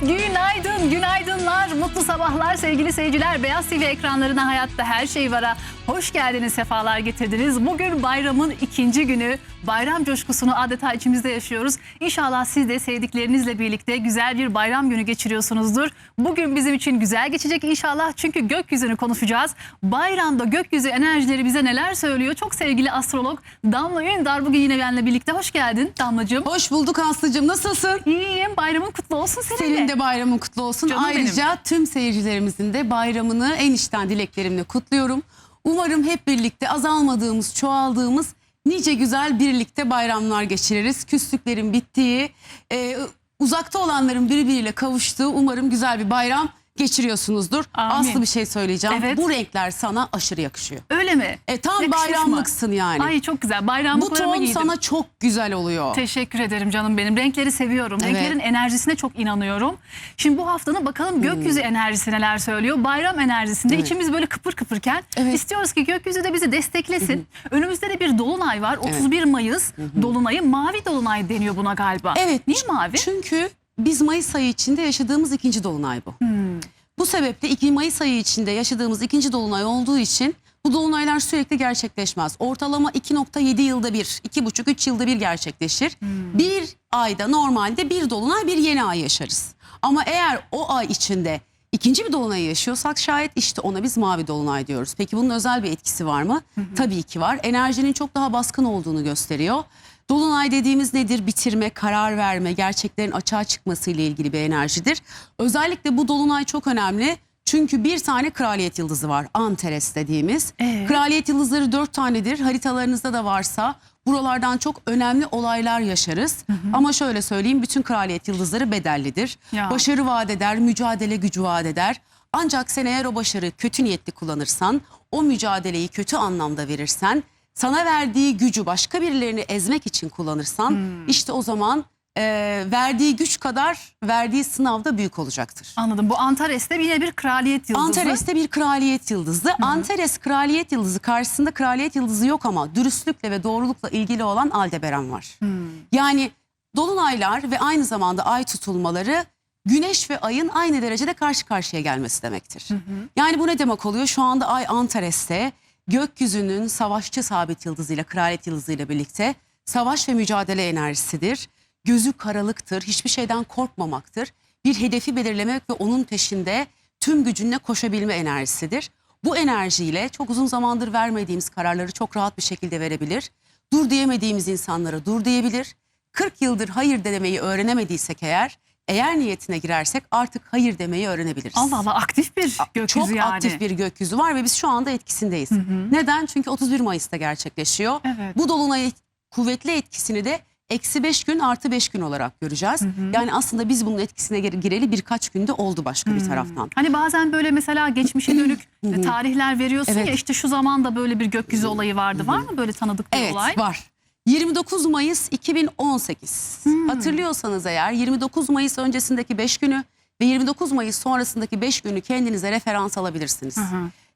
Günaydın, günaydınlar, mutlu sabahlar sevgili seyirciler. Beyaz TV ekranlarına Hayatta Her Şey Var'a hoş geldiniz, sefalar getirdiniz. Bugün bayramın ikinci günü. Bayram coşkusunu adeta içimizde yaşıyoruz. İnşallah siz de sevdiklerinizle birlikte güzel bir bayram günü geçiriyorsunuzdur. Bugün bizim için güzel geçecek inşallah, çünkü gökyüzünü konuşacağız. Bayramda gökyüzü enerjileri bize neler söylüyor? Çok sevgili astrolog Damla Ündar bugün yine benimle birlikte. Hoş geldin Damlacığım. Hoş bulduk Aslı'cığım, nasılsın? İyiyim, bayramın kutlu olsun seninle. Senin de bayramın kutlu olsun. Canım Ayrıca benim. tüm seyircilerimizin de bayramını en içten dileklerimle kutluyorum. Umarım hep birlikte azalmadığımız, çoğaldığımız nice güzel birlikte bayramlar geçiririz. Küslüklerin bittiği, uzakta olanların birbiriyle kavuştuğu umarım güzel bir bayram geçiriyorsunuzdur. Amin. Aslı bir şey söyleyeceğim. Evet. Bu renkler sana aşırı yakışıyor. Öyle mi? Tam Yakışmış mı? bayramlıksın yani. Ay çok güzel. Bu Bayramlıklarımı ton giydim. sana çok güzel oluyor. Teşekkür ederim canım benim. Renkleri seviyorum. Evet. Renklerin enerjisine çok inanıyorum. Şimdi bu haftanın bakalım gökyüzü enerjisi neler söylüyor. Bayram enerjisinde içimiz böyle kıpır kıpırken istiyoruz ki gökyüzü de bizi desteklesin. Önümüzde de bir dolunay var. 31 Mayıs dolunayı. Mavi dolunay deniyor buna galiba. Evet. Niye mavi? Çünkü biz Mayıs ayı içinde yaşadığımız ikinci dolunay bu. Bu sebeple 2 Mayıs ayı içinde yaşadığımız ikinci dolunay olduğu için bu dolunaylar sürekli gerçekleşmez. Ortalama 2,7 yılda bir, 2,5-3 yılda bir gerçekleşir. Bir ayda normalde bir dolunay, bir yeni ay yaşarız. Ama eğer o ay içinde ikinci bir dolunay yaşıyorsak şayet, işte ona biz mavi dolunay diyoruz. Peki bunun özel bir etkisi var mı? Tabii ki var. Enerjinin çok daha baskın olduğunu gösteriyor. Dolunay dediğimiz nedir? Bitirme, karar verme, gerçeklerin açığa çıkması ile ilgili bir enerjidir. Özellikle bu dolunay çok önemli. Çünkü bir tane kraliyet yıldızı var. Antares dediğimiz. Kraliyet yıldızları 4 tanedir. Haritalarınızda da varsa buralardan çok önemli olaylar yaşarız. Ama şöyle söyleyeyim, bütün kraliyet yıldızları bedellidir. Ya. Başarı vaat eder, mücadele gücü vaat eder. Ancak sen eğer o başarı kötü niyetli kullanırsan, o mücadeleyi kötü anlamda verirsen, sana verdiği gücü başka birilerini ezmek için kullanırsan, işte o zaman verdiği güç kadar verdiği sınav da büyük olacaktır. Anladım. Bu Antares'te yine bir kraliyet yıldızı. Antares'te bir kraliyet yıldızı. Antares kraliyet yıldızı karşısında kraliyet yıldızı yok ama dürüstlükle ve doğrulukla ilgili olan Aldebaran var. Yani dolunaylar ve aynı zamanda ay tutulmaları Güneş ve ayın aynı derecede karşı karşıya gelmesi demektir. Yani bu ne demek oluyor? Şu anda ay Antares'te, gökyüzünün savaşçı sabit yıldızıyla, kraliyet yıldızıyla birlikte savaş ve mücadele enerjisidir. Gözü karalıktır, hiçbir şeyden korkmamaktır. Bir hedefi belirlemek ve onun peşinde tüm gücünle koşabilme enerjisidir. Bu enerjiyle çok uzun zamandır vermediğimiz kararları çok rahat bir şekilde verebilir. Dur diyemediğimiz insanlara dur diyebilir. 40 yıldır hayır demeyi öğrenemediysek eğer niyetine girersek artık hayır demeyi öğrenebiliriz. Allah Allah, aktif bir gökyüzü Çok yani. aktif bir gökyüzü var ve biz şu anda etkisindeyiz. Neden? Çünkü 31 Mayıs'ta gerçekleşiyor. Evet. Bu dolunay kuvvetli etkisini de -5 gün +5 gün olarak göreceğiz. Yani aslında biz bunun etkisine gireli birkaç günde oldu başka bir taraftan. Hani bazen böyle mesela geçmişe dönük tarihler veriyorsun ya, işte şu zaman da böyle bir gökyüzü olayı vardı. Var mı böyle tanıdık bir olay? Evet, var. 29 Mayıs 2018. Hatırlıyorsanız eğer 29 Mayıs öncesindeki 5 günü ve 29 Mayıs sonrasındaki 5 günü kendinize referans alabilirsiniz.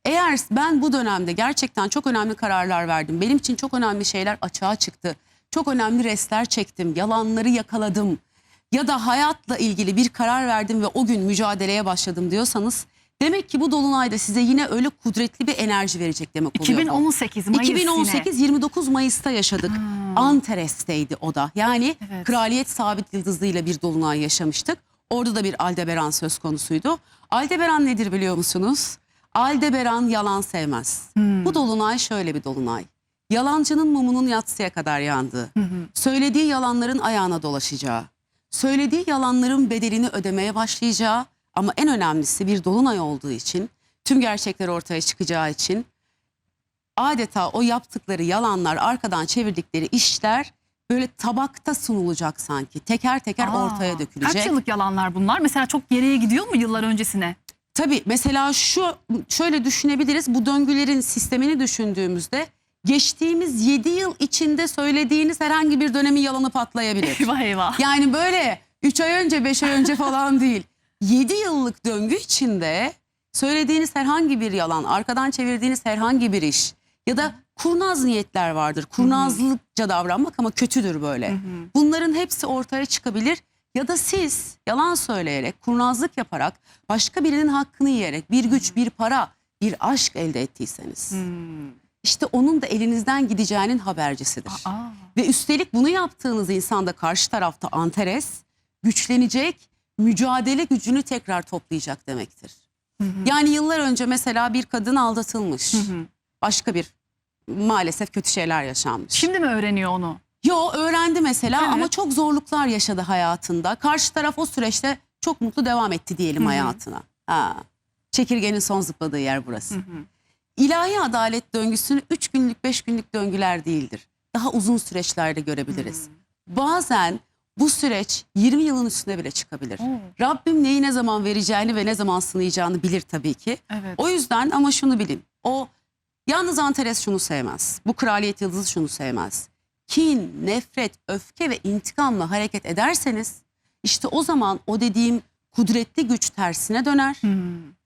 Eğer ben bu dönemde gerçekten çok önemli kararlar verdim, benim için çok önemli şeyler açığa çıktı, çok önemli restler çektim, yalanları yakaladım ya da hayatla ilgili bir karar verdim ve o gün mücadeleye başladım diyorsanız, demek ki bu dolunayda size yine öyle kudretli bir enerji verecek demek oluyor. 2018 Mayıs 2018 29 Mayıs'ta yaşadık. Antares'teydi o da. Yani Evet. kraliyet sabit yıldızıyla bir dolunay yaşamıştık. Orada da bir Aldebaran söz konusuydu. Aldebaran nedir biliyor musunuz? Aldebaran yalan sevmez. Bu dolunay şöyle bir dolunay. Yalancının mumunun yatsıya kadar yandığı, söylediği yalanların ayağına dolaşacağı, söylediği yalanların bedelini ödemeye başlayacağı, ama en önemlisi bir dolunay olduğu için, tüm gerçekler ortaya çıkacağı için adeta o yaptıkları yalanlar, arkadan çevirdikleri işler böyle tabakta sunulacak sanki. Teker teker ortaya dökülecek. Kaç yıllık yalanlar bunlar? Mesela çok geriye gidiyor mu yıllar öncesine? Tabii mesela şöyle düşünebiliriz. Bu döngülerin sistemini düşündüğümüzde geçtiğimiz 7 yıl içinde söylediğiniz herhangi bir dönemin yalanı patlayabilir. Eyvah eyvah. Yani böyle 3 ay önce 5 ay önce falan değil. 7 yıllık döngü içinde söylediğiniz herhangi bir yalan, arkadan çevirdiğiniz herhangi bir iş ya da kurnaz niyetler vardır. Kurnazlıkça davranmak ama kötüdür böyle. Bunların hepsi ortaya çıkabilir Ya da siz yalan söyleyerek, kurnazlık yaparak, başka birinin hakkını yiyerek bir güç, bir para, bir aşk elde ettiyseniz, işte onun da elinizden gideceğinin habercisidir. Ve üstelik bunu yaptığınız insan da karşı tarafta Antares, güçlenecek, mücadele gücünü tekrar toplayacak demektir. Yani yıllar önce mesela bir kadın aldatılmış. Başka bir maalesef kötü şeyler yaşanmış. Şimdi mi öğreniyor onu? Yo, öğrendi mesela Evet. ama çok zorluklar yaşadı hayatında. Karşı taraf o süreçte çok mutlu devam etti diyelim hayatına. Çekirgenin son zıpladığı yer burası. İlahi adalet döngüsünü 3 günlük 5 günlük döngüler değildir. Daha uzun süreçlerde görebiliriz. Bazen bu süreç 20 yılın üstüne bile çıkabilir. Rabbim neyi ne zaman vereceğini ve ne zaman sınayacağını bilir tabii ki. Evet. O yüzden ama şunu bilin. O yalnız Antares şunu sevmez. Bu kraliyet yıldızı şunu sevmez. Kin, nefret, öfke ve intikamla hareket ederseniz işte o zaman o dediğim kudretli güç tersine döner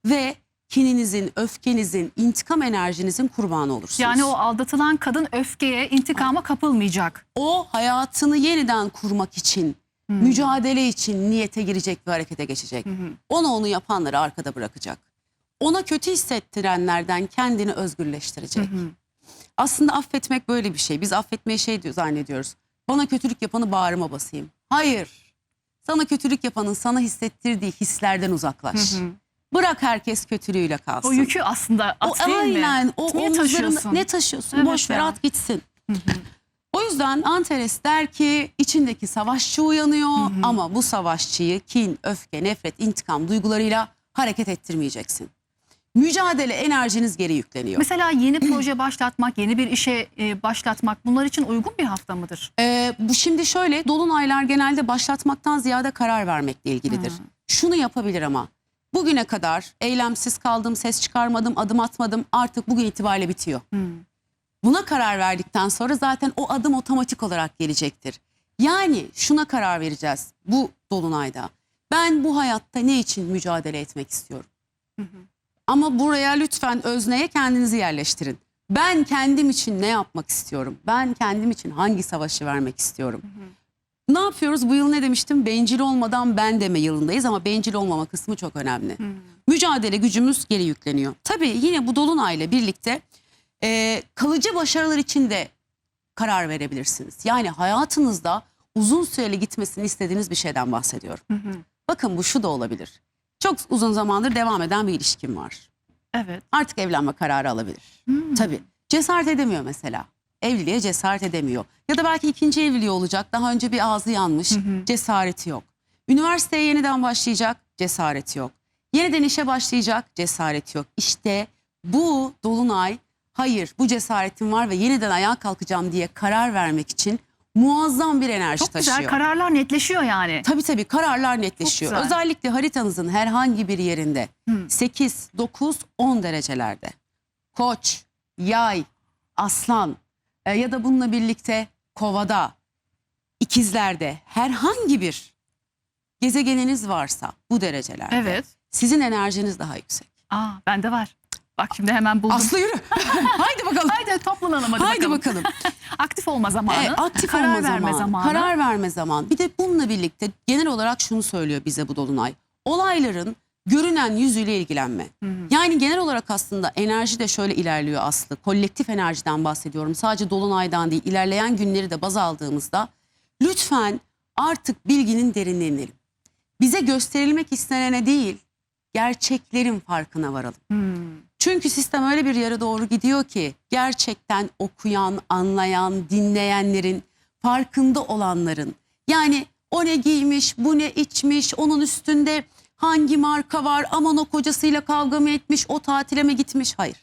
ve kininizin, öfkenizin, intikam enerjinizin kurbanı olursunuz. Yani o aldatılan kadın öfkeye, intikama kapılmayacak. O hayatını yeniden kurmak için, mücadele için niyete girecek ve harekete geçecek. Onu yapanları arkada bırakacak. Ona kötü hissettirenlerden kendini özgürleştirecek. Aslında affetmek böyle bir şey. Biz affetmeyi zannediyoruz. Bana kötülük yapanı bağrıma basayım. Hayır. Sana kötülük yapanın sana hissettirdiği hislerden uzaklaş. Bırak herkes kötülüğüyle kalsın. O yükü aslında at değil mi? Aynen. O Niye omuzlarını taşıyorsun? ne taşıyorsun? Evet Boş ver, ya. at gitsin. O yüzden Antares der ki içindeki savaşçı uyanıyor ama bu savaşçıyı kin, öfke, nefret, intikam duygularıyla hareket ettirmeyeceksin. Mücadele enerjiniz geri yükleniyor. Mesela yeni proje başlatmak, yeni bir işe başlatmak bunlar için uygun bir hafta mıdır? Bu şimdi şöyle, dolunaylar genelde başlatmaktan ziyade karar vermekle ilgilidir. Şunu yapabilir ama bugüne kadar eylemsiz kaldım, ses çıkarmadım, adım atmadım, artık bugün itibariyle bitiyor. Buna karar verdikten sonra zaten o adım otomatik olarak gelecektir. Yani şuna karar vereceğiz bu dolunayda. Ben bu hayatta ne için mücadele etmek istiyorum? Ama buraya lütfen özneye kendinizi yerleştirin. Ben kendim için ne yapmak istiyorum? Ben kendim için hangi savaşı vermek istiyorum? Ne yapıyoruz? Bu yıl ne demiştim? Bencil olmadan ben deme yılındayız ama bencil olmama kısmı çok önemli. Mücadele gücümüz geri yükleniyor. Tabii yine bu dolunayla birlikte kalıcı başarılar için de karar verebilirsiniz. Yani hayatınızda uzun süreli gitmesini istediğiniz bir şeyden bahsediyorum. Bakın bu şu da olabilir. Çok uzun zamandır devam eden bir ilişkim var. Evet. Artık evlenme kararı alabilir. Tabii. Cesaret edemiyor mesela. Evliliğe cesaret edemiyor. Ya da belki ikinci evliliği olacak. Daha önce bir ağzı yanmış. Cesareti yok. Üniversiteye yeniden başlayacak. Cesareti yok. Yeniden işe başlayacak. Cesareti yok. İşte bu dolunay hayır bu cesaretim var ve yeniden ayağa kalkacağım diye karar vermek için muazzam bir enerji Çok taşıyor. güzel kararlar netleşiyor yani. Tabii kararlar netleşiyor. Çok güzel. Özellikle haritanızın herhangi bir yerinde 8, 9, 10 derecelerde Koç, Yay, Aslan ya da bununla birlikte Kovada, İkizlerde herhangi bir gezegeniniz varsa bu derecelerde Evet. sizin enerjiniz daha yüksek. Bende var. Bak şimdi hemen buldum. Aslı yürü. Haydi bakalım. Haydi toplanalım hadi Haydi bakalım. bakalım. Aktif olma zamanı. Aktif karar olma verme zamanı. Karar verme zamanı. Bir de bununla birlikte genel olarak şunu söylüyor bize bu dolunay. Olayların görünen yüzüyle ilgilenme. Yani genel olarak aslında enerji de şöyle ilerliyor Aslı. Kolektif enerjiden bahsediyorum. Sadece dolunaydan değil, ilerleyen günleri de baz aldığımızda lütfen artık bilginin derinliğine inelim. Bize gösterilmek istenene değil, gerçeklerin farkına varalım. Çünkü sistem öyle bir yere doğru gidiyor ki gerçekten okuyan, anlayan, dinleyenlerin, farkında olanların, yani o ne giymiş, bu ne içmiş, onun üstünde hangi marka var, aman o kocasıyla kavga mı etmiş, o tatile mi gitmiş, hayır.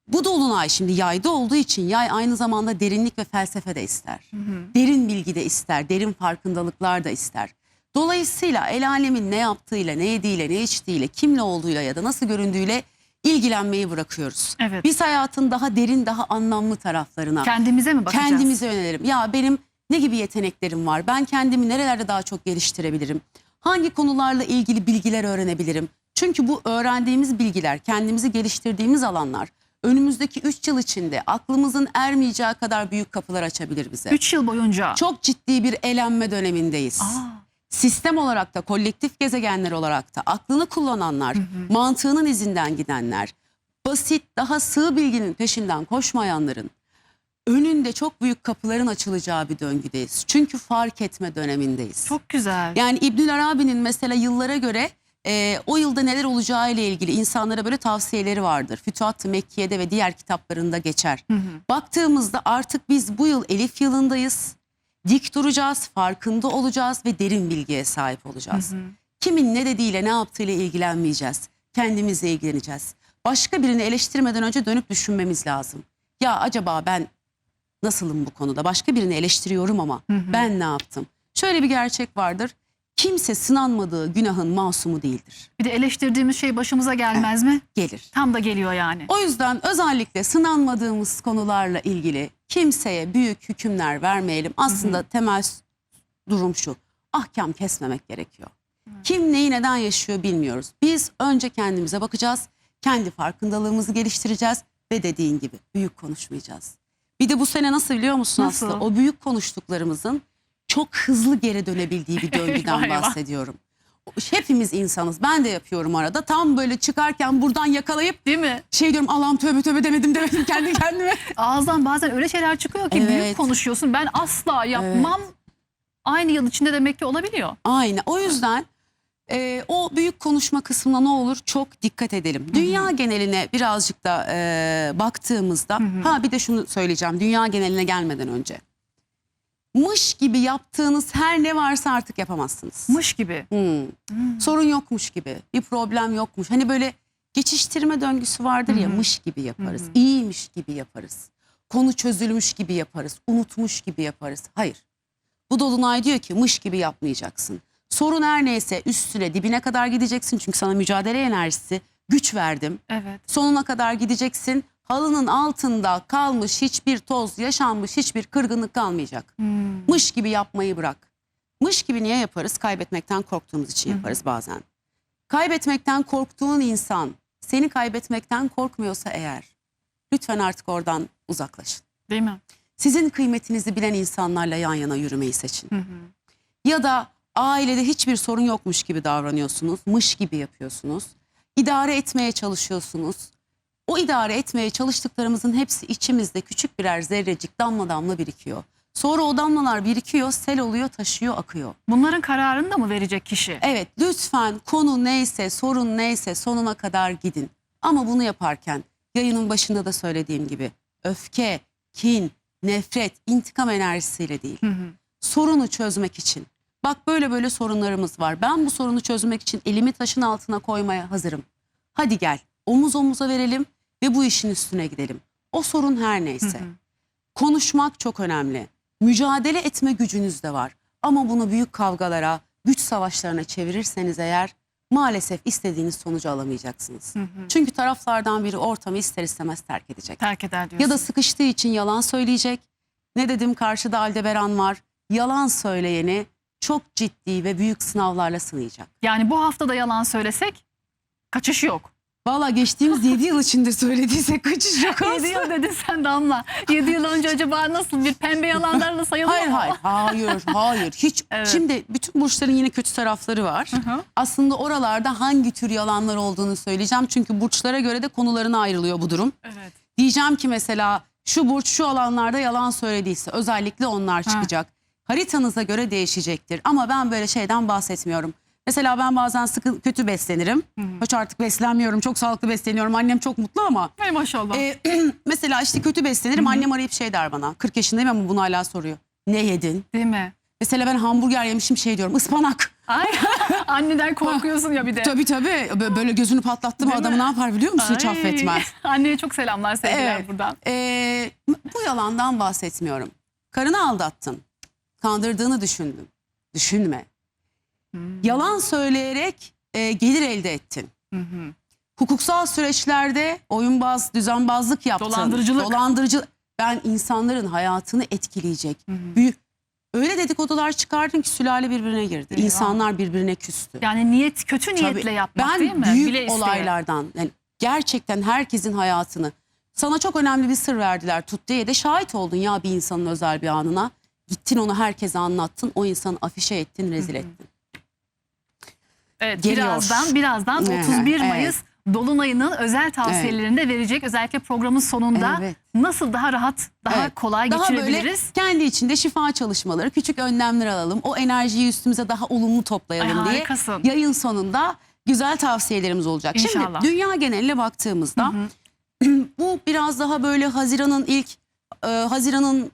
Bu dolunay şimdi yayda olduğu için yay aynı zamanda derinlik ve felsefe de ister. Derin bilgi de ister, derin farkındalıklar da ister. Dolayısıyla el alemin ne yaptığıyla, ne yediğiyle, ne içtiğiyle, kimle olduğuyla ya da nasıl göründüğüyle ilgilenmeyi bırakıyoruz. Evet. Biz hayatın daha derin, daha anlamlı taraflarına, Kendimize mi bakacağız? kendimize yönelelim. Ya benim ne gibi yeteneklerim var? Ben kendimi nerelerde daha çok geliştirebilirim? Hangi konularla ilgili bilgiler öğrenebilirim? Çünkü bu öğrendiğimiz bilgiler, kendimizi geliştirdiğimiz alanlar önümüzdeki 3 yıl içinde aklımızın ermeyeceği kadar büyük kapılar açabilir bize. 3 yıl boyunca. Çok ciddi bir elenme dönemindeyiz. sistem olarak da, kolektif gezegenler olarak da aklını kullananlar, mantığının izinden gidenler, basit, daha sığ bilginin peşinden koşmayanların önünde çok büyük kapıların açılacağı bir döngüdeyiz. Çünkü fark etme dönemindeyiz. Çok güzel. Yani İbnül Arabi'nin mesela yıllara göre o yılda neler olacağı ile ilgili insanlara böyle tavsiyeleri vardır. Fütuhat-ı Mekke'de ve diğer kitaplarında geçer. Baktığımızda artık biz bu yıl Elif yılındayız. Dik duracağız, farkında olacağız ve derin bilgiye sahip olacağız. Kimin ne dediğiyle, ne yaptığıyla ilgilenmeyeceğiz. Kendimizle ilgileneceğiz. Başka birini eleştirmeden önce dönüp düşünmemiz lazım. Ya acaba ben nasılım bu konuda? Başka birini eleştiriyorum ama ben ne yaptım? Şöyle bir gerçek vardır. Kimse sınanmadığı günahın masumu değildir. Bir de eleştirdiğimiz şey başımıza gelmez mi? Gelir. Tam da geliyor yani. O yüzden özellikle sınanmadığımız konularla ilgili kimseye büyük hükümler vermeyelim. Aslında temel durum şu. Ahkam kesmemek gerekiyor. Kim neyi neden yaşıyor bilmiyoruz. Biz önce kendimize bakacağız. Kendi farkındalığımızı geliştireceğiz. Ve dediğin gibi büyük konuşmayacağız. Bir de bu sene nasıl biliyor musun Nasıl? Aslı? O büyük konuştuklarımızın çok hızlı geri dönebildiği bir döngüden Eyvah, eyvah. bahsediyorum. Hepimiz insanız. Ben de yapıyorum arada. Tam böyle çıkarken buradan yakalayıp Değil mi? şey diyorum, Allah'ım tövbe tövbe demedim kendi kendime. Ağızdan bazen öyle şeyler çıkıyor ki Evet. büyük konuşuyorsun. Ben asla yapmam. Aynı yıl içinde demek ki olabiliyor. Aynen. O yüzden o büyük konuşma kısmına ne olur çok dikkat edelim. Dünya geneline birazcık da baktığımızda bir de şunu söyleyeceğim dünya geneline gelmeden önce. Mış gibi yaptığınız her ne varsa artık yapamazsınız. Mış gibi. Sorun yokmuş gibi, bir problem yokmuş. Hani böyle geçiştirme döngüsü vardır ya, mış gibi yaparız, iyiymiş gibi yaparız. Konu çözülmüş gibi yaparız, unutmuş gibi yaparız. Hayır. Bu dolunay diyor ki mış gibi yapmayacaksın. Sorun her neyse üstüne dibine kadar gideceksin. Çünkü sana mücadele enerjisi, güç verdim. Evet. Sonuna kadar gideceksin. Halının altında kalmış hiçbir toz, yaşanmış hiçbir kırgınlık kalmayacak. Mış gibi yapmayı bırak. Mış gibi niye yaparız? Kaybetmekten korktuğumuz için yaparız bazen. Kaybetmekten korktuğun insan seni kaybetmekten korkmuyorsa eğer lütfen artık oradan uzaklaşın. Değil mi? Sizin kıymetinizi bilen insanlarla yan yana yürümeyi seçin. Ya da ailede hiçbir sorun yokmuş gibi davranıyorsunuz, mış gibi yapıyorsunuz. İdare etmeye çalışıyorsunuz. O idare etmeye çalıştıklarımızın hepsi içimizde küçük birer zerrecik damla damla birikiyor. Sonra o damlalar birikiyor, sel oluyor, taşıyor, akıyor. Bunların kararını da mı verecek kişi? Evet, lütfen konu neyse, sorun neyse sonuna kadar gidin. Ama bunu yaparken yayının başında da söylediğim gibi öfke, kin, nefret, intikam enerjisiyle değil. Sorunu çözmek için. Bak böyle böyle sorunlarımız var. Ben bu sorunu çözmek için elimi taşın altına koymaya hazırım. Hadi gel omuz omuza verelim ve bu işin üstüne gidelim. O sorun her neyse. Konuşmak çok önemli. Mücadele etme gücünüz de var. Ama bunu büyük kavgalara, güç savaşlarına çevirirseniz eğer maalesef istediğiniz sonucu alamayacaksınız. Çünkü taraflardan biri ortamı ister istemez terk edecek. Terk eder diyorsun. Ya da sıkıştığı için yalan söyleyecek. Ne dedim, karşıda Aldebaran var. Yalan söyleyeni çok ciddi ve büyük sınavlarla sınayacak. Yani bu hafta da yalan söylesek kaçış yok. Valla geçtiğimiz 7 yıl içinde söylediysek kaçış yok 7 aslında. yıl dedin sen Damla. 7 yıl önce acaba nasıl bir pembe yalanlarla sayılır Hayır mı? hayır hiç. Evet. Şimdi bütün burçların yine kötü tarafları var. Aslında oralarda hangi tür yalanlar olduğunu söyleyeceğim. Çünkü burçlara göre de konularına ayrılıyor bu durum. Evet. Diyeceğim ki mesela şu burç şu alanlarda yalan söylediyse özellikle onlar çıkacak. Haritanıza göre değişecektir ama ben böyle şeyden bahsetmiyorum. Mesela ben bazen kötü beslenirim. Hiç artık beslenmiyorum, çok sağlıklı besleniyorum. Annem çok mutlu ama. Hay maşallah. Mesela işte kötü beslenirim. Annem arayıp şey der bana. 40 yaşındayım ama bunu hala soruyor. Ne yedin? Değil mi? Mesela ben hamburger yemişim, şey diyorum, ıspanak. Ay, anneden korkuyorsun ya bir de. Tabii böyle gözünü patlattı mı Değil adamı mi? ne yapar biliyor musun? Hiç Ay, affetmez. Anneye çok selamlar, sevgiler Evet. buradan. Bu yalandan bahsetmiyorum. Karını aldattın. Kandırdığını düşündün. Düşünme. Yalan söyleyerek gelir elde ettin. Hukuksal süreçlerde oyunbaz, düzenbazlık yaptın. Dolandırıcılık. Ben insanların hayatını etkileyecek. Büyük. Öyle dedikodular çıkardın ki sülale birbirine girdi. Eyvah. İnsanlar birbirine küstü. Yani kötü niyetle Tabii, yapmak değil mi? Ben büyük Bile isteye. olaylardan, yani gerçekten herkesin hayatını, sana çok önemli bir sır verdiler tut diye de şahit oldun ya bir insanın özel bir anına. Gittin onu herkese anlattın, o insanı afişe ettin, rezil ettin. Evet, geliyor. birazdan 31 Evet. Mayıs Dolunay'ının özel tavsiyelerini de verecek. Özellikle programın sonunda Evet. nasıl daha rahat, daha Evet. kolay Daha böyle geçirebiliriz. kendi içinde şifa çalışmaları, küçük önlemler alalım. O enerjiyi üstümüze daha olumlu toplayalım Ay, diye harikasın. yayın sonunda güzel tavsiyelerimiz olacak. İnşallah. Şimdi dünya geneline baktığımızda bu biraz daha böyle Haziran'ın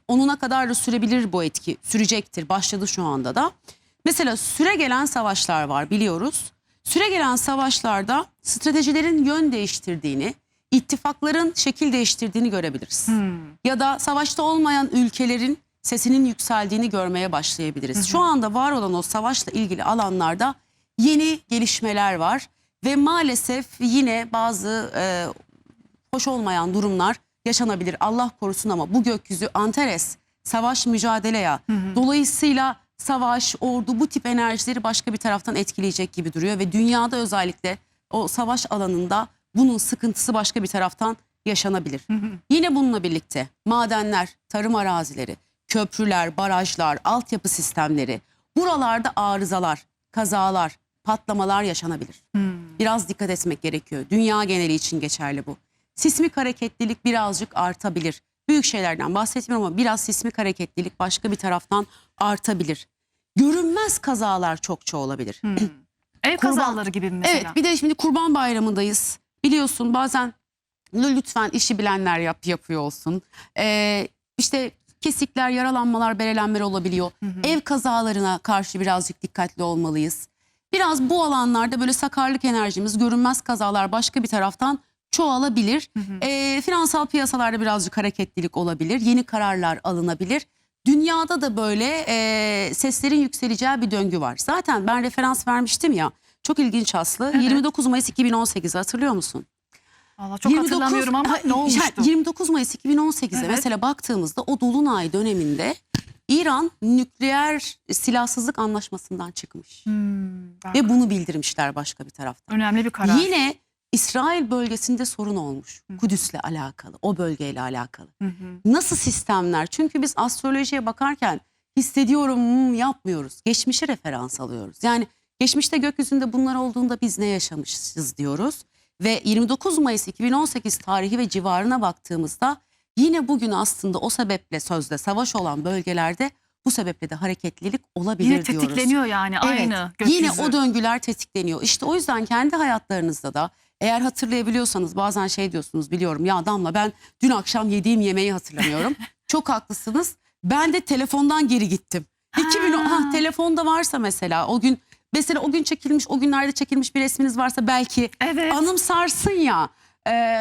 10'una kadar da sürebilir bu etki. Sürecektir. Başladı şu anda da. Mesela süre gelen savaşlar var biliyoruz. Süre gelen savaşlarda stratejilerin yön değiştirdiğini, ittifakların şekil değiştirdiğini görebiliriz. Ya da savaşta olmayan ülkelerin sesinin yükseldiğini görmeye başlayabiliriz. Şu anda var olan o savaşla ilgili alanlarda yeni gelişmeler var. Ve maalesef yine bazı hoş olmayan durumlar yaşanabilir. Allah korusun ama bu gökyüzü Antares, savaş, mücadele ya. Dolayısıyla savaş, ordu bu tip enerjileri başka bir taraftan etkileyecek gibi duruyor. Ve dünyada özellikle o savaş alanında bunun sıkıntısı başka bir taraftan yaşanabilir. Yine bununla birlikte madenler, tarım arazileri, köprüler, barajlar, altyapı sistemleri, buralarda arızalar, kazalar, patlamalar yaşanabilir. Biraz dikkat etmek gerekiyor. Dünya geneli için geçerli bu. Sismik hareketlilik birazcık artabilir. Büyük şeylerden bahsetmiyorum ama biraz sismik hareketlilik başka bir taraftan artabilir. Görünmez kazalar çokça olabilir. Ev kazaları gibi mi mesela? Evet, bir de şimdi Kurban Bayramı'ndayız. Biliyorsun bazen lütfen işi bilenler yapıyor olsun. İşte kesikler, yaralanmalar, berelenmeler olabiliyor. Ev kazalarına karşı birazcık dikkatli olmalıyız. Biraz bu alanlarda böyle sakarlık enerjimiz, görünmez kazalar başka bir taraftan çoğalabilir. Finansal piyasalarda birazcık hareketlilik olabilir. Yeni kararlar alınabilir. Dünyada da böyle seslerin yükseleceği bir döngü var. Zaten ben referans vermiştim ya. Çok ilginç Aslı. Evet. 29 Mayıs 2018'i hatırlıyor musun? Vallahi çok hatırlamıyorum ama ne olmuştu? 29 Mayıs 2018'e Evet. mesela baktığımızda o Dolunay döneminde İran nükleer silahsızlık anlaşmasından çıkmış. Bak, Ve bunu bildirmişler başka bir taraftan. önemli bir karar. Yine İsrail bölgesinde sorun olmuş. Kudüs'le alakalı, o bölgeyle alakalı. Nasıl sistemler? Çünkü biz astrolojiye bakarken hissediyorum yapmıyoruz. Geçmişe referans alıyoruz. Yani geçmişte gökyüzünde bunlar olduğunda biz ne yaşamışız diyoruz. Ve 29 Mayıs 2018 tarihi ve civarına baktığımızda yine bugün aslında o sebeple sözde savaş olan bölgelerde bu sebeple de hareketlilik olabilir Yine diyoruz. tetikleniyor yani aynı gökyüzü. Yine o döngüler tetikleniyor. İşte o yüzden kendi hayatlarınızda da eğer hatırlayabiliyorsanız bazen şey diyorsunuz biliyorum ya Damla ben dün akşam yediğim yemeği hatırlamıyorum. Çok haklısınız. Ben de telefondan geri gittim. 2010 telefonda varsa mesela o gün çekilmiş o günlerde çekilmiş bir resminiz varsa belki Evet. anımsarsın ya.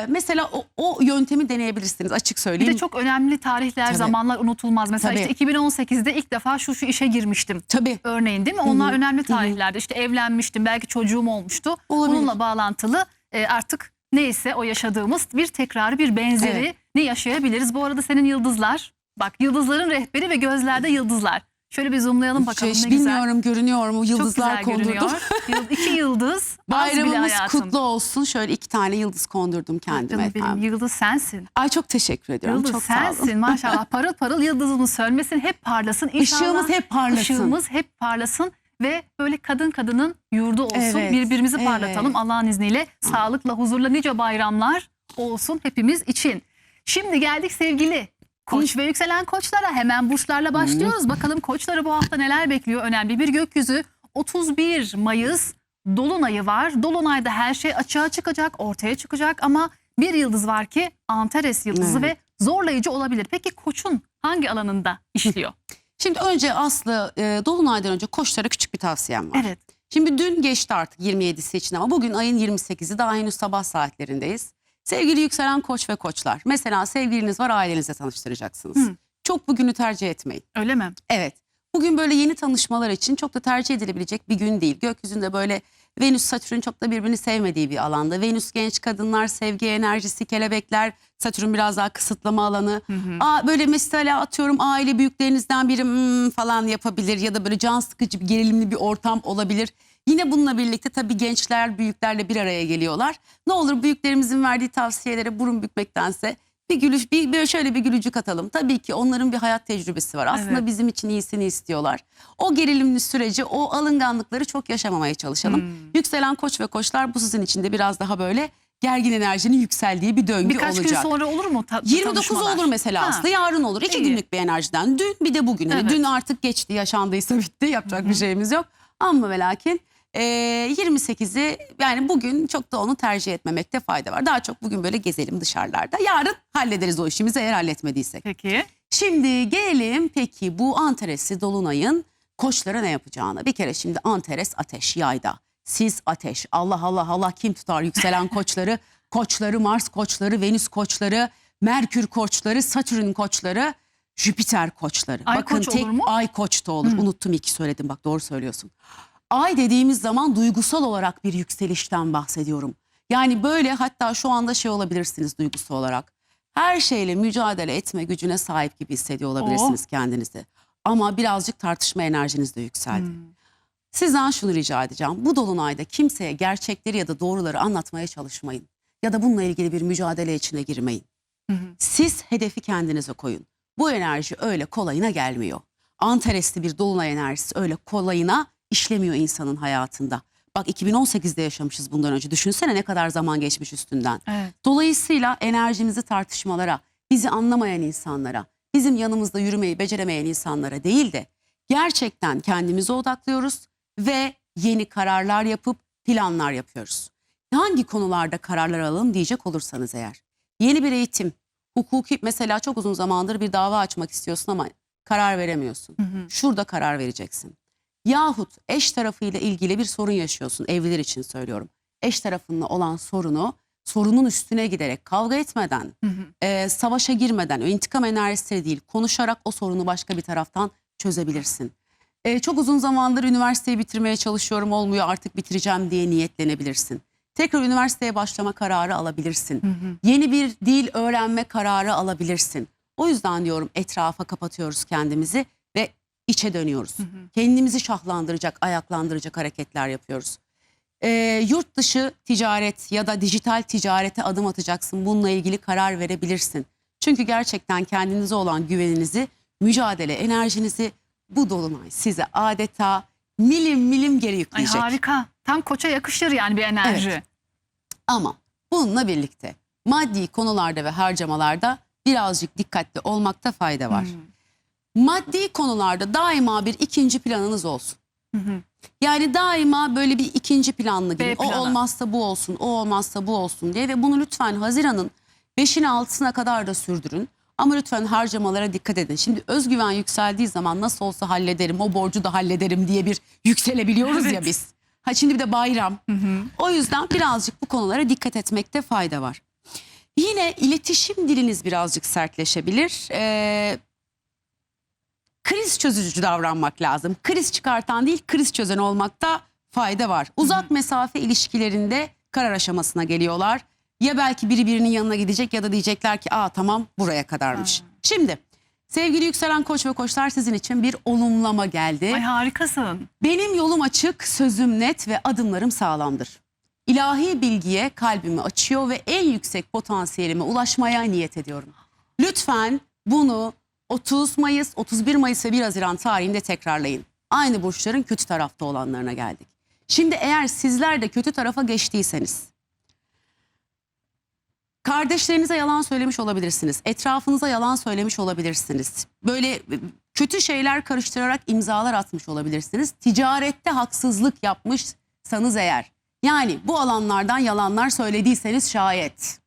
Mesela o yöntemi deneyebilirsiniz açık Bir söyleyeyim. de çok önemli tarihler, Tabii. zamanlar unutulmaz. Mesela Tabii. işte 2018'de ilk defa şu işe girmiştim. Tabii. Örneğin değil mi? Onlar önemli tarihlerde. İşte evlenmiştim, belki çocuğum olmuştu. Olabilir. Bununla bağlantılı artık neyse o yaşadığımız bir tekrarı, bir benzeri ne yaşayabiliriz. Bu arada senin yıldızlar, bak yıldızların rehberi ve gözlerde yıldızlar. Şöyle bir zoomlayalım bakalım ne güzel. Bilmiyorum görünüyor mu Çok yıldızlar güzel kondurdum. görünüyor. 2 yıldız az bile Bayramımız hayatım. kutlu olsun. Şöyle 2 tane yıldız kondurdum kendime Canım benim, efendim. yıldız sensin. Ay çok teşekkür ediyorum. Yıldız çok sağ olun. sensin maşallah. Parıl parıl yıldızımız sönmesin, hep parlasın. İnşallah Işığımız hep parlasın. Işığımız hep parlasın ve böyle kadın kadının yurdu olsun. Evet, Birbirimizi evet. parlatalım Allah'ın izniyle. Sağlıkla, huzurla nice bayramlar olsun hepimiz için. Şimdi geldik sevgili Koç ve yükselen koçlara. Hemen burçlarla başlıyoruz. Bakalım koçları bu hafta neler bekliyor? Önemli bir gökyüzü. 31 Mayıs Dolunay'ı var. Dolunay'da her şey açığa çıkacak, ortaya çıkacak ama bir yıldız var ki Antares yıldızı ve zorlayıcı olabilir. Peki Koç'un hangi alanında işliyor? Şimdi önce Aslı Dolunay'dan önce koçlara küçük bir tavsiyem var. Evet. Şimdi dün geçti artık 27'si için ama bugün ayın 28'i daha henüz sabah saatlerindeyiz. Sevgili yükselen koç ve koçlar. Mesela sevgiliniz var ailenizle tanıştıracaksınız. Çok bugünü tercih etmeyin. Öyle mi? Evet. Bugün böyle yeni tanışmalar için çok da tercih edilebilecek bir gün değil. Gökyüzünde böyle Venüs, Satürn çok da birbirini sevmediği bir alanda. Venüs genç kadınlar, sevgi enerjisi, kelebekler. Satürn biraz daha kısıtlama alanı. Böyle mesela atıyorum aile büyüklerinizden biri falan yapabilir. Ya da böyle can sıkıcı bir gerilimli bir ortam olabilir. Yine bununla birlikte tabii gençler büyüklerle bir araya geliyorlar. Ne olur büyüklerimizin verdiği tavsiyelere burun bükmektense böyle şöyle bir gülücük atalım. Tabii ki onların bir hayat tecrübesi var. Aslında Evet. bizim için iyisini istiyorlar. O gerilimli süreci, o alınganlıkları çok yaşamamaya çalışalım. Yükselen koç ve koçlar bu sizin için de biraz daha böyle gergin enerjinin yükseldiği bir döngü Birkaç olacak. gün sonra olur mu 29 tanışmalar? olur mesela Ha. aslında, yarın olur. 2 İyi. günlük bir enerjiden. Dün bir de bugün. Hani Evet. dün artık geçti, yaşandıysa bitti, yapacak bir şeyimiz yok. Ama ve lakin 28'i yani bugün çok da onu tercih etmemekte fayda var. Daha çok bugün böyle gezelim dışarılarda. Yarın hallederiz o işimizi eğer halletmediysek. Peki. Şimdi gelelim peki bu Antares'li dolunayın koçlara ne yapacağına. Bir kere şimdi Antares ateş yayda. Siz ateş. Allah Allah Allah, kim tutar yükselen koçları? Koçları, Mars koçları, Venüs koçları, Merkür koçları, Satürn koçları, Jüpiter koçları. Ay Bakın koç tek olur mu? ay koç da olur. Unuttum, iyi ki söyledim, bak doğru söylüyorsun. Ay dediğimiz zaman duygusal olarak bir yükselişten bahsediyorum. Yani böyle, hatta şu anda şey olabilirsiniz duygusal olarak. Her şeyle mücadele etme gücüne sahip gibi hissediyor olabilirsiniz kendinizi. Ama birazcık tartışma enerjiniz de yükseldi. Sizden şunu rica edeceğim. Bu dolunayda kimseye gerçekleri ya da doğruları anlatmaya çalışmayın. Ya da bununla ilgili bir mücadele içine girmeyin. Siz hedefi kendinize koyun. Bu enerji öyle kolayına gelmiyor. Antares'li bir dolunay enerjisi öyle kolayına işlemiyor insanın hayatında. Bak 2018'de yaşamışız bundan önce. Düşünsene ne kadar zaman geçmiş üstünden. Evet. Dolayısıyla enerjimizi tartışmalara, bizi anlamayan insanlara, bizim yanımızda yürümeyi beceremeyen insanlara değil de gerçekten kendimize odaklıyoruz ve yeni kararlar yapıp planlar yapıyoruz. Hangi konularda kararlar alalım diyecek olursanız eğer. Yeni bir eğitim, hukuki, mesela çok uzun zamandır bir dava açmak istiyorsun ama karar veremiyorsun. Şurada karar vereceksin. Yahut eş tarafıyla ilgili bir sorun yaşıyorsun, evliler için söylüyorum. Eş tarafınla olan sorunun üstüne giderek, kavga etmeden, savaşa girmeden, intikam enerjisi değil, konuşarak o sorunu başka bir taraftan çözebilirsin. Çok uzun zamandır üniversiteyi bitirmeye çalışıyorum, olmuyor, artık bitireceğim diye niyetlenebilirsin. Tekrar üniversiteye başlama kararı alabilirsin. Yeni bir dil öğrenme kararı alabilirsin. O yüzden diyorum, etrafa kapatıyoruz kendimizi ve içe dönüyoruz. Kendimizi şahlandıracak, ayaklandıracak hareketler yapıyoruz. Yurt dışı ticaret ya da dijital ticarete adım atacaksın. Bununla ilgili karar verebilirsin. Çünkü gerçekten kendinize olan güveninizi, mücadele enerjinizi bu dolunay size adeta milim milim geri Ay yükleyecek. harika. Tam koça yakışır yani bir enerji. Evet. Ama bununla birlikte maddi konularda ve harcamalarda birazcık dikkatli olmakta fayda var. Maddi konularda daima bir ikinci planınız olsun. Yani daima böyle bir ikinci planlı gibi. B planı. O olmazsa bu olsun, o olmazsa bu olsun diye, ve bunu lütfen Haziran'ın 5'ine 6'sına kadar da sürdürün. Ama lütfen harcamalara dikkat edin. Şimdi özgüven yükseldiği zaman nasıl olsa hallederim, o borcu da hallederim diye bir yükselebiliyoruz ya biz. Ha şimdi bir de bayram. O yüzden birazcık bu konulara dikkat etmekte fayda var. Yine iletişim diliniz birazcık sertleşebilir. Kriz çözücü davranmak lazım. Kriz çıkartan değil, kriz çözen olmakta fayda var. Uzak mesafe ilişkilerinde karar aşamasına geliyorlar. Ya belki biri birinin yanına gidecek ya da diyecekler ki tamam, buraya kadarmış. Şimdi sevgili yükselen koç ve koçlar, sizin için bir olumlama geldi. Ay harikasın. Benim yolum açık, sözüm net ve adımlarım sağlamdır. İlahi bilgiye kalbimi açıyor ve en yüksek potansiyelime ulaşmaya niyet ediyorum. Lütfen bunu 30 Mayıs, 31 Mayıs ve 1 Haziran tarihinde tekrarlayın. Aynı burçların kötü tarafta olanlarına geldik. Şimdi eğer sizler de kötü tarafa geçtiyseniz, kardeşlerinize yalan söylemiş olabilirsiniz. Etrafınıza yalan söylemiş olabilirsiniz. Böyle kötü şeyler karıştırarak imzalar atmış olabilirsiniz. Ticarette haksızlık yapmışsanız eğer, yani bu alanlardan yalanlar söylediyseniz şayet,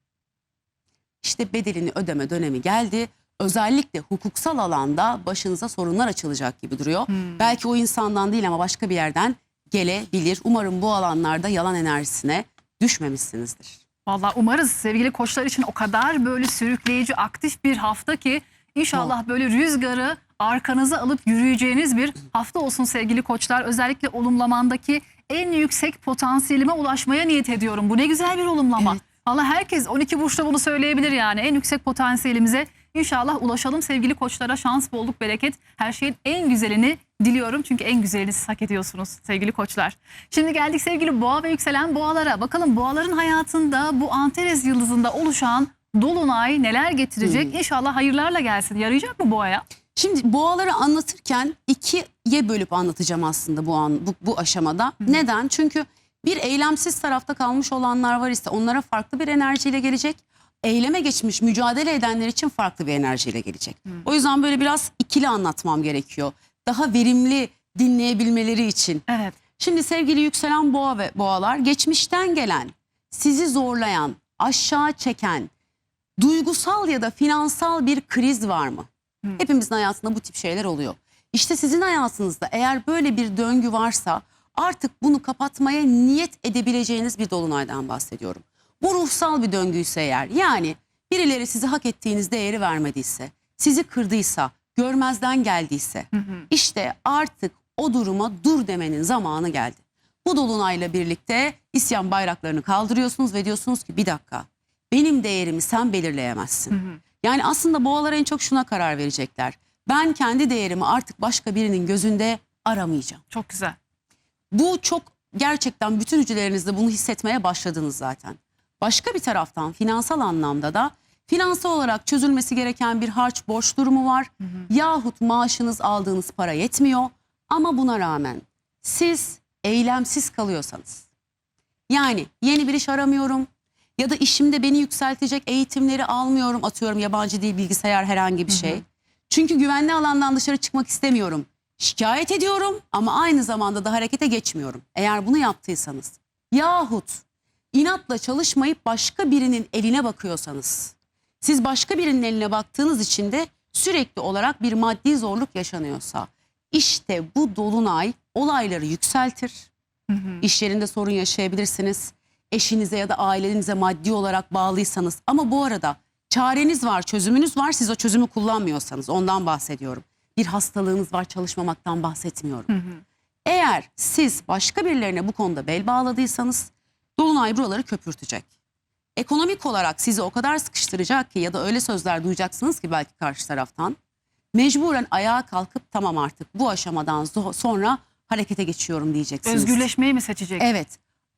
İşte bedelini ödeme dönemi geldi. Özellikle hukuksal alanda başınıza sorunlar açılacak gibi duruyor. Belki o insandan değil ama başka bir yerden gelebilir. Umarım bu alanlarda yalan enerjisine düşmemişsinizdir. Vallahi umarız sevgili koçlar için o kadar böyle sürükleyici, aktif bir hafta ki inşallah böyle rüzgarı arkanıza alıp yürüyeceğiniz bir hafta olsun sevgili koçlar. Özellikle olumlamandaki en yüksek potansiyelime ulaşmaya niyet ediyorum. Bu ne güzel bir olumlama. Evet. Vallahi herkes 12 burçta bunu söyleyebilir yani. En yüksek potansiyelimize inşallah ulaşalım sevgili koçlara. Şans, bolluk, bereket, her şeyin en güzelini diliyorum. Çünkü en güzelini siz hak ediyorsunuz sevgili koçlar. Şimdi geldik sevgili boğa ve yükselen boğalara. Bakalım boğaların hayatında bu Antares yıldızında oluşan Dolunay neler getirecek? İnşallah hayırlarla gelsin. Yarayacak mı boğaya? Şimdi boğaları anlatırken ikiye bölüp anlatacağım aslında bu aşamada. Neden? Çünkü bir eylemsiz tarafta kalmış olanlar var ise onlara farklı bir enerjiyle gelecek. Eyleme geçmiş, mücadele edenler için farklı bir enerjiyle gelecek. O yüzden böyle biraz ikili anlatmam gerekiyor. Daha verimli dinleyebilmeleri için. Evet. Şimdi sevgili yükselen boğa ve boğalar, geçmişten gelen, sizi zorlayan, aşağı çeken, duygusal ya da finansal bir kriz var mı? Hepimizin hayatında bu tip şeyler oluyor. İşte sizin hayatınızda eğer böyle bir döngü varsa artık bunu kapatmaya niyet edebileceğiniz bir dolunaydan bahsediyorum. Bu ruhsal bir döngüyse eğer, yani birileri size hak ettiğiniz değeri vermediyse, sizi kırdıysa, görmezden geldiyse, işte artık o duruma dur demenin zamanı geldi. Bu dolunayla birlikte isyan bayraklarını kaldırıyorsunuz ve diyorsunuz ki bir dakika, benim değerimi sen belirleyemezsin. Yani aslında boğalar en çok şuna karar verecekler. Ben kendi değerimi artık başka birinin gözünde aramayacağım. Çok güzel. Bu çok, gerçekten bütün hücrelerinizde bunu hissetmeye başladınız zaten. Başka bir taraftan finansal anlamda da finansal olarak çözülmesi gereken bir harç borç durumu var. Yahut maaşınız, aldığınız para yetmiyor ama buna rağmen siz eylemsiz kalıyorsanız, yani yeni bir iş aramıyorum ya da işimde beni yükseltecek eğitimleri almıyorum, atıyorum yabancı dil, bilgisayar, herhangi bir şey. Çünkü güvenli alandan dışarı çıkmak istemiyorum. Şikayet ediyorum ama aynı zamanda da harekete geçmiyorum. Eğer bunu yaptıysanız yahut inatla çalışmayıp başka birinin eline bakıyorsanız, siz başka birinin eline baktığınız için de sürekli olarak bir maddi zorluk yaşanıyorsa, işte bu dolunay olayları yükseltir. İş yerinde sorun yaşayabilirsiniz. Eşinize ya da ailenize maddi olarak bağlıysanız, ama bu arada çareniz var, çözümünüz var, siz o çözümü kullanmıyorsanız, ondan bahsediyorum. Bir hastalığınız var, çalışmamaktan bahsetmiyorum. Eğer siz başka birilerine bu konuda bel bağladıysanız dolunay buraları köpürtecek. Ekonomik olarak sizi o kadar sıkıştıracak ki, ya da öyle sözler duyacaksınız ki belki karşı taraftan, mecburen ayağa kalkıp tamam artık bu aşamadan sonra harekete geçiyorum diyeceksiniz. Özgürleşmeyi mi seçecek? Evet.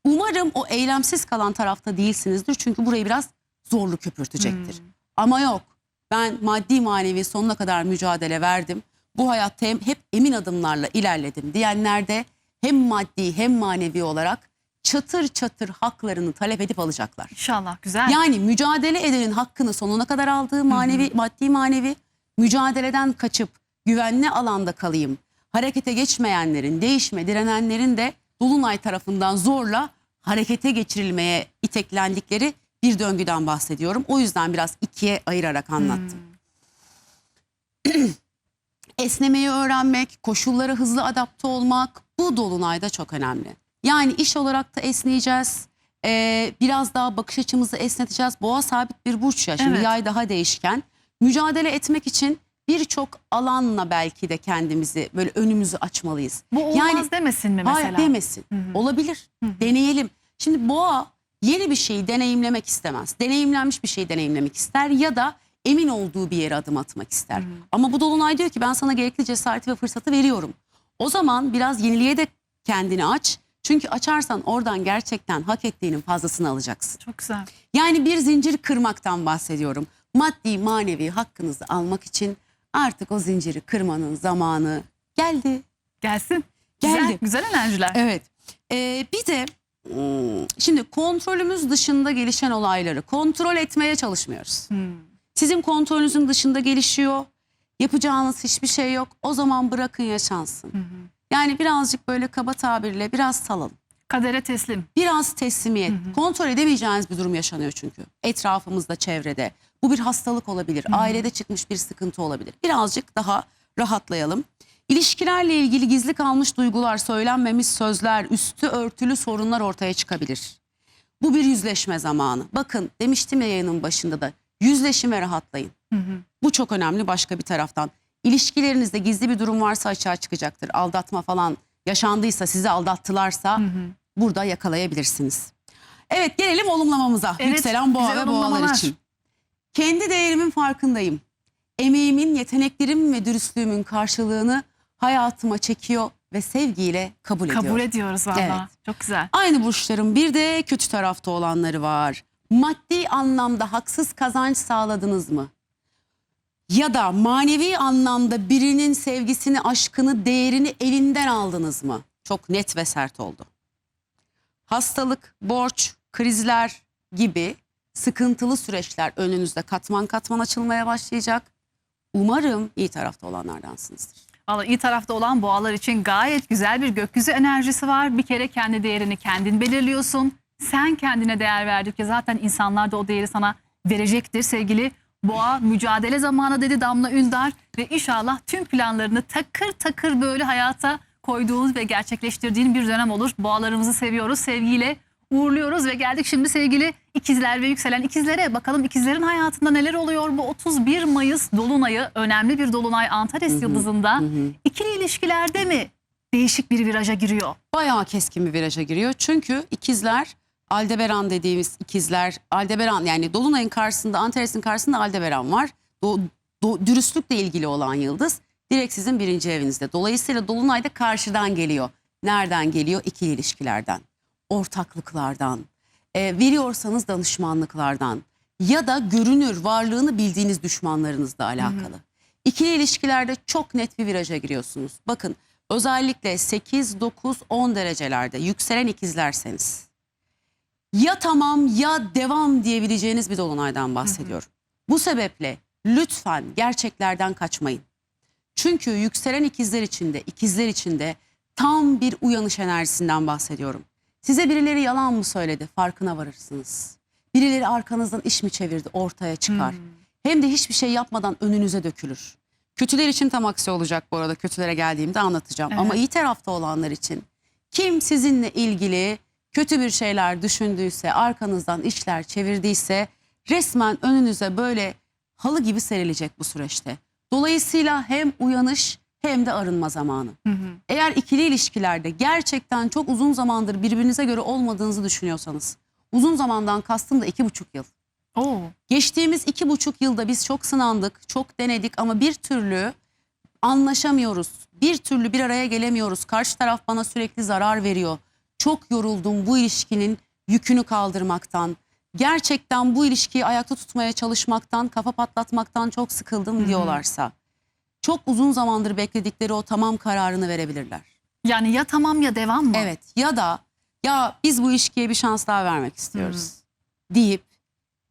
Umarım o eylemsiz kalan tarafta değilsinizdir. Çünkü burayı biraz zorlu köpürtecektir. Ama yok. Ben maddi manevi sonuna kadar mücadele verdim. Bu hayatta hep emin adımlarla ilerledim diyenler de hem maddi hem manevi olarak çatır çatır haklarını talep edip alacaklar. İnşallah. Güzel. Yani mücadele edenin hakkını sonuna kadar aldığı maddi manevi, mücadeleden kaçıp güvenli alanda kalayım, harekete geçmeyenlerin, değişme direnenlerin de dolunay tarafından zorla harekete geçirilmeye iteklendikleri bir döngüden bahsediyorum. O yüzden biraz ikiye ayırarak anlattım. Esnemeyi öğrenmek, koşullara hızlı adapte olmak bu dolunayda çok önemli. Yani iş olarak da esneyeceğiz. Biraz daha bakış açımızı esneteceğiz. Boğa sabit bir burç ya. Şimdi Evet. yay daha değişken. Mücadele etmek için birçok alanla belki de kendimizi böyle önümüzü açmalıyız. Bu olmaz demesin mi mesela? Hayır demesin. Olabilir. Deneyelim. Şimdi boğa yeni bir şeyi deneyimlemek istemez. Deneyimlenmiş bir şeyi deneyimlemek ister ya da emin olduğu bir yere adım atmak ister. Ama bu dolunay diyor ki ben sana gerekli cesareti ve fırsatı veriyorum. O zaman biraz yeniliğe de kendini aç. Çünkü açarsan oradan gerçekten hak ettiğinin fazlasını alacaksın. Çok güzel. Yani bir zincir kırmaktan bahsediyorum. Maddi manevi hakkınızı almak için artık o zinciri kırmanın zamanı geldi. Gelsin. Geldi. Güzel, güzel enerjiler. Evet. Bir de şimdi kontrolümüz dışında gelişen olayları kontrol etmeye çalışmıyoruz. Sizin kontrolünüzün dışında gelişiyor. Yapacağınız hiçbir şey yok. O zaman bırakın yaşansın. Yani birazcık böyle kaba tabirle biraz salalım. Kadere teslim. Biraz teslimiyet. Kontrol edemeyeceğiniz bir durum yaşanıyor çünkü. Etrafımızda, çevrede. Bu bir hastalık olabilir. Ailede çıkmış bir sıkıntı olabilir. Birazcık daha rahatlayalım. İlişkilerle ilgili gizli kalmış duygular, söylenmemiş sözler, üstü örtülü sorunlar ortaya çıkabilir. Bu bir yüzleşme zamanı. Bakın demiştim ya yayının başında da, yüzleşin ve rahatlayın. Bu çok önemli başka bir taraftan. İlişkilerinizde gizli bir durum varsa açığa çıkacaktır. Aldatma falan yaşandıysa, sizi aldattılarsa burada yakalayabilirsiniz. Evet, gelelim olumlamamıza. Evet, Yükselen boğa güzel ve boğalar olumlamalar. için. Kendi değerimin farkındayım. Emeğimin, yeteneklerim ve dürüstlüğümün karşılığını hayatıma çekiyor ve sevgiyle kabul ediyorum. Kabul ediyoruz valla. Evet. Çok güzel. Aynı burçların bir de kötü tarafta olanları var. maddi anlamda haksız kazanç sağladınız mı? Ya da manevi anlamda birinin sevgisini, aşkını, değerini elinden aldınız mı? Çok net ve sert oldu. Hastalık, borç, krizler gibi sıkıntılı süreçler önünüzde katman katman açılmaya başlayacak. Umarım iyi tarafta olanlardansınızdır. Vallahi iyi tarafta olan boğalar için gayet güzel bir gökyüzü enerjisi var. Bir kere kendi değerini kendin belirliyorsun. Sen kendine değer verdikçe zaten insanlar da o değeri sana verecektir sevgili boğa. Mücadele zamanı dedi Damla Ündar ve inşallah tüm planlarını takır takır böyle hayata koyduğun ve gerçekleştirdiğin bir dönem olur. Boğalarımızı seviyoruz, sevgiyle uğurluyoruz ve geldik şimdi sevgili ikizler ve yükselen ikizlere. Bakalım ikizlerin hayatında neler oluyor? Bu 31 Mayıs dolunayı, önemli bir dolunay Antares yıldızında. İkili ilişkilerde mi değişik bir viraja giriyor? Bayağı keskin bir viraja giriyor. Çünkü ikizler, Aldebaran dediğimiz ikizler, Aldebaran yani dolunayın karşısında, Antares'in karşısında Aldebaran var. Dürüstlükle ilgili olan yıldız direkt sizin 1. evinizde. Dolayısıyla dolunayda karşıdan geliyor. Nereden geliyor? İkili ilişkilerden, ortaklıklardan, veriyorsanız danışmanlıklardan ya da görünür varlığını bildiğiniz düşmanlarınızla alakalı. İkili ilişkilerde çok net bir viraja giriyorsunuz. Bakın özellikle 8, 9, 10 derecelerde yükselen ikizlerseniz ya tamam ya devam diyebileceğiniz bir dolunaydan bahsediyorum. Bu sebeple lütfen gerçeklerden kaçmayın. Çünkü yükselen ikizler içinde tam bir uyanış enerjisinden bahsediyorum. Size birileri yalan mı söyledi? Farkına varırsınız. Birileri arkanızdan iş mi çevirdi? Ortaya çıkar. Hem de hiçbir şey yapmadan önünüze dökülür. Kötüler için tam aksi olacak bu arada. Kötülere geldiğimde anlatacağım. Evet. Ama iyi tarafta olanlar için kim sizinle ilgili kötü bir şeyler düşündüyse, arkanızdan işler çevirdiyse resmen önünüze böyle halı gibi serilecek bu süreçte. Dolayısıyla hem uyanış hem de arınma zamanı. Eğer ikili ilişkilerde gerçekten çok uzun zamandır birbirinize göre olmadığınızı düşünüyorsanız, uzun zamandan kastım da 2,5 yıl. Oo. Geçtiğimiz 2,5 yılda biz çok sınandık, çok denedik ama bir türlü anlaşamıyoruz. Bir türlü bir araya gelemiyoruz. Karşı taraf bana sürekli zarar veriyor. Çok yoruldum bu ilişkinin yükünü kaldırmaktan. Gerçekten bu ilişkiyi ayakta tutmaya çalışmaktan, kafa patlatmaktan çok sıkıldım diyorlarsa çok uzun zamandır bekledikleri o tamam kararını verebilirler. Yani ya tamam ya devam mı? Evet, ya da ya biz bu ilişkiye bir şans daha vermek istiyoruz deyip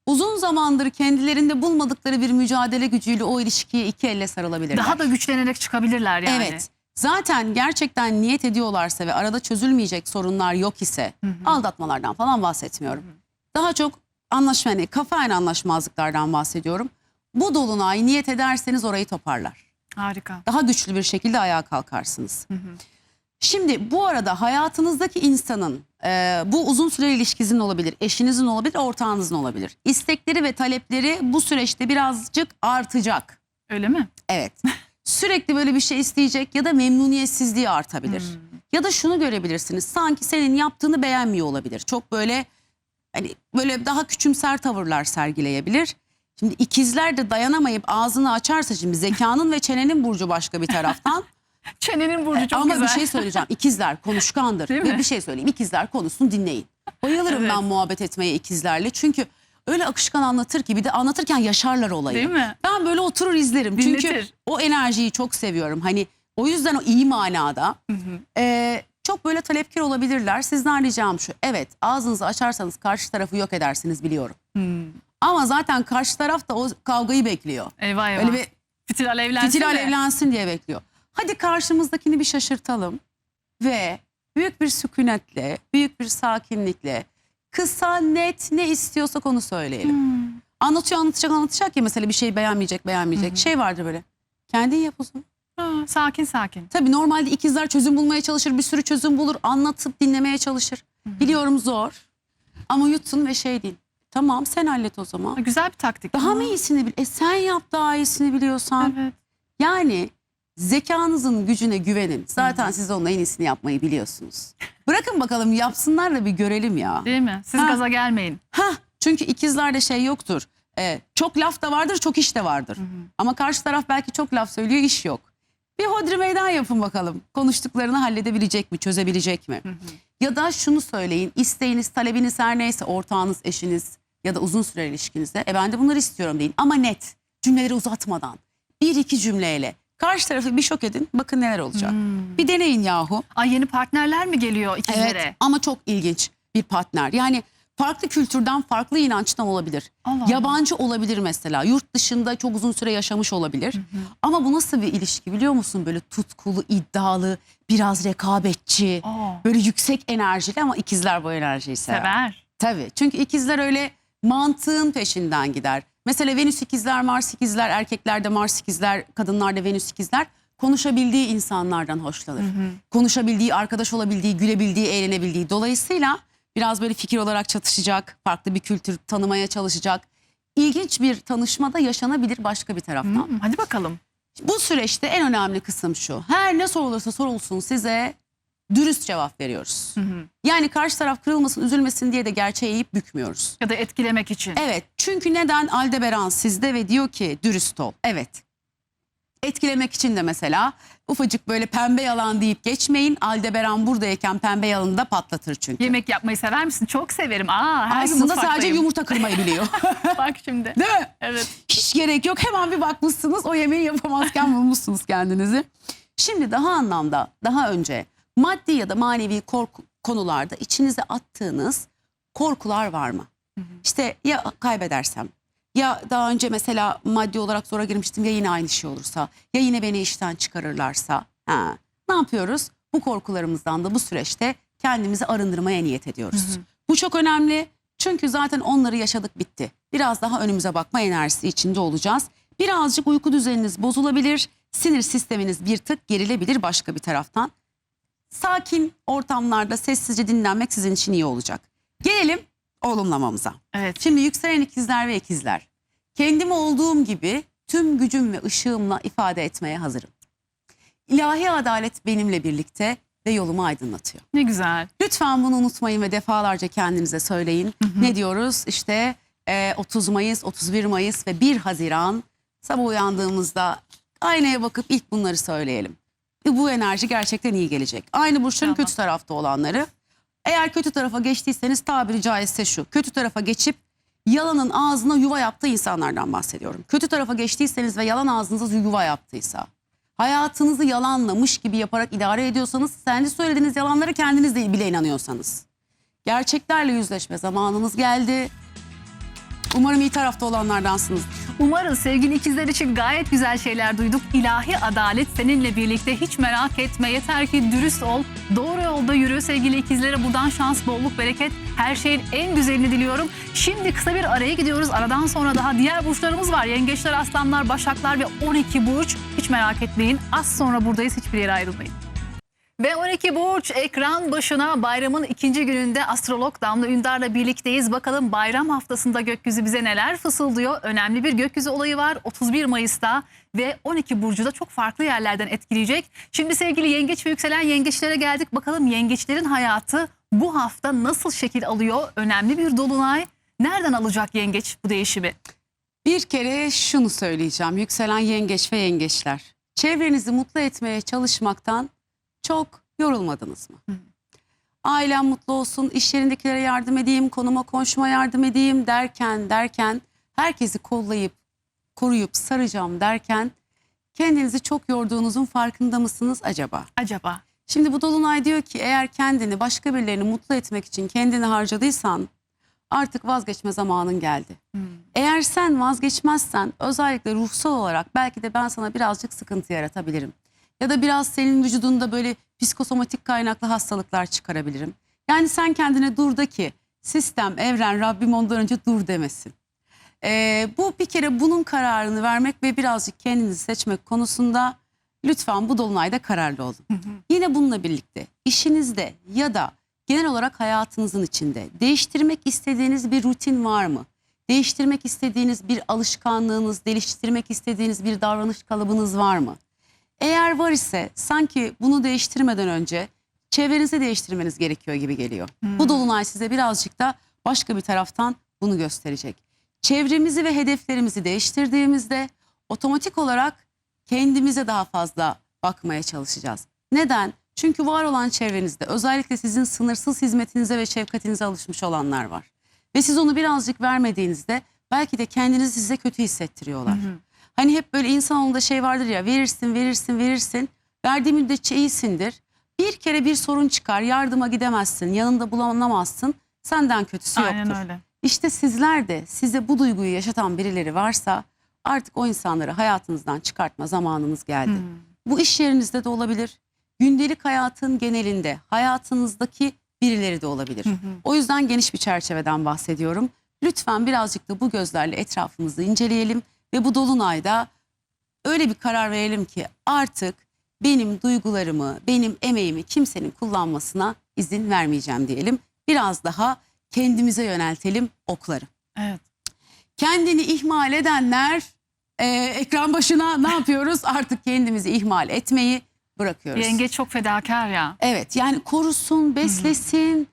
uzun zamandır kendilerinde bulmadıkları bir mücadele gücüyle o ilişkiye iki elle sarılabilirler. Daha da güçlenerek çıkabilirler yani. Evet. Zaten gerçekten niyet ediyorlarsa ve arada çözülmeyecek sorunlar yok ise aldatmalardan falan bahsetmiyorum. Daha çok anlaşma, kafa anlaşmazlıklardan bahsediyorum. Bu dolunay niyet ederseniz orayı toparlar. Harika. Daha güçlü bir şekilde ayağa kalkarsınız. Şimdi bu arada hayatınızdaki insanın bu uzun süreli ilişkinizin olabilir, eşinizin olabilir, ortağınızın olabilir. İstekleri ve talepleri bu süreçte birazcık artacak. Öyle mi? Evet. Sürekli böyle bir şey isteyecek ya da memnuniyetsizliği artabilir. Ya da şunu görebilirsiniz. Sanki senin yaptığını beğenmiyor olabilir. Çok böyle hani böyle daha küçümser tavırlar sergileyebilir. Şimdi ikizler de dayanamayıp ağzını açarsa şimdi zekanın ve çenenin burcu başka bir taraftan. Çenenin burcu çok Ama güzel. bir şey söyleyeceğim. İkizler konuşkandır. Değil mi? Ve bir şey söyleyeyim. İkizler konuşsun dinleyin. Bayılırım Evet. ben muhabbet etmeye ikizlerle. Çünkü öyle akışkan anlatır ki bir de anlatırken yaşarlar olayı. Değil mi? Ben böyle oturur izlerim. Çünkü Dinletir. o enerjiyi çok seviyorum. Hani o yüzden o iyi manada. Çok böyle talepkar olabilirler. Sizden ricam şu. Evet, ağzınızı açarsanız karşı tarafı yok edersiniz biliyorum. Ama zaten karşı taraf da o kavgayı bekliyor. Eyvah eyvah. Öyle bir Fitil alevlensin fitil de. alevlensin diye bekliyor. Hadi karşımızdakini bir şaşırtalım ve büyük bir sükunetle, büyük bir sakinlikle, kısa, net ne istiyorsak onu söyleyelim. Anlatacak ya mesela bir şey beğenmeyecek. Şey vardır böyle. Kendin yap o zaman. Sakin sakin. Tabii normalde ikizler çözüm bulmaya çalışır, bir sürü çözüm bulur, anlatıp dinlemeye çalışır. Biliyorum zor ama yutsun ve şey deyin. Tamam sen hallet o zaman. Güzel bir taktik. Daha mı iyisini bil? Sen yap daha iyisini biliyorsan. Evet. Yani zekanızın gücüne güvenin. Zaten siz onun en iyisini yapmayı biliyorsunuz. Bırakın bakalım yapsınlar da bir görelim ya. Değil mi? Siz gaza gelmeyin. Çünkü ikizlerde şey yoktur. Çok laf da vardır, çok iş de vardır. Ama karşı taraf belki çok laf söylüyor, iş yok. Bir hodri meydan yapın bakalım. Konuştuklarını halledebilecek mi, çözebilecek mi? Ya da şunu söyleyin, isteğiniz, talebiniz her neyse ortağınız, eşiniz ya da uzun süreli ilişkinizde ben de bunları istiyorum deyin. Ama net, cümleleri uzatmadan, bir iki cümleyle karşı tarafı bir şok edin, bakın neler olacak. Bir deneyin yahu. Ay, yeni partnerler mi geliyor ikizlere? Evet, ama çok ilginç bir partner. Yani farklı kültürden, farklı inançtan olabilir. Allah Yabancı olabilir mesela. Yurt dışında çok uzun süre yaşamış olabilir. Ama bu nasıl bir ilişki biliyor musun? Böyle tutkulu, iddialı, biraz rekabetçi, Aa. böyle yüksek enerjili, ama ikizler bu enerjiyi sever. Sever. Tabii, çünkü ikizler öyle mantığın peşinden gider. Mesela Venüs ikizler, Mars ikizler, erkeklerde Mars ikizler, kadınlarda Venüs ikizler konuşabildiği insanlardan hoşlanır. Konuşabildiği, arkadaş olabildiği, gülebildiği, eğlenebildiği. Dolayısıyla biraz böyle fikir olarak çatışacak, farklı bir kültür tanımaya çalışacak. İlginç bir tanışma da yaşanabilir başka bir taraftan. Hadi bakalım. Bu süreçte en önemli kısım şu: her ne sorulursa sorulsun size dürüst cevap veriyoruz. Yani karşı taraf kırılmasın, üzülmesin diye de gerçeği eğip bükmüyoruz. Ya da etkilemek için. Evet, çünkü neden? Aldebaran sizde ve diyor ki dürüst ol. Evet. Etkilemek için de mesela ufacık böyle pembe yalan deyip geçmeyin. Aldebaran buradayken pembe yalanı da patlatır çünkü. Yemek yapmayı sever misin? Çok severim. Her gün Aslında sadece mutfaktayım. yumurta kırmayı biliyor. Bak şimdi. Değil mi? Evet. Hiç gerek yok. Hemen bir bakmışsınız, o yemeği yapamazken bulmuşsunuz kendinizi. Şimdi daha anlamda, daha önce maddi ya da manevi konularda içinize attığınız korkular var mı? İşte ya kaybedersem, ya daha önce mesela maddi olarak zora girmiştim, ya yine aynı şey olursa, ya yine beni işten çıkarırlarsa. Ne yapıyoruz? Bu korkularımızdan da bu süreçte kendimizi arındırmaya niyet ediyoruz. Bu çok önemli, çünkü zaten onları yaşadık, bitti. Biraz daha önümüze bakma enerjisi içinde olacağız. Birazcık uyku düzeniniz bozulabilir, sinir sisteminiz bir tık gerilebilir başka bir taraftan. Sakin ortamlarda sessizce dinlenmek sizin için iyi olacak. Gelelim olumlamamıza. Evet. Şimdi yükselen ikizler ve ikizler. Kendimi olduğum gibi tüm gücüm ve ışığımla ifade etmeye hazırım. İlahi adalet benimle birlikte ve yolumu aydınlatıyor. Ne güzel. Lütfen bunu unutmayın ve defalarca kendinize söyleyin. Ne diyoruz? İşte 30 Mayıs, 31 Mayıs ve 1 Haziran sabah uyandığımızda aynaya bakıp ilk bunları söyleyelim. Bu enerji gerçekten iyi gelecek. Aynı burçların kötü tarafta olanları. Eğer kötü tarafa geçtiyseniz, tabiri caizse şu: kötü tarafa geçip yalanın ağzına yuva yaptığı insanlardan bahsediyorum. Kötü tarafa geçtiyseniz ve yalan ağzınıza yuva yaptıysa, hayatınızı yalanlamış gibi yaparak idare ediyorsanız, kendi söylediğiniz yalanlara kendiniz de bile inanıyorsanız, gerçeklerle yüzleşme zamanınız geldi. Umarım iyi tarafta olanlardansınız. Umarız sevgili ikizler için gayet güzel şeyler duyduk. İlahi adalet seninle birlikte, hiç merak etme. Yeter ki dürüst ol, doğru yolda yürü. Sevgili ikizlere buradan şans, bolluk, bereket, her şeyin en güzelini diliyorum. Şimdi kısa bir araya gidiyoruz. Aradan sonra daha diğer burçlarımız var. Yengeçler, aslanlar, başaklar ve 12 burç. Hiç merak etmeyin. Az sonra buradayız. Hiçbir yere ayrılmayın. Ve 12 burç ekran başına. Bayramın ikinci gününde astrolog Damla Ündar'la birlikteyiz. Bakalım bayram haftasında gökyüzü bize neler fısıldıyor. Önemli bir gökyüzü olayı var 31 Mayıs'ta ve 12 burcu da çok farklı yerlerden etkileyecek. Şimdi sevgili yengeç ve yükselen yengeçlere geldik. Bakalım yengeçlerin hayatı bu hafta nasıl şekil alıyor? Önemli bir dolunay. Nereden alacak yengeç bu değişimi? Bir kere şunu söyleyeceğim: yükselen yengeç ve yengeçler, çevrenizi mutlu etmeye çalışmaktan çok yorulmadınız mı? Ailem mutlu olsun, iş yerindekilere yardım edeyim, konuma komşuma yardım edeyim derken herkesi kollayıp koruyup saracağım derken kendinizi çok yorduğunuzun farkında mısınız acaba? Acaba? Şimdi bu dolunay diyor ki, eğer kendini başka birilerini mutlu etmek için kendini harcadıysan artık vazgeçme zamanın geldi. Eğer sen vazgeçmezsen, özellikle ruhsal olarak belki de ben sana birazcık sıkıntı yaratabilirim. Ya da biraz senin vücudunda böyle psikosomatik kaynaklı hastalıklar çıkarabilirim. Yani sen kendine dur da ki sistem, evren, Rabbim ondan önce dur demesin. Bu bir kere bunun kararını vermek ve birazcık kendinizi seçmek konusunda lütfen bu dolunayda kararlı olun. Yine bununla birlikte işinizde ya da genel olarak hayatınızın içinde değiştirmek istediğiniz bir rutin var mı? Değiştirmek istediğiniz bir alışkanlığınız, geliştirmek istediğiniz bir davranış kalıbınız var mı? Eğer var ise sanki bunu değiştirmeden önce çevrenizi değiştirmeniz gerekiyor gibi geliyor. Bu dolunay size birazcık da başka bir taraftan bunu gösterecek. Çevremizi ve hedeflerimizi değiştirdiğimizde otomatik olarak kendimize daha fazla bakmaya çalışacağız. Neden? Çünkü var olan çevrenizde özellikle sizin sınırsız hizmetinize ve şefkatinize alışmış olanlar var. Ve siz onu birazcık vermediğinizde belki de kendinizi size kötü hissettiriyorlar. Hani hep böyle insanoğlunda şey vardır ya, verirsin verirsin verirsin. Verdiği müddetçe iyisindir. Bir kere bir sorun çıkar, yardıma gidemezsin, yanında bulunamazsın. Senden kötüsü yoktur. Aynen öyle. İşte sizler de, size bu duyguyu yaşatan birileri varsa artık o insanları hayatınızdan çıkartma zamanınız geldi. Bu iş yerinizde de olabilir. Gündelik hayatın genelinde hayatınızdaki birileri de olabilir. O yüzden geniş bir çerçeveden bahsediyorum. Lütfen birazcık da bu gözlerle etrafımızı inceleyelim ve bu dolunayda öyle bir karar verelim ki artık benim duygularımı, benim emeğimi kimsenin kullanmasına izin vermeyeceğim diyelim. Biraz daha kendimize yöneltelim okları. Evet. Kendini ihmal edenler ekran başına ne yapıyoruz? Artık kendimizi ihmal etmeyi bırakıyoruz. Yengeç çok fedakar ya. Evet, yani korusun, beslesin,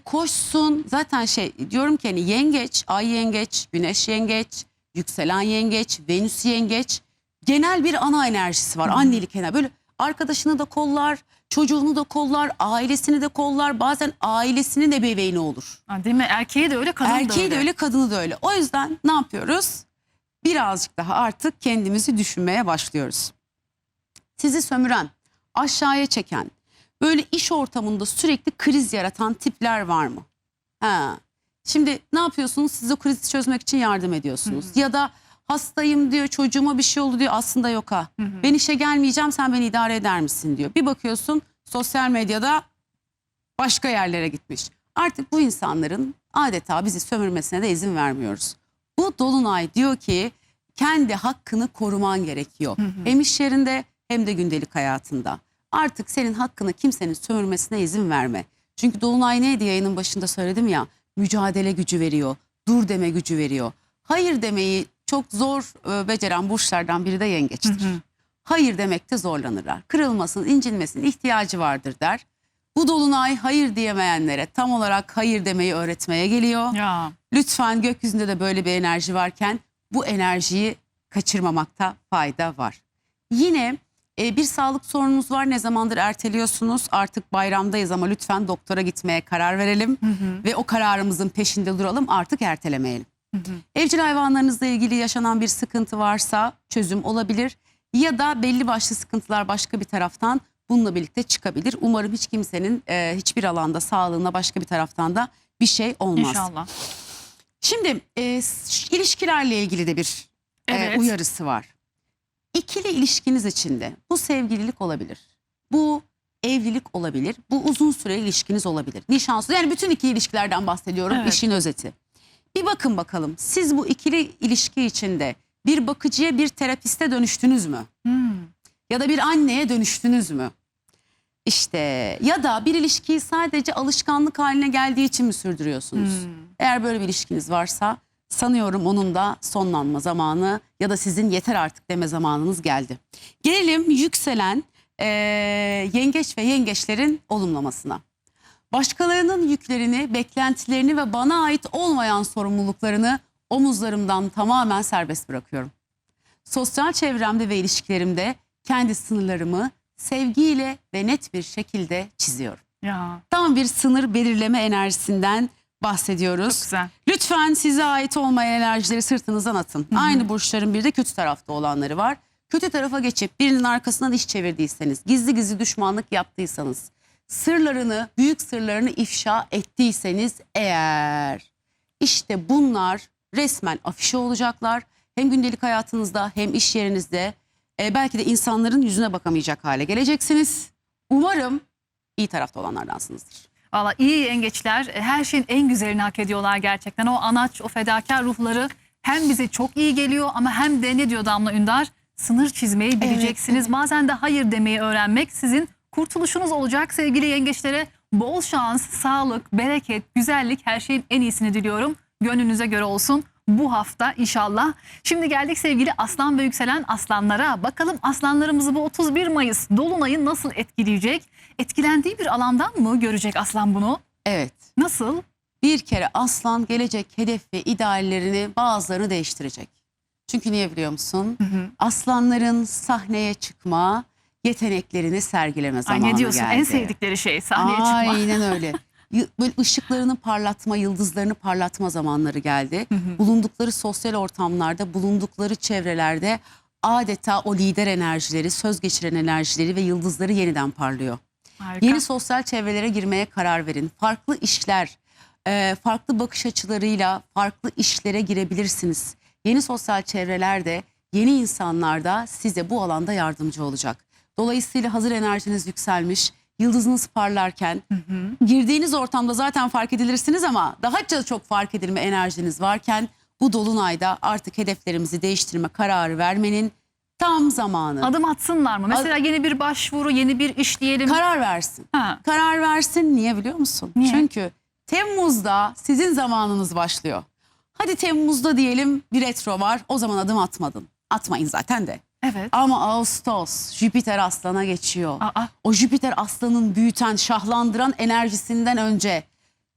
koşsun. Zaten diyorum ki hani yengeç, ay yengeç, güneş yengeç, yükselen yengeç, venüs yengeç. Genel bir ana enerjisi var. Annelik enerjisi. Böyle arkadaşını da kollar, çocuğunu da kollar, ailesini de kollar. Bazen ailesinin ebeveyni olur. Ha, değil mi? Erkeği de öyle, kadını da öyle. Erkeği de öyle, kadını da öyle. O yüzden ne yapıyoruz? Birazcık daha artık kendimizi düşünmeye başlıyoruz. Sizi sömüren, aşağıya çeken, böyle iş ortamında sürekli kriz yaratan tipler var mı? Şimdi ne yapıyorsunuz? Siz o krizi çözmek için yardım ediyorsunuz. Ya da hastayım diyor, çocuğuma bir şey oldu diyor, aslında yok ha. Ben işe gelmeyeceğim, sen beni idare eder misin diyor. Bir bakıyorsun sosyal medyada başka yerlere gitmiş. Artık bu insanların adeta bizi sömürmesine de izin vermiyoruz. Bu dolunay diyor ki kendi hakkını koruman gerekiyor. Hem iş yerinde hem de gündelik hayatında. Artık senin hakkını kimsenin sömürmesine izin verme. Çünkü dolunay neydi, yayının başında söyledim ya, mücadele gücü veriyor, dur deme gücü veriyor. Hayır demeyi çok zor beceren burçlardan biri de yengeçtir. Hayır demekte zorlanırlar. Kırılmasın, incinmesin ihtiyacı vardır der. Bu dolunay hayır diyemeyenlere tam olarak hayır demeyi öğretmeye geliyor. Ya. Lütfen gökyüzünde de böyle bir enerji varken bu enerjiyi kaçırmamakta fayda var. Yine bir sağlık sorununuz var, ne zamandır erteliyorsunuz, artık bayramdayız ama lütfen doktora gitmeye karar verelim. Ve o kararımızın peşinde duralım, artık ertelemeyelim. Evcil hayvanlarınızla ilgili yaşanan bir sıkıntı varsa çözüm olabilir. Ya da belli başlı sıkıntılar başka bir taraftan bununla birlikte çıkabilir. Umarım hiç kimsenin hiçbir alanda sağlığına başka bir taraftan da bir şey olmaz. İnşallah. Şimdi ilişkilerle ilgili de bir Evet. uyarısı var. İkili ilişkiniz içinde bu sevgililik olabilir, bu evlilik olabilir, bu uzun süreli ilişkiniz olabilir. Nişansız, yani bütün ikili ilişkilerden bahsediyorum, Evet. işin özeti. Bir bakın bakalım, siz bu ikili ilişki içinde bir bakıcıya, bir terapiste dönüştünüz mü? Ya da bir anneye dönüştünüz mü? İşte ya da bir ilişkiyi sadece alışkanlık haline geldiği için mi sürdürüyorsunuz? Eğer böyle bir ilişkiniz varsa sanıyorum onun da sonlanma zamanı ya da sizin yeter artık deme zamanınız geldi. Gelelim yükselen yengeç ve yengeçlerin olumlamasına. Başkalarının yüklerini, beklentilerini ve bana ait olmayan sorumluluklarını omuzlarımdan tamamen serbest bırakıyorum. Sosyal çevremde ve ilişkilerimde kendi sınırlarımı sevgiyle ve net bir şekilde çiziyorum. Ya. Tam bir sınır belirleme enerjisinden bahsediyoruz. Çok güzel. Lütfen size ait olmayan enerjileri sırtınızdan atın. Aynı burçların bir de kötü tarafta olanları var. Kötü tarafa geçip birinin arkasından iş çevirdiyseniz, gizli gizli düşmanlık yaptıysanız, sırlarını, büyük sırlarını ifşa ettiyseniz eğer, işte bunlar resmen afişe olacaklar. Hem gündelik hayatınızda hem iş yerinizde belki de insanların yüzüne bakamayacak hale geleceksiniz. Umarım iyi tarafta olanlardansınızdır. Valla iyi yengeçler her şeyin en güzelini hak ediyorlar gerçekten. O anaç, o fedakar ruhları hem bize çok iyi geliyor ama hem de ne diyor Damla Ünder? Sınır çizmeyi bileceksiniz. Evet. Bazen de hayır demeyi öğrenmek sizin kurtuluşunuz olacak sevgili yengeçlere. Bol şans, sağlık, bereket, güzellik, her şeyin en iyisini diliyorum. Gönlünüze göre olsun bu hafta inşallah. Şimdi geldik sevgili aslan ve yükselen aslanlara. Bakalım aslanlarımızı bu 31 Mayıs dolunayı nasıl etkileyecek? Etkilendiği bir alandan mı görecek aslan bunu? Evet. Nasıl? Bir kere aslan gelecek hedef ve ideallerini, bazılarını değiştirecek. Çünkü niye biliyor musun? Aslanların sahneye çıkma, yeteneklerini sergileme zamanı Ay ne diyorsun? geldi. En sevdikleri şey sahneye çıkma. Aynen öyle. Böyle ışıklarını parlatma, yıldızlarını parlatma zamanları geldi. Bulundukları sosyal ortamlarda, bulundukları çevrelerde adeta o lider enerjileri, söz geçiren enerjileri ve yıldızları yeniden parlıyor. Harika. Yeni sosyal çevrelere girmeye karar verin. Farklı işler, farklı bakış açılarıyla farklı işlere girebilirsiniz. Yeni sosyal çevrelerde, yeni insanlar da size bu alanda yardımcı olacak. Dolayısıyla hazır enerjiniz yükselmiş, yıldızınız parlarken girdiğiniz ortamda zaten fark edilirsiniz ama daha çok fark edilme enerjiniz varken bu dolunayda artık hedeflerimizi değiştirme kararı vermenin tam zamanı. Adım atsınlar mı? Mesela yeni bir başvuru, yeni bir iş diyelim. Karar versin. Ha. Karar versin. Niye biliyor musun? Niye? Çünkü Temmuz'da sizin zamanınız başlıyor. Hadi Temmuz'da diyelim bir retro var. O zaman adım atmadın. Atmayın zaten de. Evet. Ama Ağustos Jüpiter Aslan'a geçiyor. Aa. O Jüpiter Aslan'ın büyüten, şahlandıran enerjisinden önce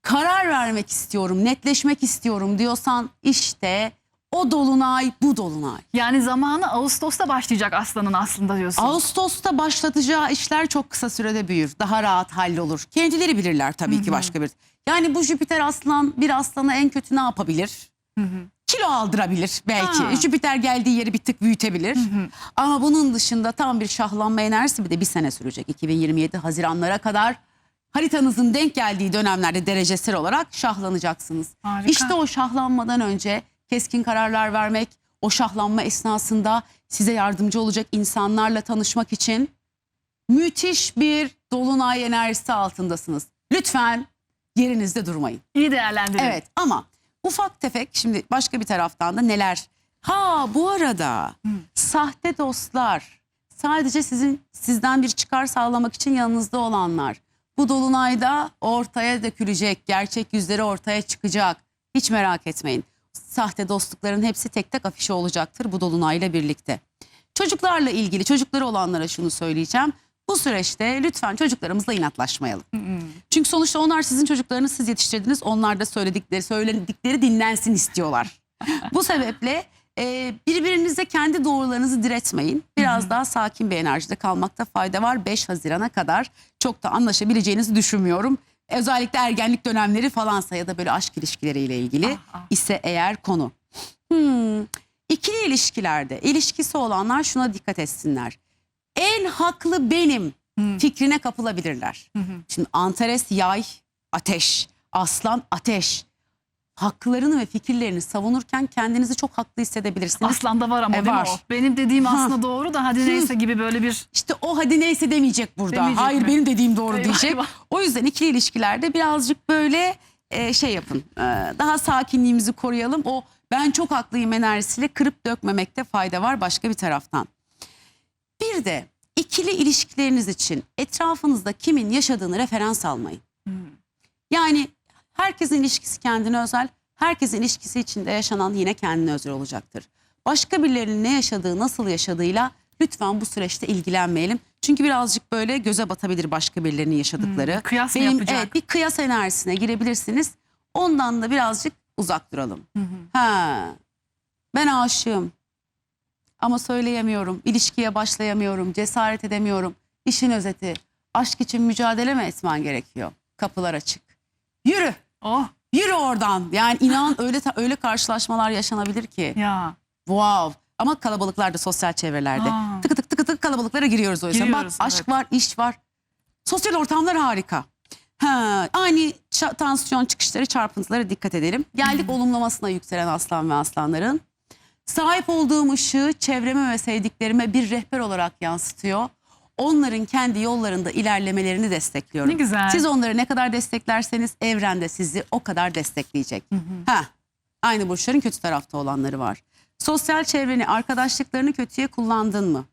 karar vermek istiyorum, netleşmek istiyorum diyorsan işte o dolunay bu dolunay. Yani zamanı Ağustos'ta başlayacak aslanın aslında diyorsun. Ağustos'ta başlatacağı işler çok kısa sürede büyür. Daha rahat hallolur. Kendileri bilirler tabii ki başka bir. Yani bu Jüpiter Aslan bir aslana en kötü ne yapabilir? Kilo aldırabilir belki. Ha. Jüpiter geldiği yeri bir tık büyütebilir. Ama bunun dışında tam bir şahlanma enerjisi bir de bir sene sürecek. 2027 Haziranlara kadar haritanızın denk geldiği dönemlerde derecesel olarak şahlanacaksınız. Harika. İşte o şahlanmadan önce keskin kararlar vermek, o şahlanma esnasında size yardımcı olacak insanlarla tanışmak için müthiş bir dolunay enerjisi altındasınız. Lütfen yerinizde durmayın. İyi değerlendirin. Evet ama ufak tefek şimdi başka bir taraftan da neler? Bu arada sahte dostlar, sadece sizden bir çıkar sağlamak için yanınızda olanlar. Bu dolunayda ortaya dökülecek, gerçek yüzleri ortaya çıkacak. Hiç merak etmeyin. Sahte dostlukların hepsi tek tek afişe olacaktır bu dolunayla birlikte. Çocuklarla ilgili, çocukları olanlara şunu söyleyeceğim. Bu süreçte lütfen çocuklarımızla inatlaşmayalım. Çünkü sonuçta onlar sizin çocuklarınız, siz yetiştirdiniz. Onlar da söyledikleri dinlensin istiyorlar. Bu sebeple birbirinize kendi doğrularınızı diretmeyin. Biraz daha sakin bir enerjide kalmakta fayda var. 5 Haziran'a kadar çok da anlaşabileceğinizi düşünmüyorum. Özellikle ergenlik dönemleri falansa ya da böyle aşk ilişkileriyle ilgili ise eğer konu. İkili ilişkilerde ilişkisi olanlar şuna dikkat etsinler. En haklı benim fikrine kapılabilirler. Şimdi Antares yay, ateş, aslan ateş. Haklarını ve fikirlerini savunurken kendinizi çok haklı hissedebilirsiniz. Aslan'da var ama değil mi var. o? Benim dediğim aslında doğru da hadi neyse gibi böyle bir... İşte o hadi neyse demeyecek burada. Demeyecek Hayır mi? benim dediğim doğru Eyvah, diyecek. eyvah. O yüzden ikili ilişkilerde birazcık böyle şey yapın. Daha sakinliğimizi koruyalım. O ben çok haklıyım enerjisiyle kırıp dökmemekte fayda var başka bir taraftan. Bir de ikili ilişkileriniz için etrafınızda kimin yaşadığını referans almayın. Yani herkesin ilişkisi kendine özel. Herkesin ilişkisi içinde yaşanan yine kendine özel olacaktır. Başka birilerinin ne yaşadığı, nasıl yaşadığıyla lütfen bu süreçte ilgilenmeyelim. Çünkü birazcık böyle göze batabilir başka birilerinin yaşadıkları. Kıyas mı yapacak? Evet, bir kıyas enerjisine girebilirsiniz. Ondan da birazcık uzak duralım. Ben aşığım ama söyleyemiyorum. İlişkiye başlayamıyorum, cesaret edemiyorum. İşin özeti, aşk için mücadele mi etmen gerekiyor? Kapılar açık. Yürü. Oh Yürü oradan. Yani inan öyle karşılaşmalar yaşanabilir ki. ya. Wow. Ama kalabalıklarda, sosyal çevrelerde. Tıkı tık tıkı tık kalabalıklara giriyoruz o yüzden. Giriyoruz, Bak aşk evet. var, iş var. Sosyal ortamlar harika. Aynı tansiyon çıkışları, çarpıntılara dikkat edelim. Geldik olumlamasına yükselen aslan ve aslanların. Sahip olduğum ışığı çevreme ve sevdiklerime bir rehber olarak yansıtıyor. Onların kendi yollarında ilerlemelerini destekliyorum. Ne güzel. Siz onları ne kadar desteklerseniz evren de sizi o kadar destekleyecek. Aynı burçların kötü tarafta olanları var. Sosyal çevreni, arkadaşlıklarını kötüye kullandın mı?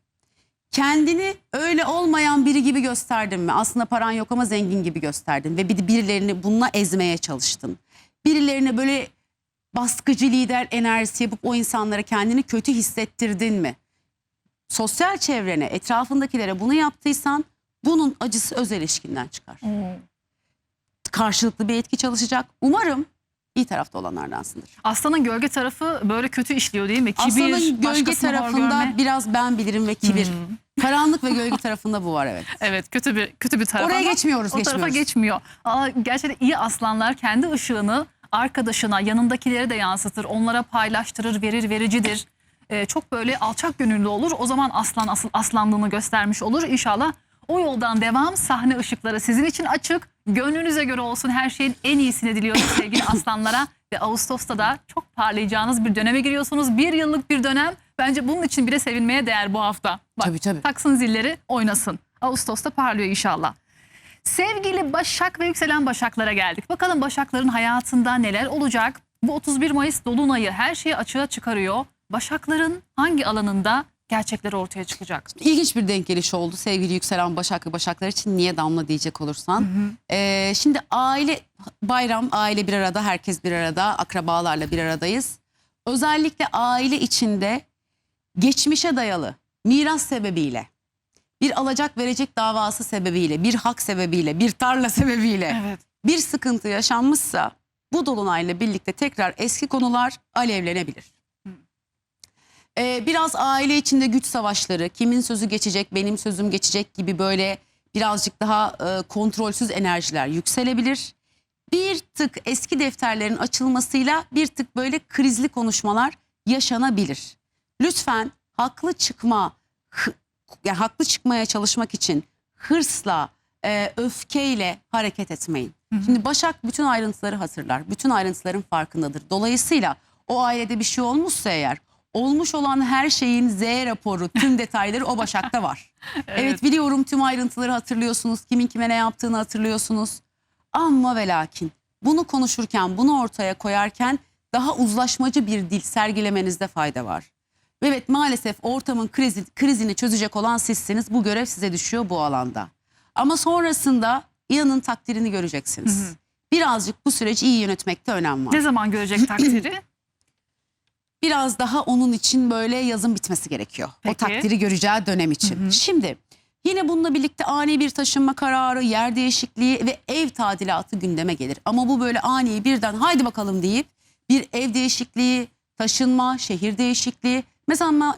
Kendini öyle olmayan biri gibi gösterdin mi? Aslında paran yok ama zengin gibi gösterdin ve birilerini bununla ezmeye çalıştın. Birilerine böyle baskıcı lider enerjisi yapıp o insanlara kendini kötü hissettirdin mi? Sosyal çevrene, etrafındakilere bunu yaptıysan bunun acısı özel ilişkinden çıkar. Karşılıklı bir etki çalışacak. Umarım iyi tarafta olanlardansındır. Aslanın gölge tarafı böyle kötü işliyor değil mi? Kibir, Aslanın gölge başkasını hor tarafında görme. biraz ben bilirim ve kibir. Karanlık ve gölge tarafında bu var, evet. Evet, kötü bir taraf. Oraya ama geçmiyoruz, o tarafa geçmiyor. Gerçekten iyi aslanlar kendi ışığını arkadaşına, yanındakilere de yansıtır. Onlara paylaştırır, vericidir. Çok böyle alçak gönüllü olur. O zaman aslan aslanlığını göstermiş olur. İnşallah o yoldan devam. Sahne ışıkları sizin için açık. Gönlünüze göre olsun, her şeyin en iyisini diliyorum sevgili aslanlara. Ve Ağustos'ta da çok parlayacağınız bir döneme giriyorsunuz. 1 yıllık bir dönem. Bence bunun için bile sevinmeye değer bu hafta. Bak, Tabii. taksın zilleri, oynasın. Ağustos'ta parlıyor inşallah. Sevgili Başak ve yükselen Başaklara geldik. Bakalım Başakların hayatında neler olacak? Bu 31 Mayıs Dolunay'ı her şeyi açığa çıkarıyor. Başakların hangi alanında gerçekleri ortaya çıkacak? İlginç bir denk geliş oldu sevgili yükselen Başak ve Başaklar için. Niye Damla diyecek olursan. Şimdi bayram, aile bir arada, herkes bir arada, akrabalarla bir aradayız. Özellikle aile içinde geçmişe dayalı miras sebebiyle, bir alacak verecek davası sebebiyle, bir hak sebebiyle, bir tarla sebebiyle Evet. bir sıkıntı yaşanmışsa bu dolunayla birlikte tekrar eski konular alevlenebilir. Biraz aile içinde güç savaşları, kimin sözü geçecek, benim sözüm geçecek gibi böyle birazcık daha kontrolsüz enerjiler yükselebilir. Bir tık eski defterlerin açılmasıyla bir tık böyle krizli konuşmalar yaşanabilir. Lütfen haklı çıkmaya çalışmak için hırsla, öfkeyle hareket etmeyin. Şimdi Başak bütün ayrıntıları hatırlar, bütün ayrıntıların farkındadır. Dolayısıyla o ailede bir şey olmuşsa eğer, olmuş olan her şeyin Z raporu, tüm detayları o Başak'ta var. Evet, biliyorum, tüm ayrıntıları hatırlıyorsunuz, kimin kime ne yaptığını hatırlıyorsunuz. Ama ve lakin bunu konuşurken, bunu ortaya koyarken daha uzlaşmacı bir dil sergilemenizde fayda var. Evet, maalesef ortamın krizini çözecek olan sizsiniz. Bu görev size düşüyor bu alanda. Ama sonrasında İnanın takdirini göreceksiniz. Birazcık bu süreci iyi yönetmekte önem var. Ne zaman görecek takdiri? Biraz daha onun için böyle yazın bitmesi gerekiyor. Peki. O takdiri göreceği dönem için. Şimdi yine bununla birlikte ani bir taşınma kararı, yer değişikliği ve ev tadilatı gündeme gelir. Ama bu böyle ani birden haydi bakalım deyip bir ev değişikliği, taşınma, şehir değişikliği.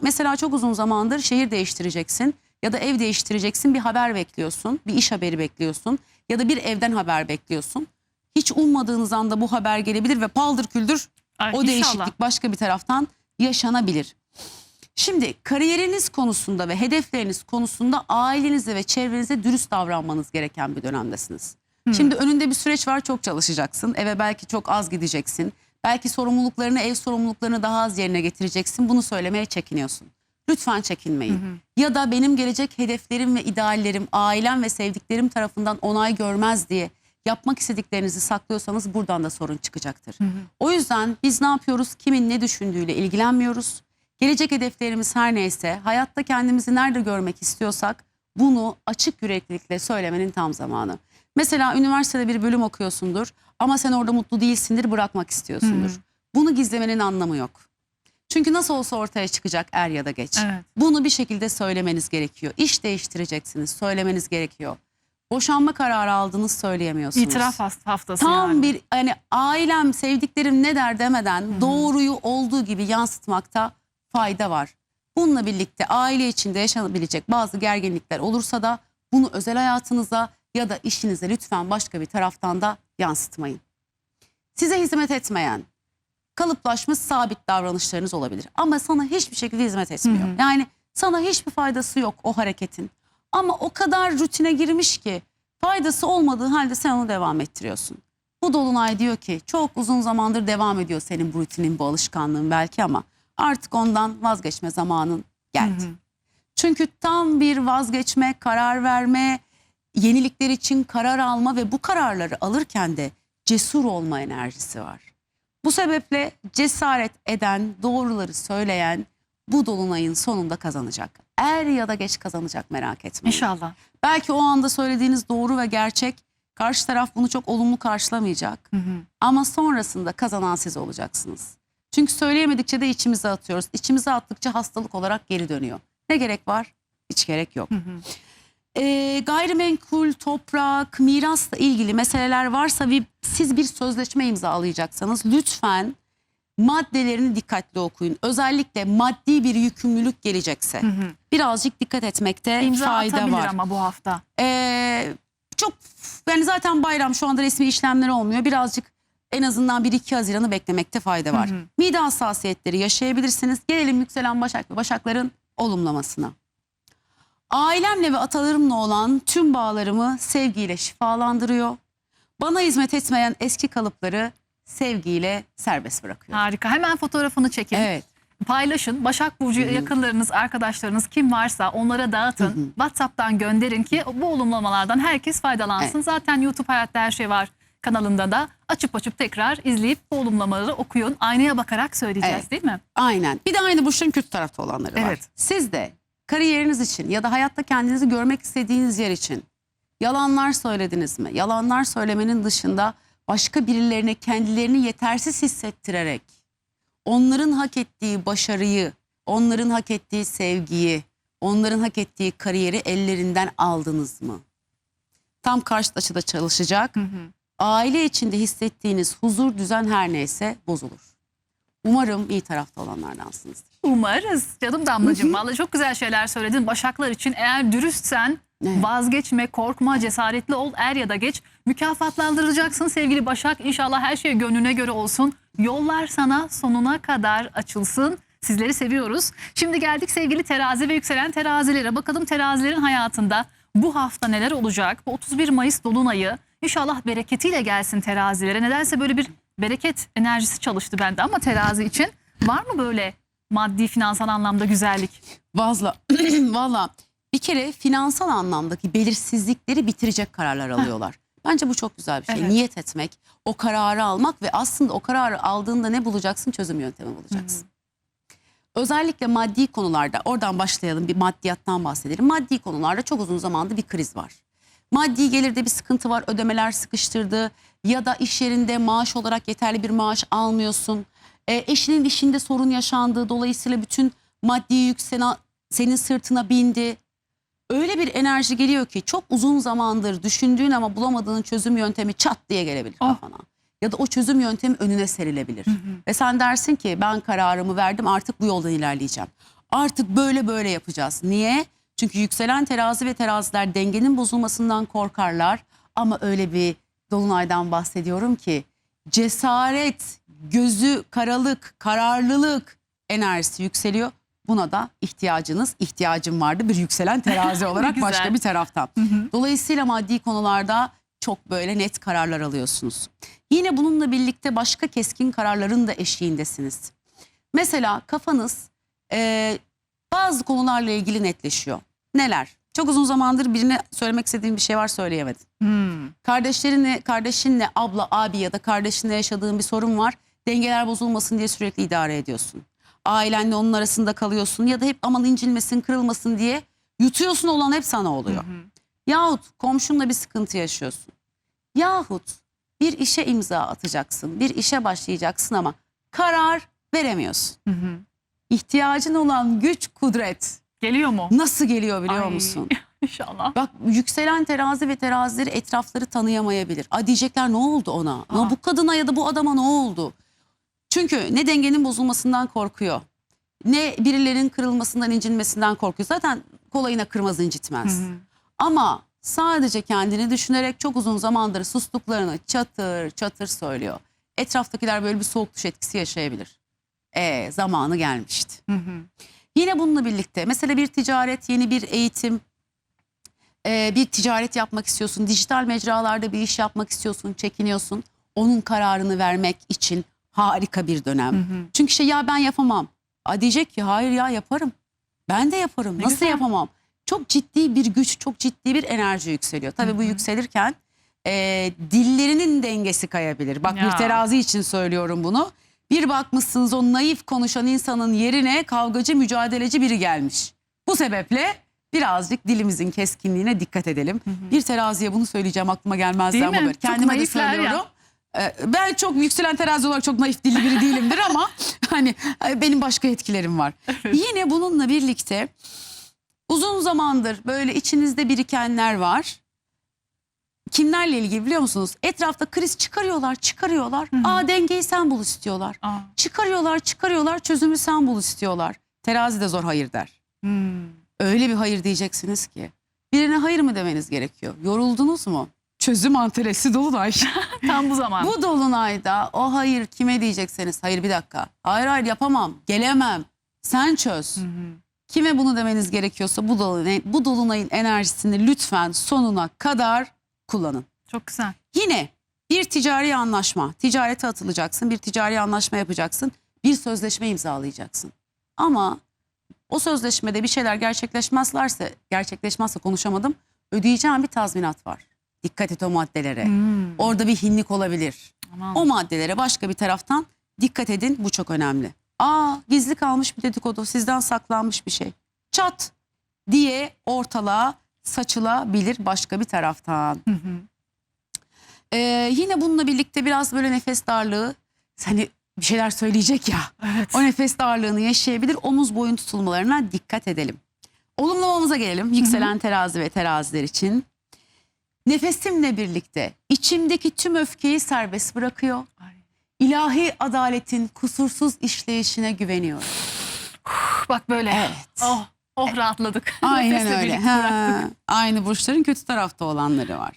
Mesela çok uzun zamandır şehir değiştireceksin ya da ev değiştireceksin, bir haber bekliyorsun, bir iş haberi bekliyorsun ya da bir evden haber bekliyorsun. Hiç ummadığınız anda bu haber gelebilir ve paldır küldür o değişiklik başka bir taraftan yaşanabilir. Şimdi kariyeriniz konusunda ve hedefleriniz konusunda ailenize ve çevrenize dürüst davranmanız gereken bir dönemdesiniz. Şimdi önünde bir süreç var, çok çalışacaksın. Eve belki çok az gideceksin. Belki ev sorumluluklarını daha az yerine getireceksin. Bunu söylemeye çekiniyorsun. Lütfen çekinmeyin. Ya da benim gelecek hedeflerim ve ideallerim ailem ve sevdiklerim tarafından onay görmez diye yapmak istediklerinizi saklıyorsanız buradan da sorun çıkacaktır. O yüzden biz ne yapıyoruz? Kimin ne düşündüğüyle ilgilenmiyoruz. Gelecek hedeflerimiz her neyse, hayatta kendimizi nerede görmek istiyorsak bunu açık yüreklilikle söylemenin tam zamanı. Mesela üniversitede bir bölüm okuyorsundur ama sen orada mutlu değilsindir, bırakmak istiyorsundur. Bunu gizlemenin anlamı yok. Çünkü nasıl olsa ortaya çıkacak er ya da geç. Evet. Bunu bir şekilde söylemeniz gerekiyor. İş değiştireceksiniz, söylemeniz gerekiyor. Boşanma kararı aldınız, söyleyemiyorsunuz. İtiraf haftası Tam yani. bir ailem, sevdiklerim ne der demeden doğruyu olduğu gibi yansıtmakta fayda var. Bununla birlikte aile içinde yaşanabilecek bazı gerginlikler olursa da bunu özel hayatınıza ya da işinize lütfen başka bir taraftan da yansıtmayın. Size hizmet etmeyen, kalıplaşmış sabit davranışlarınız olabilir. Ama sana hiçbir şekilde hizmet etmiyor. Yani sana hiçbir faydası yok o hareketin. Ama o kadar rutine girmiş ki faydası olmadığı halde sen onu devam ettiriyorsun. Bu dolunay diyor ki çok uzun zamandır devam ediyor senin bu rutinin, bu alışkanlığın belki ama artık ondan vazgeçme zamanın geldi. Çünkü tam bir vazgeçme, karar verme, yenilikler için karar alma ve bu kararları alırken de cesur olma enerjisi var. Bu sebeple cesaret eden, doğruları söyleyen bu dolunayın sonunda kazanacak. Er ya da geç kazanacak, merak etmeyin. İnşallah. Belki o anda söylediğiniz doğru ve gerçek, karşı taraf bunu çok olumlu karşılamayacak. Ama sonrasında kazanan siz olacaksınız. Çünkü söyleyemedikçe de içimize atıyoruz. İçimize attıkça hastalık olarak geri dönüyor. Ne gerek var? Hiç gerek yok. Gayrimenkul, toprak, mirasla ilgili meseleler varsa ve siz bir sözleşme imzalayacaksanız lütfen maddelerini dikkatli okuyun. Özellikle maddi bir yükümlülük gelecekse birazcık dikkat etmekte İmza fayda atabilir var. ama bu hafta. Çok yani zaten bayram, şu anda resmi işlemler olmuyor. Birazcık en azından 1-2 Haziran'ı beklemekte fayda var. Mide hassasiyetleri yaşayabilirsiniz. Gelelim yükselen Başak ve Başakların olumlamasına. Ailemle ve atalarımla olan tüm bağlarımı sevgiyle şifalandırıyor. Bana hizmet etmeyen eski kalıpları sevgiyle serbest bırakıyor. Harika. Hemen fotoğrafını çekin. Evet. Paylaşın. Başak Burcu yakınlarınız, arkadaşlarınız kim varsa onlara dağıtın. WhatsApp'tan gönderin ki bu olumlamalardan herkes faydalansın. Evet. Zaten YouTube Hayatta Her Şey Var kanalında da açıp tekrar izleyip bu olumlamaları okuyun. Aynaya bakarak söyleyeceğiz, Evet. değil mi? Aynen. Bir de aynı burçların kötü tarafta olanları var. Evet. Siz de kariyeriniz için ya da hayatta kendinizi görmek istediğiniz yer için yalanlar söylediniz mi? Yalanlar söylemenin dışında başka birilerine kendilerini yetersiz hissettirerek onların hak ettiği başarıyı, onların hak ettiği sevgiyi, onların hak ettiği kariyeri ellerinden aldınız mı? Tam karşıt açıda çalışacak. Aile içinde hissettiğiniz huzur, düzen her neyse bozulur. Umarım iyi tarafta olanlardansınızdır. Umarız. Canım Damlacığım, vallahi çok güzel şeyler söyledin. Başaklar için eğer dürüstsen Evet. vazgeçme, korkma, cesaretli ol, er ya da geç. Mükafatlandırılacaksın sevgili Başak. İnşallah her şey gönlüne göre olsun. Yollar sana sonuna kadar açılsın. Sizleri seviyoruz. Şimdi geldik sevgili terazi ve yükselen terazilere. Bakalım terazilerin hayatında bu hafta neler olacak? Bu 31 Mayıs dolunayı inşallah bereketiyle gelsin terazilere. Nedense böyle bir bereket enerjisi çalıştı bende ama terazi için. Var mı böyle maddi, finansal anlamda güzellik? Valla bir kere finansal anlamdaki belirsizlikleri bitirecek kararlar alıyorlar. Bence bu çok güzel bir şey. Evet. Niyet etmek, o kararı almak ve aslında o kararı aldığında ne bulacaksın? Çözüm yöntemi bulacaksın. Özellikle maddi konularda, oradan başlayalım, bir maddiyattan bahsedelim. Maddi konularda çok uzun zamandır bir kriz var. Maddi gelirde bir sıkıntı var, ödemeler sıkıştırdı ya da iş yerinde maaş olarak yeterli bir maaş almıyorsun. Eşinin işinde sorun yaşandı, dolayısıyla bütün maddi yük senin sırtına bindi. Öyle bir enerji geliyor ki çok uzun zamandır düşündüğün ama bulamadığın çözüm yöntemi çat diye gelebilir kafana. Ya da o çözüm yöntemi önüne serilebilir. Ve sen dersin ki ben kararımı verdim, artık bu yoldan ilerleyeceğim. Artık böyle yapacağız. Niye? Çünkü yükselen terazi ve teraziler dengenin bozulmasından korkarlar. Ama öyle bir dolunaydan bahsediyorum ki cesaret, gözü karalık, kararlılık enerjisi yükseliyor. Buna da ihtiyacım vardı bir yükselen terazi olarak Güzel. başka bir taraftan. Dolayısıyla maddi konularda çok böyle net kararlar alıyorsunuz. Yine bununla birlikte başka keskin kararların da eşiğindesiniz. Mesela kafanız bazı konularla ilgili netleşiyor. Neler? Çok uzun zamandır birine söylemek istediğin bir şey var, söyleyemedin. Kardeşinle abla, abi ya da kardeşinle yaşadığın bir sorun var. Dengeler bozulmasın diye sürekli idare ediyorsun. Ailenle onun arasında kalıyorsun ya da hep aman incinmesin, kırılmasın diye yutuyorsun, olan hep sana oluyor. Yahut komşunla bir sıkıntı yaşıyorsun. Yahut bir işe imza atacaksın, bir işe başlayacaksın ama karar veremiyorsun. İhtiyacın olan güç, kudret Geliyor mu? nasıl geliyor biliyor Ay, musun? İnşallah. Bak, yükselen terazi ve terazileri etrafları tanıyamayabilir. Diyecekler ne oldu ona? Bu kadına ya da bu adama ne oldu? Çünkü ne dengenin bozulmasından korkuyor, ne birilerinin kırılmasından, incinmesinden korkuyor. Zaten kolayına kırmaz, incitmez. Ama sadece kendini düşünerek çok uzun zamandır sustuklarını çatır çatır söylüyor. Etraftakiler böyle bir soğuk duş etkisi yaşayabilir. Zamanı gelmişti. Yine bununla birlikte mesela bir ticaret, yeni bir eğitim, bir ticaret yapmak istiyorsun. Dijital mecralarda bir iş yapmak istiyorsun, çekiniyorsun. Onun kararını vermek için harika bir dönem. Çünkü ya ben yapamam. Diyecek ki hayır ya, yaparım. Ben de yaparım. Nasıl güzel. yapamam? Çok ciddi bir güç, çok ciddi bir enerji yükseliyor. Tabii bu yükselirken dillerinin dengesi kayabilir. Bak, Ya. bir terazi için söylüyorum bunu. Bir bakmışsınız o naif konuşan insanın yerine kavgacı, mücadeleci biri gelmiş. Bu sebeple birazcık dilimizin keskinliğine dikkat edelim. Bir teraziye bunu söyleyeceğim, aklıma gelmezdi Değil ama mi? böyle Çok kendime de naifler ya. söylüyorum. Ben çok yükselen terazi olarak çok naif dilli biri değilimdir ama hani benim başka etkilerim var. Yine bununla birlikte Uzun zamandır böyle içinizde birikenler var. Kimlerle ilgili biliyor musunuz? Etrafta kriz çıkarıyorlar. Dengeyi sen bul istiyorlar. Çıkarıyorlar, çözümü sen bul istiyorlar. Terazi de zor hayır der. Öyle bir hayır diyeceksiniz ki. Birine hayır mı demeniz gerekiyor? Yoruldunuz mu? Çözüm antresi dolunay. Tam bu zaman. Bu dolunayda o hayır kime diyecekseniz, hayır bir dakika. Hayır yapamam, gelemem. Sen çöz. Kime bunu demeniz gerekiyorsa bu dolunayın enerjisini lütfen sonuna kadar kullanın. Çok güzel. Yine bir ticari anlaşma, ticarete atılacaksın, bir ticari anlaşma yapacaksın, bir sözleşme imzalayacaksın. Ama o sözleşmede bir şeyler gerçekleşmezse konuşamadım, ödeyeceğim bir tazminat var. Dikkat et o maddelere. Orada bir hinlik olabilir. Aman. O maddelere başka bir taraftan dikkat edin, bu çok önemli. Gizli kalmış bir dedikodu, sizden saklanmış bir şey. Çat diye ortalığa saçılabilir başka bir taraftan. Yine bununla birlikte biraz böyle nefes darlığı, hani bir şeyler söyleyecek ya. Evet. O nefes darlığını yaşayabilir. Omuz boyun tutulmalarına dikkat edelim. Olumlamamıza gelelim. Yükselen terazi ve teraziler için. Nefesimle birlikte içimdeki tüm öfkeyi serbest bırakıyor. Ay. İlahi adaletin kusursuz işleyişine güveniyorum. Bak böyle. Evet. Oh rahatladık. Aynen Nefesle öyle. birlikte bıraktık. Aynı burçların kötü tarafta olanları var.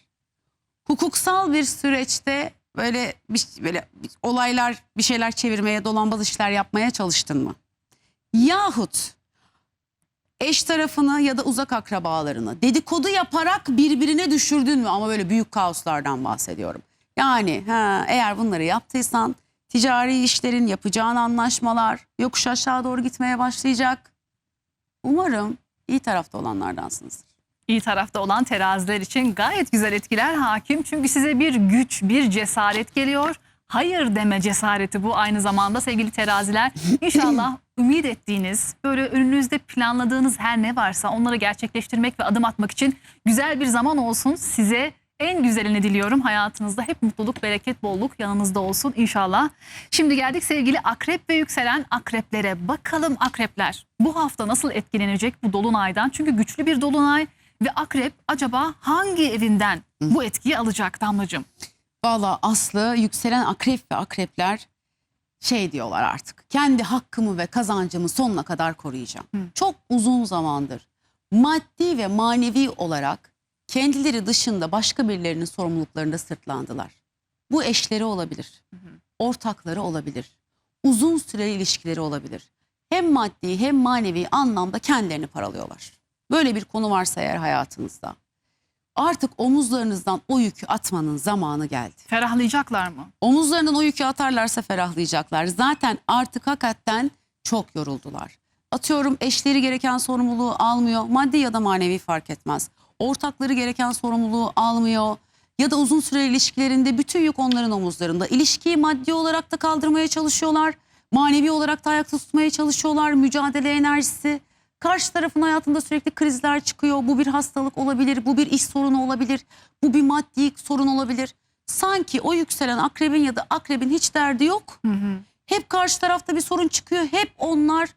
Hukuksal bir süreçte böyle olaylar, bir şeyler çevirmeye, dolambaç işler yapmaya çalıştın mı? Yahut eş tarafını ya da uzak akrabalarını dedikodu yaparak birbirine düşürdün mü? Ama böyle büyük kaoslardan bahsediyorum. Yani eğer bunları yaptıysan ticari işlerin, yapacağın anlaşmalar yokuş aşağı doğru gitmeye başlayacak. Umarım iyi tarafta olanlardansınızdır. İyi tarafta olan teraziler için gayet güzel etkiler hakim. Çünkü size bir güç, bir cesaret geliyor. Hayır deme cesareti bu aynı zamanda sevgili teraziler. İnşallah ümit ettiğiniz, böyle önünüzde planladığınız her ne varsa onları gerçekleştirmek ve adım atmak için güzel bir zaman olsun. Size en güzelini diliyorum. Hayatınızda hep mutluluk, bereket, bolluk yanınızda olsun inşallah. Şimdi geldik sevgili akrep ve yükselen akreplere. Bakalım akrepler bu hafta nasıl etkilenecek bu dolunaydan? Çünkü güçlü bir dolunay ve akrep acaba hangi evinden bu etkiyi alacak Damlacığım? Valla Aslı, yükselen akrep ve akrepler şey diyorlar artık. Kendi hakkımı ve kazancımı sonuna kadar koruyacağım. Çok uzun zamandır maddi ve manevi olarak kendileri dışında başka birilerinin sorumluluklarında sırtlandılar. Bu eşleri olabilir, ortakları olabilir, uzun süreli ilişkileri olabilir. Hem maddi hem manevi anlamda kendilerini paralıyorlar. Böyle bir konu varsa eğer hayatınızda, artık omuzlarınızdan o yükü atmanın zamanı geldi. Ferahlayacaklar mı? Omuzlarından o yükü atarlarsa ferahlayacaklar. Zaten artık hakikaten çok yoruldular. Atıyorum, eşleri gereken sorumluluğu almıyor. Maddi ya da manevi fark etmez. Ortakları gereken sorumluluğu almıyor. Ya da uzun süreli ilişkilerinde bütün yük onların omuzlarında. İlişkiyi maddi olarak da kaldırmaya çalışıyorlar. Manevi olarak da ayakta tutmaya çalışıyorlar. Mücadele enerjisi. Karşı tarafın hayatında sürekli krizler çıkıyor. Bu bir hastalık olabilir, bu bir iş sorunu olabilir, bu bir maddi sorun olabilir. Sanki o yükselen akrebin ya da akrebin hiç derdi yok. Hep karşı tarafta bir sorun çıkıyor. Hep onlar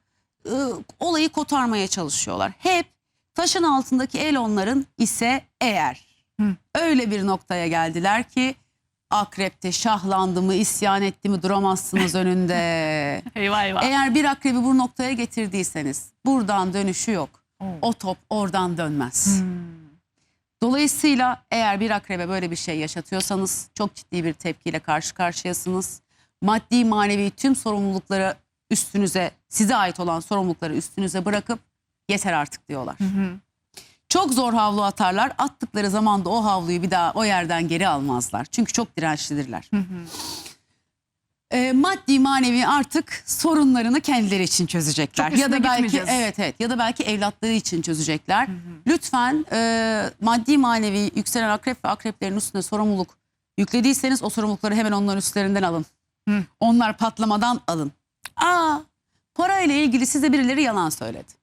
olayı kotarmaya çalışıyorlar. Hep taşın altındaki el onların ise eğer. Öyle bir noktaya geldiler ki akrepte şahlandı mı, isyan etti mi duramazsınız önünde. Eyvah eyvah. Eğer bir akrebi bu noktaya getirdiyseniz buradan dönüşü yok. O top oradan dönmez. Dolayısıyla eğer bir akrebe böyle bir şey yaşatıyorsanız çok ciddi bir tepkiyle karşı karşıyasınız. Maddi manevi tüm sorumlulukları üstünüze, size ait olan sorumlulukları üstünüze bırakıp yeter artık diyorlar. Çok zor havlu atarlar. Attıkları zaman da o havluyu bir daha o yerden geri almazlar. Çünkü çok dirençlidirler. Maddi manevi artık sorunlarını kendileri için çözecekler. Çok Ya da üstüne belki gitmeyeceğiz. ya da belki evlatları için çözecekler. Lütfen maddi manevi yükselen akrep ve akreplerin üstüne sorumluluk yüklediyseniz o sorumlulukları hemen onların üstlerinden alın. Onlar patlamadan alın. Parayla ilgili size birileri yalan söyledi.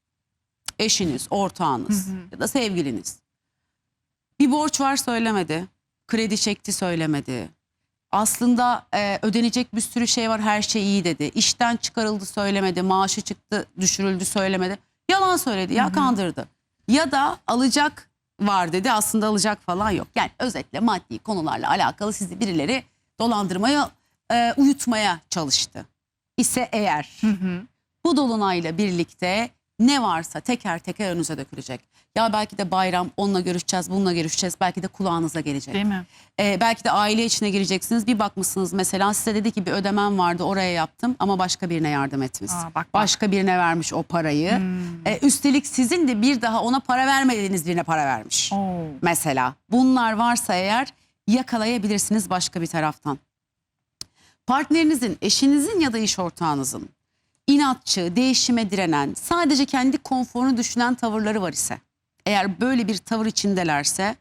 Eşiniz, ortağınız ya da sevgiliniz. Bir borç var söylemedi. Kredi çekti söylemedi. Aslında ödenecek bir sürü şey var, her şey iyi dedi. İşten çıkarıldı söylemedi. Maaşı çıktı düşürüldü söylemedi. Yalan söyledi ya, kandırdı. ya da alacak var dedi, aslında alacak falan yok. Yani özetle maddi konularla alakalı sizi birileri dolandırmaya, uyutmaya çalıştı. İse eğer bu dolunayla birlikte ne varsa teker teker önünüze dökülecek. Ya belki de bayram, onunla görüşeceğiz, bununla görüşeceğiz. Belki de kulağınıza gelecek. Değil mi? Belki de aile içine gireceksiniz. Bir bakmışsınız mesela, size dedi ki bir ödemem vardı, oraya yaptım ama başka birine yardım etmiş. Bak. Başka birine vermiş o parayı. Üstelik sizin de bir daha ona para vermediğiniz birine para vermiş. Oo. Mesela bunlar varsa eğer yakalayabilirsiniz başka bir taraftan. Partnerinizin, eşinizin ya da iş ortağınızın inatçı, değişime direnen, sadece kendi konforunu düşünen tavırları var ise, eğer böyle bir tavır içindelerse,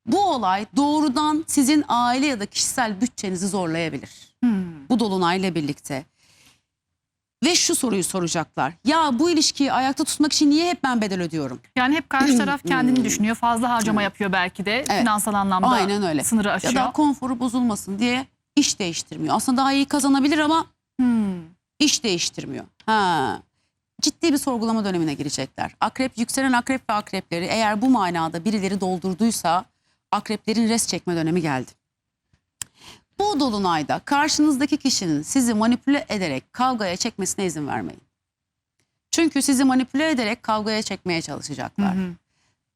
bu olay doğrudan sizin aile ya da kişisel bütçenizi zorlayabilir. Bu dolunayla birlikte. Ve şu soruyu soracaklar: ya bu ilişkiyi ayakta tutmak için niye hep ben bedel ödüyorum? Yani hep karşı taraf kendini düşünüyor. Fazla harcama yapıyor belki de. Evet. Finansal anlamda Aynen öyle. sınırı aşıyor. Ya da konforu bozulmasın diye iş değiştirmiyor. Aslında daha iyi kazanabilir ama iş değiştirmiyor. Ciddi bir sorgulama dönemine girecekler. Akrep, yükselen akrep ve akrepleri eğer bu manada birileri doldurduysa, akreplerin res çekme dönemi geldi. Bu dolunayda karşınızdaki kişinin sizi manipüle ederek kavgaya çekmesine izin vermeyin. Çünkü sizi manipüle ederek kavgaya çekmeye çalışacaklar.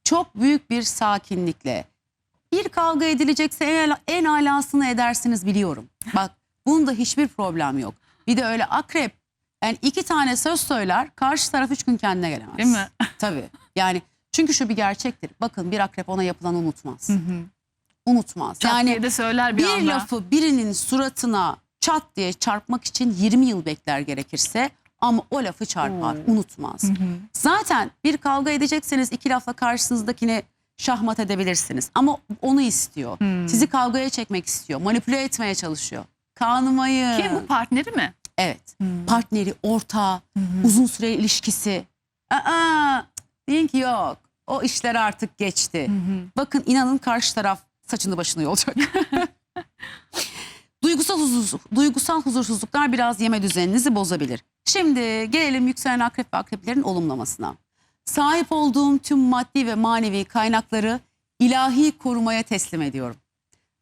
Çok büyük bir sakinlikle. Bir kavga edilecekse en alasını edersiniz, biliyorum. Bak, bunda hiçbir problem yok. Bir de öyle akrep, yani 2 tane söz söyler, karşı taraf 3 gün kendine gelemez. Değil mi? Tabii. Yani çünkü şu bir gerçektir. Bakın, bir akrep ona yapılanı unutmaz. Unutmaz. Çat diye Yani de söyler bir bir anda. lafı birinin suratına çat diye çarpmak için 20 yıl bekler gerekirse, ama o lafı çarpar, unutmaz. Zaten bir kavga edecekseniz 2 lafla karşınızdakini şahmat edebilirsiniz. Ama onu istiyor. Sizi kavgaya çekmek istiyor. Manipüle etmeye çalışıyor. Kanmayın. Kim bu, partneri mi? Evet. Partneri, ortağı, uzun süre ilişkisi. Deyin ki yok. O işler artık geçti. Bakın, inanın karşı taraf saçını başını yolacak. Duygusal huzursuzluklar biraz yeme düzeninizi bozabilir. Şimdi gelelim yükselen akrep ve akreplerin olumlamasına. Sahip olduğum tüm maddi ve manevi kaynakları ilahi korumaya teslim ediyorum.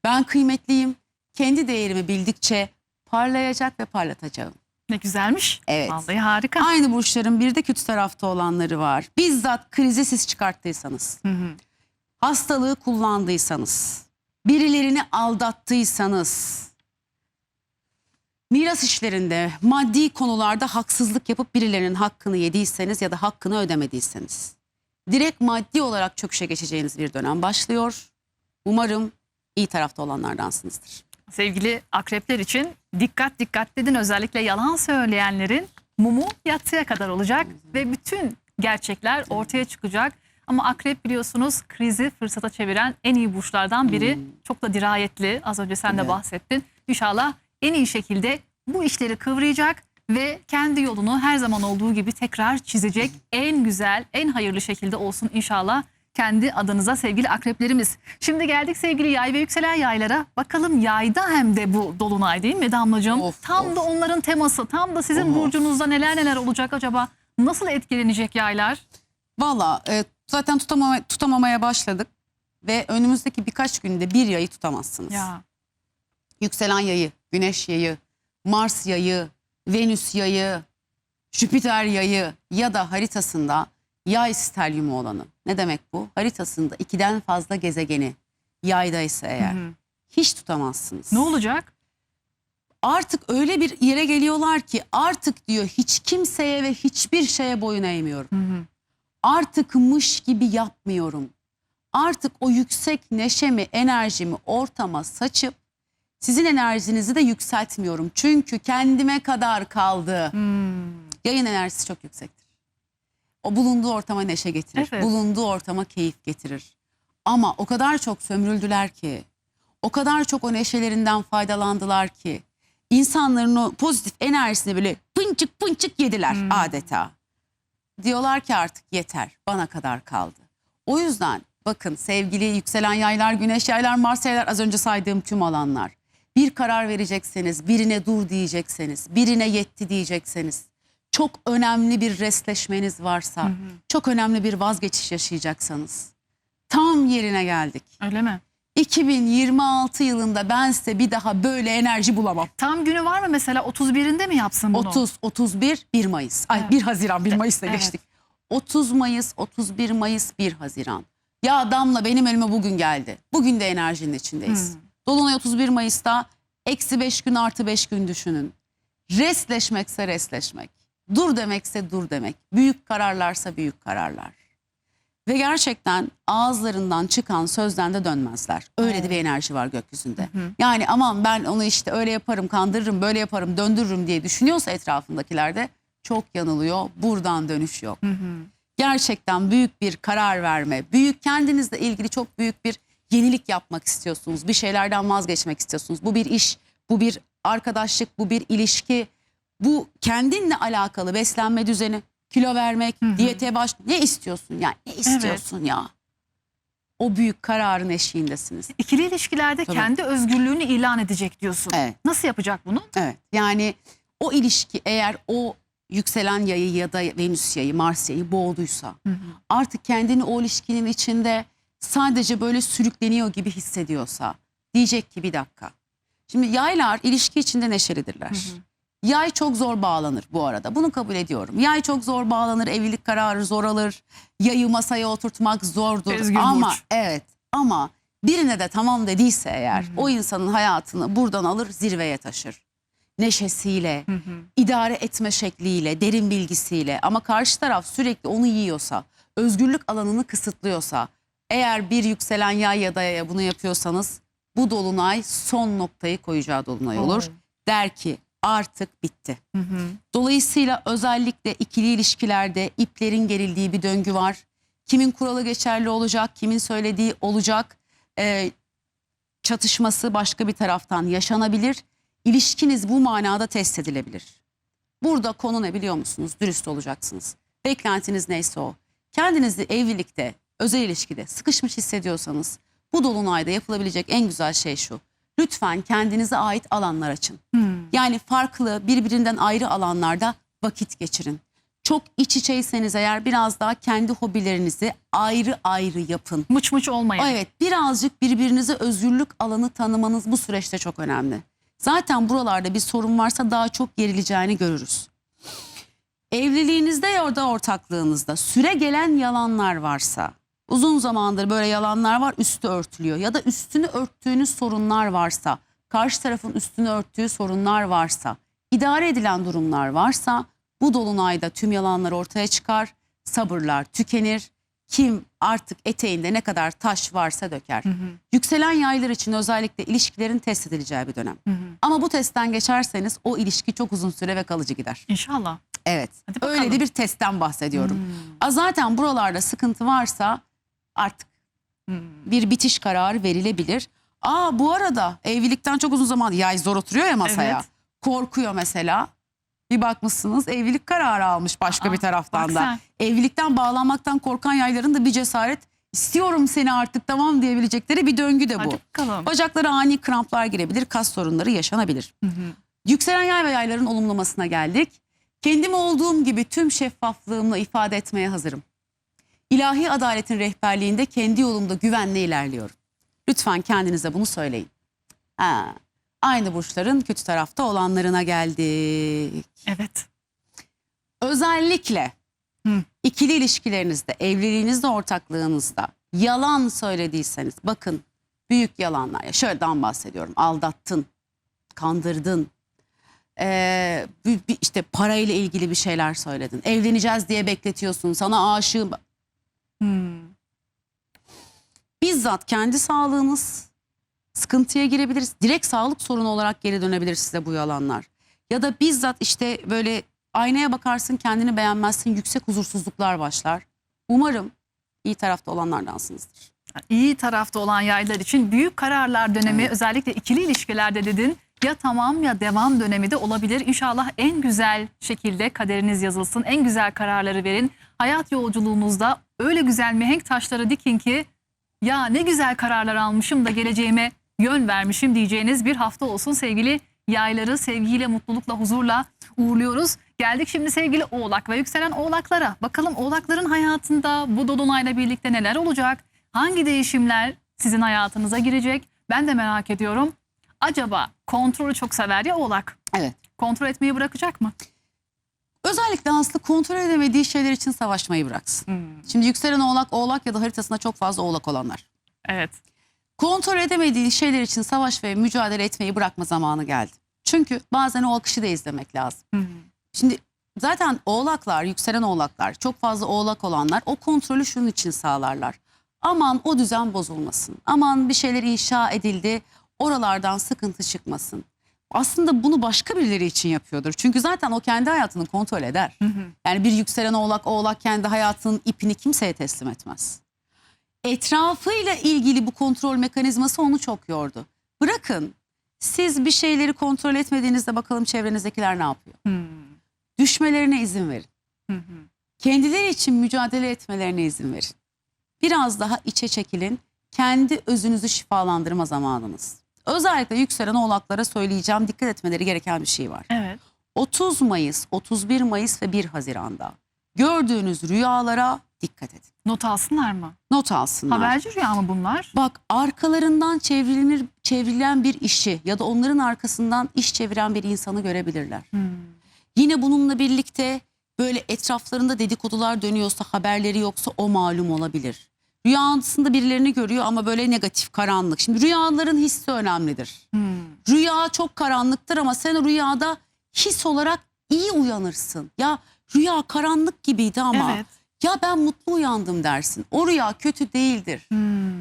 Ben kıymetliyim. Kendi değerimi bildikçe parlayacak ve parlatacağım. Ne güzelmiş. Evet. Vallahi harika. Aynı burçların bir de kötü tarafta olanları var. Bizzat krizi siz çıkarttıysanız, hastalığı kullandıysanız, birilerini aldattıysanız, miras işlerinde, maddi konularda haksızlık yapıp birilerinin hakkını yediyseniz ya da hakkını ödemediyseniz, direkt maddi olarak çöküşe geçeceğiniz bir dönem başlıyor. Umarım iyi tarafta olanlardansınızdır. Sevgili akrepler için dikkat dedin, özellikle yalan söyleyenlerin mumu yatsıya kadar olacak ve bütün gerçekler ortaya çıkacak. Ama akrep biliyorsunuz krizi fırsata çeviren en iyi burçlardan biri. Çok da dirayetli, az önce sen de bahsettin. İnşallah en iyi şekilde bu işleri kıvrayacak ve kendi yolunu her zaman olduğu gibi tekrar çizecek. En güzel, en hayırlı şekilde olsun inşallah kendi adınıza sevgili akreplerimiz. Şimdi geldik sevgili yay ve yükselen yaylara. Bakalım yayda hem de bu dolunay, değil mi Damlacığım? Tam da onların teması, tam da sizin burcunuzda neler olacak acaba? Nasıl etkilenecek yaylar? Valla zaten tutamamaya başladık ve önümüzdeki birkaç günde bir yayı tutamazsınız. Ya. Yükselen yayı, güneş yayı, Mars yayı, Venüs yayı, Jüpiter yayı ya da haritasında yay stelyumu olanı. Ne demek bu? Haritasında 2'den fazla gezegeni yaydaysa eğer hiç tutamazsınız. Ne olacak? Artık öyle bir yere geliyorlar ki artık diyor hiç kimseye ve hiçbir şeye boyun eğmiyorum. Artıkmış gibi yapmıyorum. Artık o yüksek neşemi, enerjimi ortama saçıp sizin enerjinizi de yükseltmiyorum. Çünkü kendime kadar kaldı. Yayın enerjisi çok yüksektir. O bulunduğu ortama neşe getirir. Evet. Bulunduğu ortama keyif getirir. Ama o kadar çok sömürüldüler ki, o kadar çok o neşelerinden faydalandılar ki, insanların o pozitif enerjisini böyle pınçık pınçık yediler adeta. Diyorlar ki artık yeter, bana kadar kaldı. O yüzden bakın sevgili yükselen yaylar, güneş yaylar, Mars yaylar, az önce saydığım tüm alanlar. Bir karar verecekseniz, birine dur diyecekseniz, birine yetti diyecekseniz, çok önemli bir restleşmeniz varsa, çok önemli bir vazgeçiş yaşayacaksanız tam yerine geldik. Öyle mi? 2026 yılında ben size bir daha böyle enerji bulamam. Tam günü var mı mesela 31'inde mi yapsın bunu? 30, 31, 1 Mayıs. Ay Evet. 1 Haziran, 1 Mayıs'ta Evet. geçtik. 30 Mayıs, 31 Mayıs, 1 Haziran. Ya Damla benim elime bugün geldi. Bugün de enerjinin içindeyiz. Dolunay 31 Mayıs'ta -5 gün +5 gün düşünün. Restleşmekse restleşmek. Dur demekse dur demek. Büyük kararlarsa büyük kararlar. Ve gerçekten ağızlarından çıkan sözden de dönmezler. Öyle de bir enerji var gökyüzünde. Yani aman ben onu işte öyle yaparım, kandırırım, böyle yaparım, döndürürüm diye düşünüyorsa etrafındakiler de çok yanılıyor. Buradan dönüş yok. Gerçekten büyük bir karar verme, büyük kendinizle ilgili çok büyük bir yenilik yapmak istiyorsunuz. Bir şeylerden vazgeçmek istiyorsunuz. Bu bir iş, bu bir arkadaşlık, bu bir ilişki. Bu kendinle alakalı beslenme düzeni, kilo vermek, diyete ne istiyorsun ya? Ne istiyorsun ya? O büyük kararın eşiğindesiniz. İkili ilişkilerde Tabii. kendi özgürlüğünü ilan edecek diyorsun. Evet. Nasıl yapacak bunu? Evet. Yani o ilişki eğer o yükselen yayı ya da Venüs yayı, Mars yayı boğduysa artık kendini o ilişkinin içinde sadece böyle sürükleniyor gibi hissediyorsa diyecek ki bir dakika. Şimdi yaylar ilişki içinde neşelidirler. Yay çok zor bağlanır bu arada. Bunu kabul ediyorum. Yay çok zor bağlanır, evlilik kararı zor alır. Yayı masaya oturtmak zordur. Özgür ama burç. evet, ama birine de tamam dediyse eğer o insanın hayatını buradan alır, zirveye taşır. Neşesiyle, idare etme şekliyle, derin bilgisiyle, ama karşı taraf sürekli onu yiyorsa, özgürlük alanını kısıtlıyorsa, eğer bir yükselen yay ya da yaya bunu yapıyorsanız bu dolunay son noktayı koyacağı dolunay olur. Der ki artık bitti. Dolayısıyla özellikle ikili ilişkilerde iplerin gerildiği bir döngü var. Kimin kuralı geçerli olacak, kimin söylediği olacak. Çatışması başka bir taraftan yaşanabilir. İlişkiniz bu manada test edilebilir. Burada konu ne biliyor musunuz? Dürüst olacaksınız. Beklentiniz neyse o. Kendinizi evlilikte, özel ilişkide sıkışmış hissediyorsanız bu dolunayda yapılabilecek en güzel şey şu. Lütfen kendinize ait alanlar açın. Yani farklı, birbirinden ayrı alanlarda vakit geçirin. Çok iç içeyseniz eğer biraz daha kendi hobilerinizi ayrı ayrı yapın. Mıç mıç olmayın. Evet, birazcık birbirinize özgürlük alanı tanımanız bu süreçte çok önemli. Zaten buralarda bir sorun varsa daha çok gerileceğini görürüz. Evliliğinizde ya da ortaklığınızda süre gelen yalanlar varsa, uzun zamandır böyle yalanlar var, üstü örtülüyor ya da üstünü örttüğünüz sorunlar varsa, karşı tarafın üstünü örttüğü sorunlar varsa, idare edilen durumlar varsa bu dolunayda tüm yalanlar ortaya çıkar, sabırlar tükenir. Kim artık eteğinde ne kadar taş varsa döker. Yükselen yaylar için özellikle ilişkilerin test edileceği bir dönem. Ama bu testten geçerseniz o ilişki çok uzun süre ve kalıcı gider. İnşallah. Evet. Hadi bakalım. Öyle de bir testten bahsediyorum. Zaten buralarda sıkıntı varsa artık bir bitiş kararı verilebilir. Bu arada evlilikten çok uzun zaman yay zor oturuyor ya masaya. Evet. Korkuyor mesela. Bir bakmışsınız evlilik kararı almış başka bir taraftan bak da. sen. Evlilikten bağlanmaktan korkan yayların da bir cesaret, istiyorum seni artık tamam diyebilecekleri bir döngü de bu. Hadi bakalım. Bacaklara ani kramplar girebilir, kas sorunları yaşanabilir. Yükselen yay ve yayların olumlamasına geldik. Kendim olduğum gibi tüm şeffaflığımla ifade etmeye hazırım. İlahi adaletin rehberliğinde kendi yolumda güvenle ilerliyorum. Lütfen kendinize bunu söyleyin. Aynı burçların kötü tarafta olanlarına geldik. Evet. Özellikle ikili ilişkilerinizde, evliliğinizde, ortaklığınızda yalan söylediyseniz, bakın büyük yalanlar. Ya şöyledan bahsediyorum. Aldattın, kandırdın, işte parayla ilgili bir şeyler söyledin. Evleneceğiz diye bekletiyorsun, sana aşığım. Bizzat kendi sağlığınız sıkıntıya girebilir. Direkt sağlık sorunu olarak geri dönebilir size bu yalanlar. Ya da bizzat işte böyle aynaya bakarsın, kendini beğenmezsin, yüksek huzursuzluklar başlar. Umarım iyi tarafta olanlardansınızdır. İyi tarafta olan yaylar için büyük kararlar dönemi, özellikle ikili ilişkilerde dedin. Ya tamam ya devam dönemi de olabilir. İnşallah en güzel şekilde kaderiniz yazılsın. En güzel kararları verin. Hayat yolculuğunuzda öyle güzel mihenk taşları dikin ki ya ne güzel kararlar almışım da geleceğime yön vermişim diyeceğiniz bir hafta olsun sevgili yayları sevgiyle, mutlulukla, huzurla uğurluyoruz. Geldik şimdi sevgili Oğlak ve yükselen Oğlaklara. Bakalım Oğlakların hayatında bu dolunayla birlikte neler olacak? Hangi değişimler sizin hayatınıza girecek? Ben de merak ediyorum. Acaba kontrolü çok sever ya Oğlak. Evet. Kontrol etmeyi bırakacak mı? Özellikle aslında kontrol edemediği şeyler için savaşmayı bıraksın. Şimdi yükselen oğlak ya da haritasında çok fazla oğlak olanlar. Evet. Kontrol edemediği şeyler için savaş ve mücadele etmeyi bırakma zamanı geldi. Çünkü bazen o akışı da izlemek lazım. Şimdi zaten oğlaklar, yükselen oğlaklar, çok fazla oğlak olanlar o kontrolü şunun için sağlarlar. Aman o düzen bozulmasın. Aman bir şeyler inşa edildi, oralardan sıkıntı çıkmasın. Aslında bunu başka birileri için yapıyordur. Çünkü zaten o kendi hayatını kontrol eder. Yani bir yükselen oğlak kendi hayatının ipini kimseye teslim etmez. Etrafıyla ilgili bu kontrol mekanizması onu çok yordu. Bırakın siz bir şeyleri kontrol etmediğinizde bakalım çevrenizdekiler ne yapıyor. Düşmelerine izin verin. Kendileri için mücadele etmelerine izin verin. Biraz daha içe çekilin. Kendi özünüzü şifalandırma zamanınız. Özellikle yükselen oğlaklara söyleyeceğim, dikkat etmeleri gereken bir şey var. Evet. 30 Mayıs, 31 Mayıs ve 1 Haziran'da gördüğünüz rüyalara dikkat edin. Not alsınlar mı? Not alsınlar. Haberci rüya mı bunlar? Bak, arkalarından çevrilen bir işi ya da onların arkasından iş çeviren bir insanı görebilirler. Yine bununla birlikte böyle etraflarında dedikodular dönüyorsa, haberleri yoksa o malum olabilir. Rüyasında birilerini görüyor ama böyle negatif, karanlık. Şimdi rüyaların hissi önemlidir. Rüya çok karanlıktır ama sen rüyada his olarak iyi uyanırsın. Ya rüya karanlık gibiydi ama Evet. ya ben mutlu uyandım dersin. O rüya kötü değildir.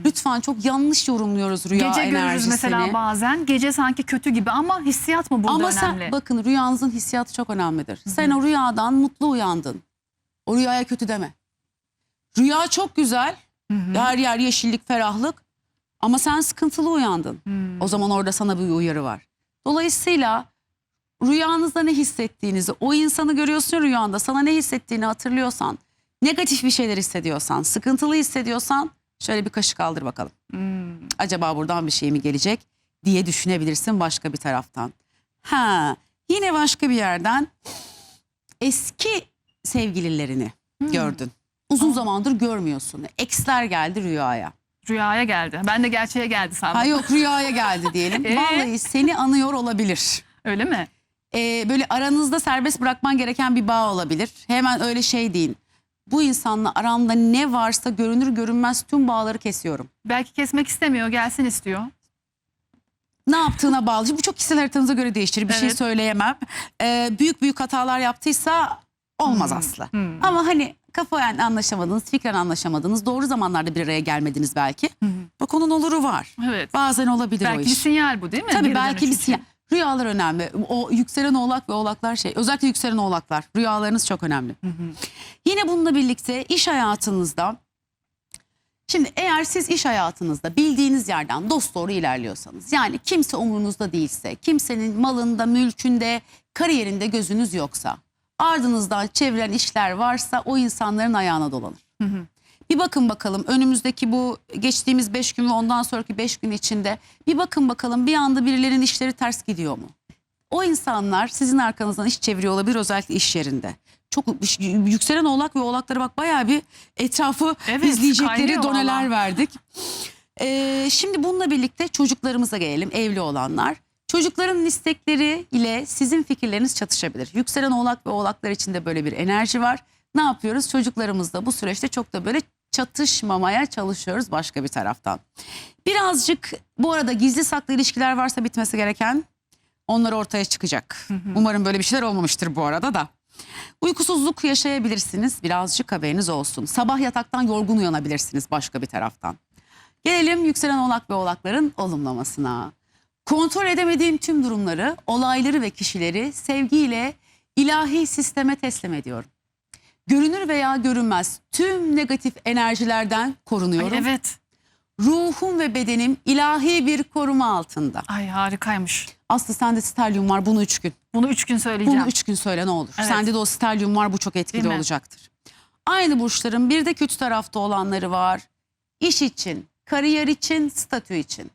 Lütfen, çok yanlış yorumluyoruz rüya Gece görürüz enerjisini. mesela bazen. Gece sanki kötü gibi ama hissiyat mı burada Ama önemli? sen bakın, rüyanızın hissiyatı çok önemlidir. Sen o rüyadan mutlu uyandın. O rüyaya kötü deme. Rüya çok güzel. Her yer yeşillik, ferahlık. Ama sen sıkıntılı uyandın. O zaman orada sana bir uyarı var. Dolayısıyla rüyanızda ne hissettiğinizi, o insanı görüyorsun rüyanda, sana ne hissettiğini hatırlıyorsan, negatif bir şeyler hissediyorsan, sıkıntılı hissediyorsan şöyle bir kaşık kaldır bakalım. Acaba buradan bir şey mi gelecek diye düşünebilirsin başka bir taraftan. Yine başka bir yerden eski sevgililerini gördün. Uzun zamandır görmüyorsun. Eksler geldi rüyaya. Rüyaya geldi. Ben de gerçeğe geldi sandım. Ha yok, rüyaya geldi diyelim. Vallahi seni anıyor olabilir. Öyle mi? Böyle aranızda serbest bırakman gereken bir bağ olabilir. Hemen öyle şey deyin. Bu insanla aramda ne varsa görünür görünmez tüm bağları kesiyorum. Belki kesmek istemiyor, gelsin istiyor. Ne yaptığına bağlı. Şimdi bu çok kişisel haritanıza göre değişir. Bir şey Evet. söyleyemem. Büyük hatalar yaptıysa olmaz asla. Ama hani kafayen anlaşamadınız, fikren anlaşamadınız. Doğru zamanlarda bir araya gelmediniz belki. Bak, onun oluru var. Evet. Bazen olabilir o Belki iş. bir sinyal bu değil mi? Tabii Geri belki dönüş bir için. sinyal. Rüyalar önemli. O yükselen oğlak ve oğlaklar özellikle yükselen oğlaklar. Rüyalarınız çok önemli. Yine bununla birlikte iş hayatınızda, şimdi eğer siz iş hayatınızda bildiğiniz yerden dosdoğru ilerliyorsanız, yani kimse umurunuzda değilse, kimsenin malında, mülkünde, kariyerinde gözünüz yoksa, ardınızdan çeviren işler varsa o insanların ayağına dolanır. Bir bakın bakalım önümüzdeki bu geçtiğimiz 5 gün ve ondan sonraki 5 gün içinde bir bakın bakalım bir anda birilerinin işleri ters gidiyor mu? O insanlar sizin arkanızdan iş çeviriyor olabilir, özellikle iş yerinde. Çok yükselen oğlak ve oğlaklara bak, bayağı bir etrafı izleyecekleri kaynıyor doneler vallahi. verdik. Şimdi bununla birlikte çocuklarımıza gelelim, evli olanlar. Çocukların istekleri ile sizin fikirleriniz çatışabilir. Yükselen oğlak ve oğlaklar için de böyle bir enerji var. Ne yapıyoruz? Çocuklarımızla bu süreçte çok da böyle çatışmamaya çalışıyoruz başka bir taraftan. Birazcık bu arada gizli saklı ilişkiler varsa bitmesi gereken, onlar ortaya çıkacak. Umarım böyle bir şeyler olmamıştır bu arada da. Uykusuzluk yaşayabilirsiniz, birazcık haberiniz olsun. Sabah yataktan yorgun uyanabilirsiniz başka bir taraftan. Gelelim yükselen oğlak ve oğlakların olumlamasına. Kontrol edemediğim tüm durumları, olayları ve kişileri sevgiyle ilahi sisteme teslim ediyorum. Görünür veya görünmez tüm negatif enerjilerden korunuyorum. Ay, evet. Ruhum ve bedenim ilahi bir koruma altında. Ay harikaymış. Aslı, sende stelyum var, bunu 3 gün. Bunu 3 gün söyleyeceğim. Bunu 3 gün söyle ne olur. Evet. Sende de o stelyum var, bu çok etkili Değil mi? olacaktır. Aynı burçların bir de kötü tarafta olanları var. İş için, kariyer için, statü için.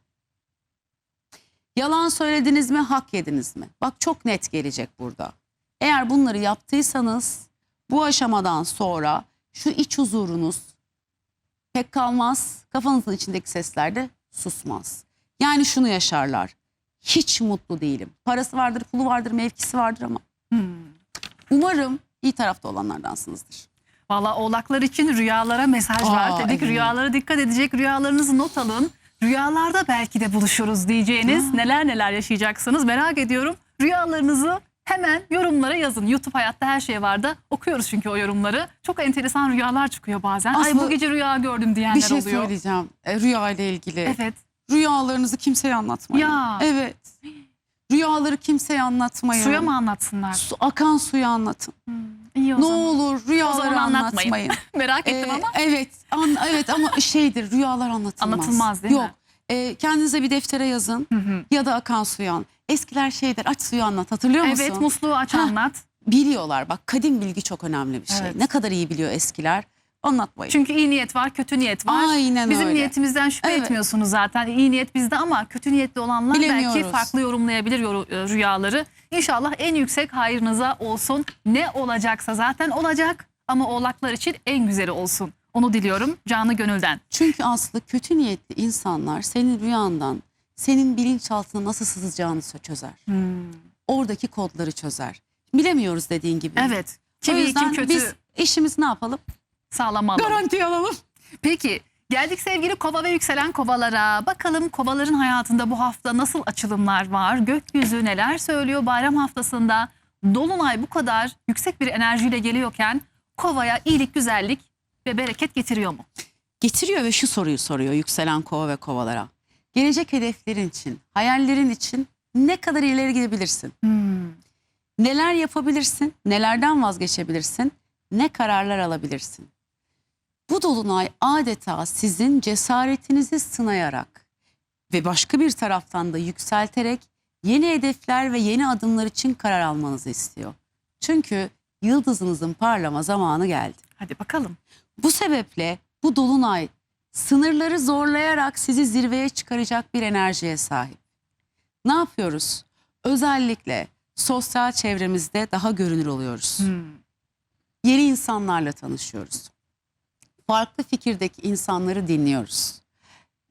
Yalan söylediniz mi, hak yediniz mi? Bak çok net gelecek burada. Eğer bunları yaptıysanız bu aşamadan sonra şu iç huzurunuz pek kalmaz. Kafanızın içindeki sesler de susmaz. Yani şunu yaşarlar. Hiç mutlu değilim. Parası vardır, pulu vardır, mevkisi vardır ama umarım iyi tarafta olanlardansınızdır. Valla oğlaklar için rüyalara mesaj var. Dedik evet. rüyalara dikkat edecek, rüyalarınızı not alın. Rüyalarda belki de buluşuruz diyeceğiniz neler neler yaşayacaksınız merak ediyorum. Rüyalarınızı hemen yorumlara yazın. YouTube Hayatta Her Şey Var'da okuyoruz çünkü o yorumları. Çok enteresan rüyalar çıkıyor bazen. Ay Aslında bu gece rüya gördüm diyenler Bir şey oluyor. söyleyeceğim rüya ile ilgili. Evet. Rüyalarınızı kimseye anlatmayın. Ya. Evet. Rüyaları kimseye anlatmayın. Suya mı anlatsınlar? Akan suya anlatın. İyi o Ne zaman. olur O rüyaları zaman anlatmayın. anlatmayın. Merak ettim ama. Evet, evet ama şeydir rüyalar anlatılmaz. Anlatılmaz değil mi? Yok. Kendinize bir deftere yazın ya da akan suya an. Eskiler şeydir aç suyu anlat hatırlıyor musun? Evet, musluğu aç anlat. Biliyorlar bak kadim bilgi çok önemli bir şey. Evet. Ne kadar iyi biliyor eskiler anlatmayın. Çünkü iyi niyet var, kötü niyet var. Aynen Bizim öyle. niyetimizden şüphe Evet. etmiyorsunuz zaten. İyi niyet bizde ama kötü niyetli olanlar belki Bilemiyoruz. farklı yorumlayabilir rüyaları. İnşallah en yüksek hayrınıza olsun. Ne olacaksa zaten olacak ama oğlaklar için en güzeli olsun. Onu diliyorum canı gönülden. Çünkü aslında kötü niyetli insanlar senin rüyandan senin bilinçaltına nasıl sızacağını çözer. Oradaki kodları çözer. Bilemiyoruz dediğin gibi. Evet. O Kimi yüzden için kötü biz işimizi ne yapalım? sağlam alalım. Garantiye alalım. Peki geldik sevgili kova ve yükselen kovalara. Bakalım kovaların hayatında bu hafta nasıl açılımlar var? Gökyüzü neler söylüyor bayram haftasında? Dolunay bu kadar yüksek bir enerjiyle geliyorken kovaya iyilik, güzellik ve bereket getiriyor mu? Getiriyor ve şu soruyu soruyor yükselen kova ve kovalara. Gelecek hedeflerin için, hayallerin için ne kadar ileri gidebilirsin? Neler yapabilirsin? Nelerden vazgeçebilirsin? Ne kararlar alabilirsin? Bu dolunay adeta sizin cesaretinizi sınayarak ve başka bir taraftan da yükselterek yeni hedefler ve yeni adımlar için karar almanızı istiyor. Çünkü yıldızınızın parlama zamanı geldi. Hadi bakalım. Bu sebeple bu dolunay sınırları zorlayarak sizi zirveye çıkaracak bir enerjiye sahip. Ne yapıyoruz? Özellikle sosyal çevremizde daha görünür oluyoruz. Yeni insanlarla tanışıyoruz. Farklı fikirdeki insanları dinliyoruz.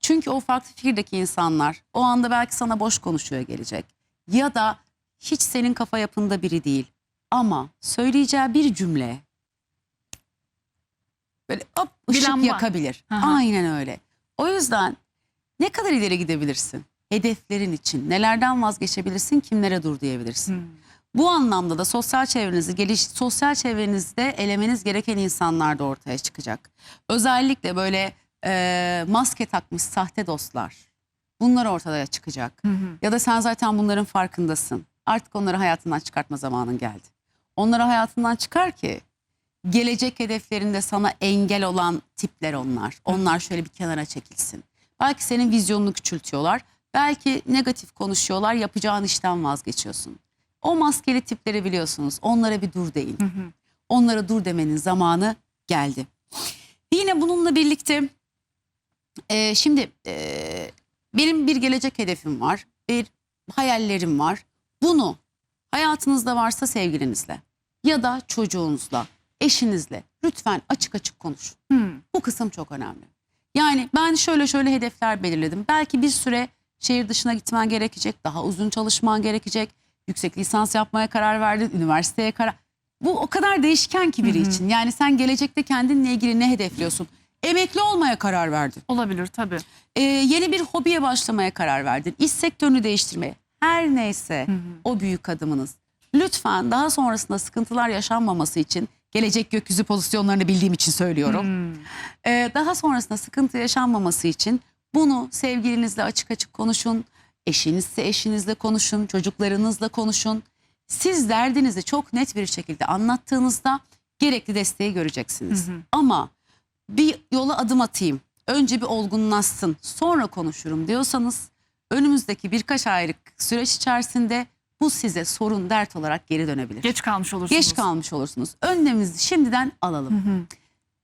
Çünkü o farklı fikirdeki insanlar o anda belki sana boş konuşuyor gelecek. Ya da hiç senin kafa yapında biri değil. Ama söyleyeceği bir cümle böyle hop Bir ışık lamba. yakabilir. Aha. Aynen öyle. O yüzden ne kadar ileri gidebilirsin? Hedeflerin için nelerden vazgeçebilirsin? Kimlere dur diyebilirsin? Bu anlamda da sosyal çevrenizde elemeniz gereken insanlar da ortaya çıkacak. Özellikle böyle maske takmış sahte dostlar. Bunlar ortaya çıkacak. Ya da sen zaten bunların farkındasın. Artık onları hayatından çıkartma zamanın geldi. Onları hayatından çıkar ki gelecek hedeflerinde sana engel olan tipler onlar. Onlar şöyle bir kenara çekilsin. Belki senin vizyonunu küçültüyorlar. Belki negatif konuşuyorlar. Yapacağın işten vazgeçiyorsun. O maskeli tipleri biliyorsunuz. Onlara bir dur deyin. Onlara dur demenin zamanı geldi. Yine bununla birlikte şimdi benim bir gelecek hedefim var. Bir hayallerim var. Bunu hayatınızda varsa sevgilinizle ya da çocuğunuzla, eşinizle lütfen açık açık konuşun. Bu kısım çok önemli. Yani ben şöyle hedefler belirledim. Belki bir süre şehir dışına gitmen gerekecek. Daha uzun çalışman gerekecek. Yüksek lisans yapmaya karar verdin. Üniversiteye karar. Bu o kadar değişken ki biri için. Yani sen gelecekte kendinle ilgili ne hedefliyorsun? Emekli olmaya karar verdin. Olabilir tabii. Yeni bir hobiye başlamaya karar verdin. İş sektörünü değiştirmeye. Her neyse o büyük adımınız. Lütfen daha sonrasında sıkıntılar yaşanmaması için gelecek gökyüzü pozisyonlarını bildiğim için söylüyorum. Daha sonrasında sıkıntı yaşanmaması için bunu sevgilinizle açık açık konuşun. Eşinizse eşinizle konuşun. Çocuklarınızla konuşun. Siz derdinizi çok net bir şekilde anlattığınızda gerekli desteği göreceksiniz. Ama bir yola adım atayım. Önce bir olgunlaşsın. Sonra konuşurum diyorsanız önümüzdeki birkaç aylık süreç içerisinde bu size sorun, dert olarak geri dönebilir. Geç kalmış olursunuz. Geç kalmış olursunuz. Önlemimizi şimdiden alalım.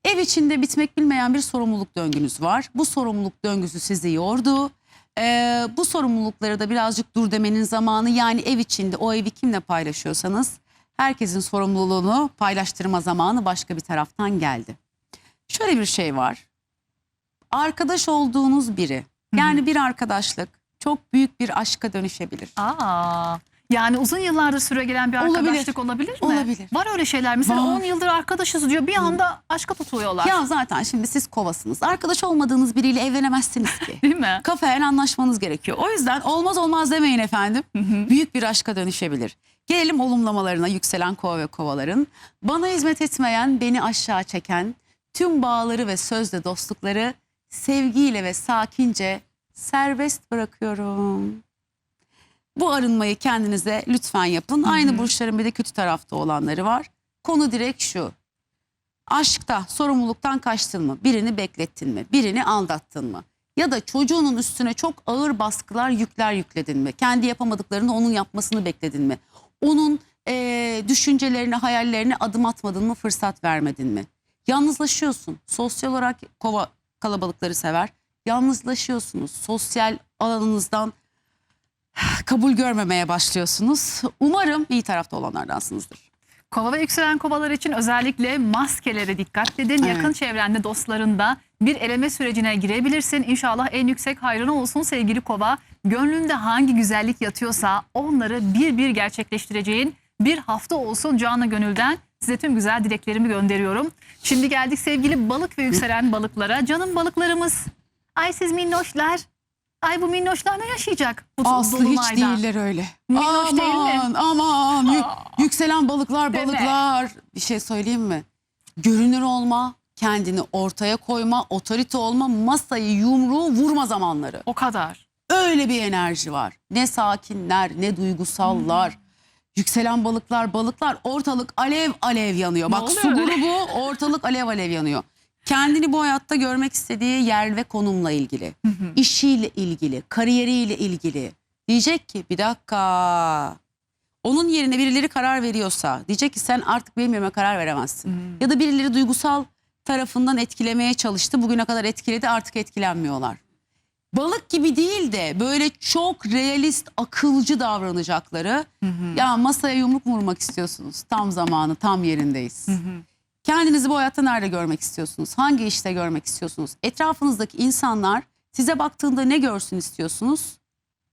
Ev içinde bitmek bilmeyen bir sorumluluk döngünüz var. Bu sorumluluk döngüsü sizi yordu. Bu sorumlulukları da birazcık dur demenin zamanı. Yani ev içinde o evi kimle paylaşıyorsanız herkesin sorumluluğunu paylaştırma zamanı başka bir taraftan geldi. Şöyle bir şey var. Arkadaş olduğunuz biri, yani bir arkadaşlık çok büyük bir aşka dönüşebilir. Yani uzun yıllardır süregelen bir arkadaşlık olabilir mi? Olabilir. Var öyle şeyler. Mesela Var. 10 yıldır arkadaşız diyor. Bir anda aşka tutuluyorlar. Ya zaten şimdi siz kovasınız. Arkadaş olmadığınız biriyle evlenemezsiniz ki. Değil mi? Kafayen anlaşmanız gerekiyor. O yüzden olmaz demeyin efendim. Büyük bir aşka dönüşebilir. Gelelim olumlamalarına yükselen kova ve kovaların. Bana hizmet etmeyen, beni aşağı çeken tüm bağları ve sözde dostlukları sevgiyle ve sakince serbest bırakıyorum. Bu arınmayı kendinize lütfen yapın. Aynı burçların bir de kötü tarafta olanları var. Konu direkt şu. Aşkta sorumluluktan kaçtın mı? Birini beklettin mi? Birini aldattın mı? Ya da çocuğunun üstüne çok ağır baskılar, yükler yükledin mi? Kendi yapamadıklarını onun yapmasını bekledin mi? Onun düşüncelerine, hayallerine adım atmadın mı? Fırsat vermedin mi? Yalnızlaşıyorsun. Sosyal olarak kova kalabalıkları sever. Yalnızlaşıyorsunuz. Sosyal alanınızdan kabul görmemeye başlıyorsunuz. Umarım iyi tarafta olanlardansınızdır. Kova ve yükselen kovalar için özellikle maskelere dikkat edin. Evet. Yakın çevrende, dostlarında bir eleme sürecine girebilirsin. İnşallah en yüksek hayrına olsun sevgili kova. Gönlünde hangi güzellik yatıyorsa onları bir bir gerçekleştireceğin bir hafta olsun canı gönülden. Size tüm güzel dileklerimi gönderiyorum. Şimdi geldik sevgili balık ve yükselen balıklara. Canım balıklarımız. Ay siz minnoşlar. Ay bu minnoşlar ne yaşayacak bu Aslı hiç dolunayda? değiller öyle. Minnoş değil mi? Aman yükselen balıklar Deme. balıklar. Bir şey söyleyeyim mi? Görünür olma, kendini ortaya koyma, otorite olma, masayı yumruğu vurma zamanları. O kadar. Öyle bir enerji var. Ne sakinler, ne duygusallar. Yükselen balıklar ortalık alev alev yanıyor. Ne Bak oluyor su öyle? grubu ortalık alev alev yanıyor. Kendini bu hayatta görmek istediği yer ve konumla ilgili, işiyle ilgili, kariyeriyle ilgili. Diyecek ki bir dakika, onun yerine birileri karar veriyorsa diyecek ki sen artık benim yerime karar veremezsin. Ya da birileri duygusal tarafından etkilemeye çalıştı, bugüne kadar etkiledi, artık etkilenmiyorlar. Balık gibi değil de böyle çok realist, akılcı davranacakları. Ya masaya yumruk vurmak istiyorsunuz, tam zamanı, tam yerindeyiz. Kendinizi bu hayatta nerede görmek istiyorsunuz? Hangi işte görmek istiyorsunuz? Etrafınızdaki insanlar size baktığında ne görsün istiyorsunuz?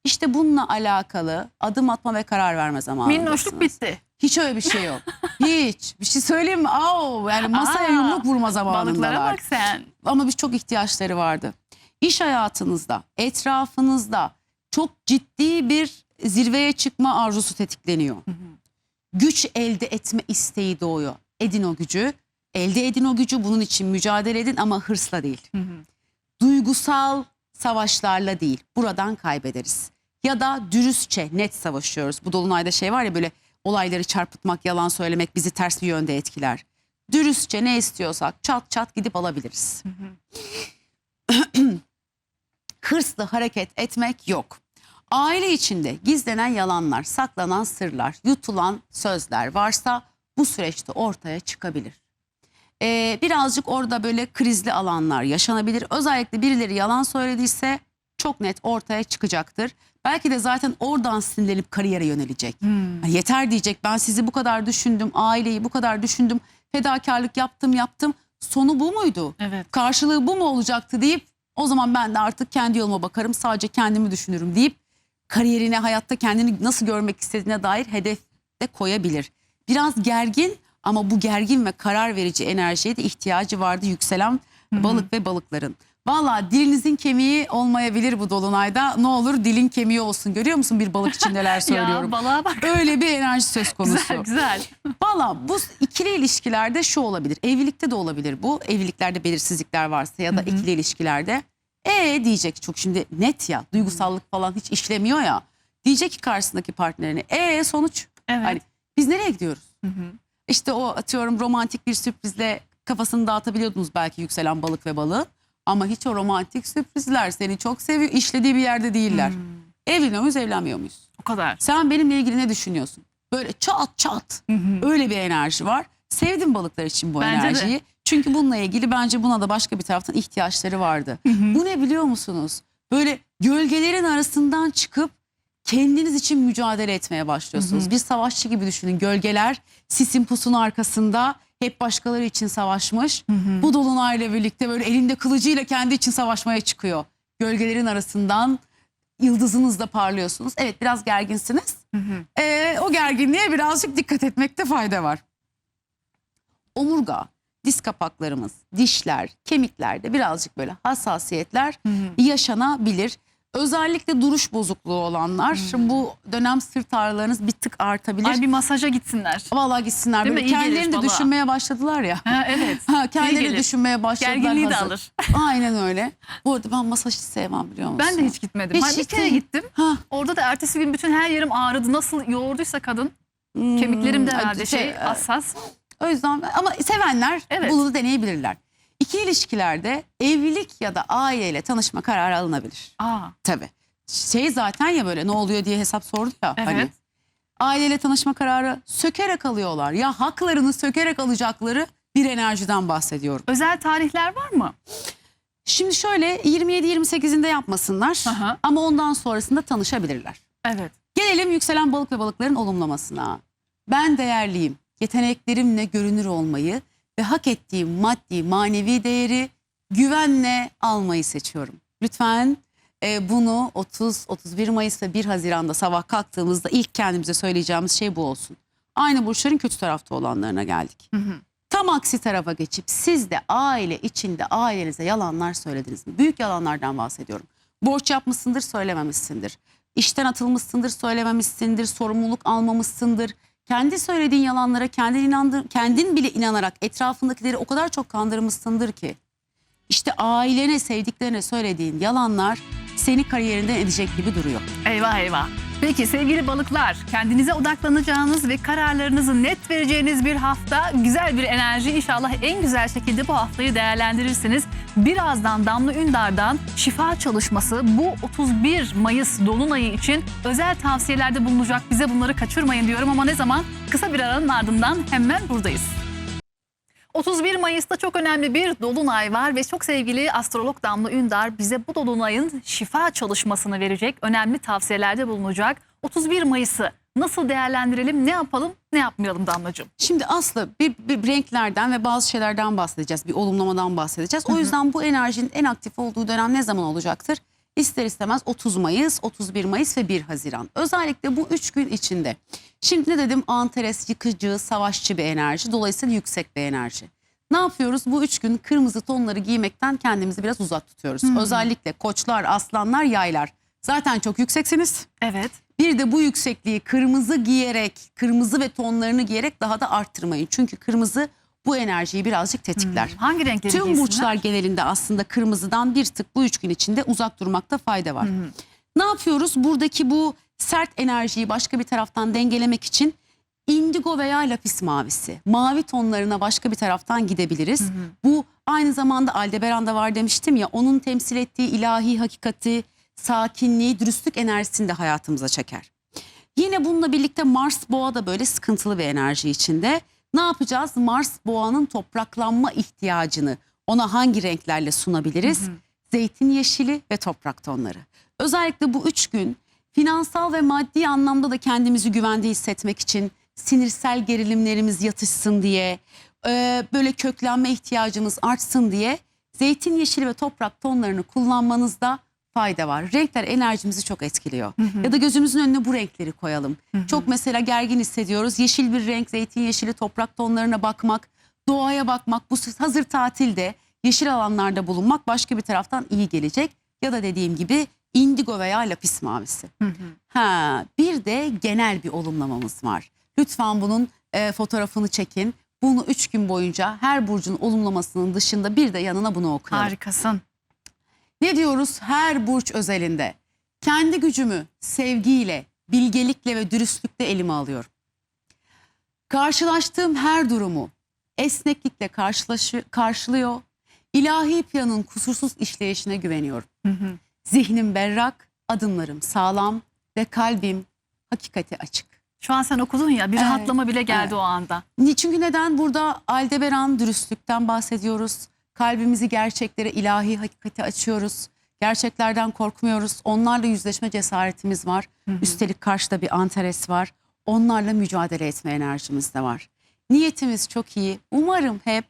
İşte bununla alakalı adım atma ve karar verme zamanındasınız. Minnoşluk bitti. Hiç öyle bir şey yok. Hiç. Bir şey söyleyeyim mi? Yani masaya yumruk vurma zamanındalar. Balıklara bak sen. Ama biz çok ihtiyaçları vardı. İş hayatınızda, etrafınızda çok ciddi bir zirveye çıkma arzusu tetikleniyor. Güç elde etme isteği doğuyor. Edin o gücü. Elde edin o gücü, bunun için mücadele edin ama hırsla değil. Duygusal savaşlarla değil, buradan kaybederiz. Ya da dürüstçe, net savaşıyoruz. Bu dolunayda şey var ya, böyle olayları çarpıtmak, yalan söylemek bizi ters bir yönde etkiler. Dürüstçe ne istiyorsak çat çat gidip alabiliriz. Hırslı hareket etmek yok. Aile içinde gizlenen yalanlar, saklanan sırlar, yutulan sözler varsa bu süreçte ortaya çıkabilir. Birazcık orada böyle krizli alanlar yaşanabilir. Özellikle birileri yalan söylediyse çok net ortaya çıkacaktır. Belki de zaten oradan sinirlenip kariyere yönelecek. Yani yeter diyecek, ben sizi bu kadar düşündüm, aileyi bu kadar düşündüm, fedakarlık yaptım. Sonu bu muydu? Evet. Karşılığı bu mu olacaktı deyip o zaman ben de artık kendi yoluma bakarım, sadece kendimi düşünürüm deyip kariyerine, hayatta kendini nasıl görmek istediğine dair hedef de koyabilir. Biraz gergin ama bu gergin ve karar verici enerjiye de ihtiyacı vardı yükselen balık ve balıkların. Valla dilinizin kemiği olmayabilir bu dolunayda. Ne olur dilin kemiği olsun. Görüyor musun bir balık için neler söylüyorum? Ya balığa bak. Öyle bir enerji söz konusu. Güzel güzel. Valla bu ikili ilişkilerde şu olabilir. Evlilikte de olabilir bu. Evliliklerde belirsizlikler varsa ya da ikili ilişkilerde. Diyecek, çok şimdi net ya, duygusallık falan hiç işlemiyor ya. Diyecek ki karşısındaki partnerine sonuç. Evet. Hani biz nereye gidiyoruz? İşte o atıyorum romantik bir sürprizle kafasını dağıtabiliyordunuz belki yükselen balık ve balığı. Ama hiç o romantik sürprizler, seni çok seviyor, işlediği bir yerde değiller. Evleniyor muyuz, evlenmiyor muyuz? O kadar. Sen benimle ilgili ne düşünüyorsun? Böyle çat çat öyle bir enerji var. Sevdim balıklar için bu Bence de. enerjiyi. Çünkü bununla ilgili bence buna da başka bir taraftan ihtiyaçları vardı. Bu ne biliyor musunuz? Böyle Gölgelerin arasından çıkıp kendiniz için mücadele etmeye başlıyorsunuz. Bir savaşçı gibi düşünün. Gölgeler sisin pusun arkasında hep başkaları için savaşmış. Bu dolunayla birlikte böyle elinde kılıcıyla kendi için savaşmaya çıkıyor. Gölgelerin arasından yıldızınızla parlıyorsunuz. Evet, biraz gerginsiniz. O gerginliğe birazcık dikkat etmekte fayda var. Omurga, diz kapaklarımız, dişler, kemiklerde birazcık böyle hassasiyetler yaşanabilir. Özellikle duruş bozukluğu olanlar bu dönem sırt ağrılarınız bir tık artabilir. Ay, bir masaja gitsinler. Vallahi gitsinler. Değil Böyle mi? İyi gelir kendilerini de vallahi. düşünmeye başladılar ya. Ha, evet. İyi Kendileri gelir. düşünmeye başladılar. Gerginliği de hazır. alır. Aynen öyle. Bu arada ben masaj hiç sevmem, biliyor musun? Ben de hiç gitmedim. Hiç Bir kere gittim. Ha. Orada da ertesi gün bütün her yerim ağrıdı. Nasıl yoğurduysa kadın. Kemiklerim de herhalde hassas. O yüzden ama sevenler Evet. bunu da deneyebilirler. İki ilişkilerde evlilik ya da aileyle tanışma kararı alınabilir. Tabii. Zaten ya, böyle ne oluyor diye hesap sordu ya. Evet. Hani, aileyle tanışma kararı sökerek alıyorlar. Ya haklarını sökerek alacakları bir enerjiden bahsediyorum. Özel tarihler var mı? Şimdi şöyle 27-28'inde yapmasınlar Aha. ama ondan sonrasında tanışabilirler. Evet. Gelelim yükselen balık ve balıkların olumlamasına. Ben değerliyim. Yeteneklerimle görünür olmayı ve hak ettiğim maddi manevi değeri güvenle almayı seçiyorum. Lütfen bunu 30-31 Mayıs ve 1 Haziran'da sabah kalktığımızda ilk kendimize söyleyeceğimiz şey bu olsun. Aynı burçların kötü tarafta olanlarına geldik. Tam aksi tarafa geçip siz de aile içinde ailenize yalanlar söylediniz mi? Büyük yalanlardan bahsediyorum. Borç yapmışsındır, söylememişsindir. İşten atılmışsındır, söylememişsindir. Sorumluluk almamışsındır. Kendi söylediğin yalanlara kendin bile inanarak etrafındakileri o kadar çok kandırmışsındır ki. İşte ailene, sevdiklerine söylediğin yalanlar seni kariyerinden edecek gibi duruyor. Eyvah eyvah. Peki sevgili balıklar, kendinize odaklanacağınız ve kararlarınızı net vereceğiniz bir hafta, güzel bir enerji, inşallah en güzel şekilde bu haftayı değerlendirirsiniz. Birazdan Damla Ündar'dan şifa çalışması bu 31 Mayıs Dolunayı için özel tavsiyelerde bulunacak. Bize bunları kaçırmayın diyorum ama ne zaman? Kısa bir aranın ardından hemen buradayız. 31 Mayıs'ta çok önemli bir dolunay var ve çok sevgili astrolog Damla Ündar bize bu dolunayın şifa çalışmasını verecek, önemli tavsiyelerde bulunacak. 31 Mayıs'ı nasıl değerlendirelim, ne yapalım, ne yapmayalım Damlacığım? Şimdi Aslı bir renklerden ve bazı şeylerden bahsedeceğiz, bir olumlamadan bahsedeceğiz. O yüzden bu enerjinin en aktif olduğu dönem ne zaman olacaktır? İster istemez 30 Mayıs, 31 Mayıs ve 1 Haziran. Özellikle bu 3 gün içinde. Şimdi ne dedim? Antares, yıkıcı, savaşçı bir enerji. Dolayısıyla yüksek bir enerji. Ne yapıyoruz? Bu 3 gün kırmızı tonları giymekten kendimizi biraz uzak tutuyoruz. Özellikle koçlar, aslanlar, yaylar. Zaten çok yükseksiniz. Evet. Bir de bu yüksekliği kırmızı giyerek, kırmızı ve tonlarını giyerek daha da arttırmayın. Çünkü kırmızı bu enerjiyi birazcık tetikler. Hangi renkleri Tüm giysinler? burçlar genelinde aslında kırmızıdan bir tık bu 3 gün içinde uzak durmakta fayda var. Ne yapıyoruz? Buradaki bu sert enerjiyi başka bir taraftan dengelemek için indigo veya lapis mavisi, mavi tonlarına başka bir taraftan gidebiliriz. Bu aynı zamanda Aldebaran'da var demiştim ya, onun temsil ettiği ilahi hakikati, sakinliği, dürüstlük enerjisini de hayatımıza çeker. Yine bununla birlikte Mars Boğa da böyle sıkıntılı bir enerji içinde. Ne yapacağız? Mars Boğa'nın topraklanma ihtiyacını ona hangi renklerle sunabiliriz? Zeytin yeşili ve toprak tonları. Özellikle bu 3 gün finansal ve maddi anlamda da kendimizi güvende hissetmek için, sinirsel gerilimlerimiz yatışsın diye, böyle köklenme ihtiyacımız artsın diye zeytin yeşili ve toprak tonlarını kullanmanızda fayda var. Renkler enerjimizi çok etkiliyor. Ya da gözümüzün önüne bu renkleri koyalım. Çok mesela gergin hissediyoruz. Yeşil bir renk, zeytin yeşili, toprak tonlarına bakmak, doğaya bakmak, bu hazır tatilde yeşil alanlarda bulunmak başka bir taraftan iyi gelecek. Ya da dediğim gibi indigo veya lapis mavisi. Bir de genel bir olumlamamız var. Lütfen bunun fotoğrafını çekin. Bunu 3 gün boyunca her burcun olumlamasının dışında bir de yanına bunu okuyalım. Harikasın. Ne diyoruz her burç özelinde? Kendi gücümü sevgiyle, bilgelikle ve dürüstlükle elime alıyorum. Karşılaştığım her durumu esneklikle karşılıyor. İlahi planın kusursuz işleyişine güveniyorum. Zihnim berrak, adımlarım sağlam ve kalbim hakikate açık. Şu an sen okudun ya, bir rahatlama bile geldi o anda. Çünkü neden? Burada Aldebaran dürüstlükten bahsediyoruz. Kalbimizi gerçeklere, ilahi hakikate açıyoruz. Gerçeklerden korkmuyoruz. Onlarla yüzleşme cesaretimiz var. Üstelik karşıda bir Antares var. Onlarla mücadele etme enerjimiz de var. Niyetimiz çok iyi. Umarım hep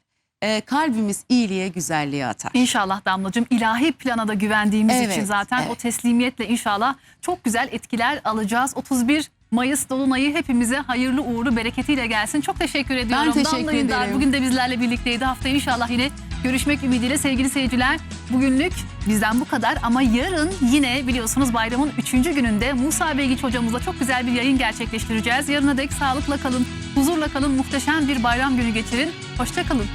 kalbimiz iyiliğe, güzelliğe atar. İnşallah Damlacığım, ilahi plana da güvendiğimiz Evet, için zaten evet. o teslimiyetle inşallah çok güzel etkiler alacağız. 31 Mayıs Dolunay'ı hepimize hayırlı uğurlu bereketiyle gelsin. Çok teşekkür ediyorum. teşekkür Damla Ündar ederim. bugün de bizlerle birlikteydi. Haftaya inşallah yine görüşmek ümidiyle sevgili seyirciler. Bugünlük bizden bu kadar ama yarın yine biliyorsunuz bayramın 3. gününde Musa Belgiç hocamızla çok güzel bir yayın gerçekleştireceğiz. Yarına dek sağlıkla kalın, huzurla kalın, muhteşem bir bayram günü geçirin. Hoşça kalın.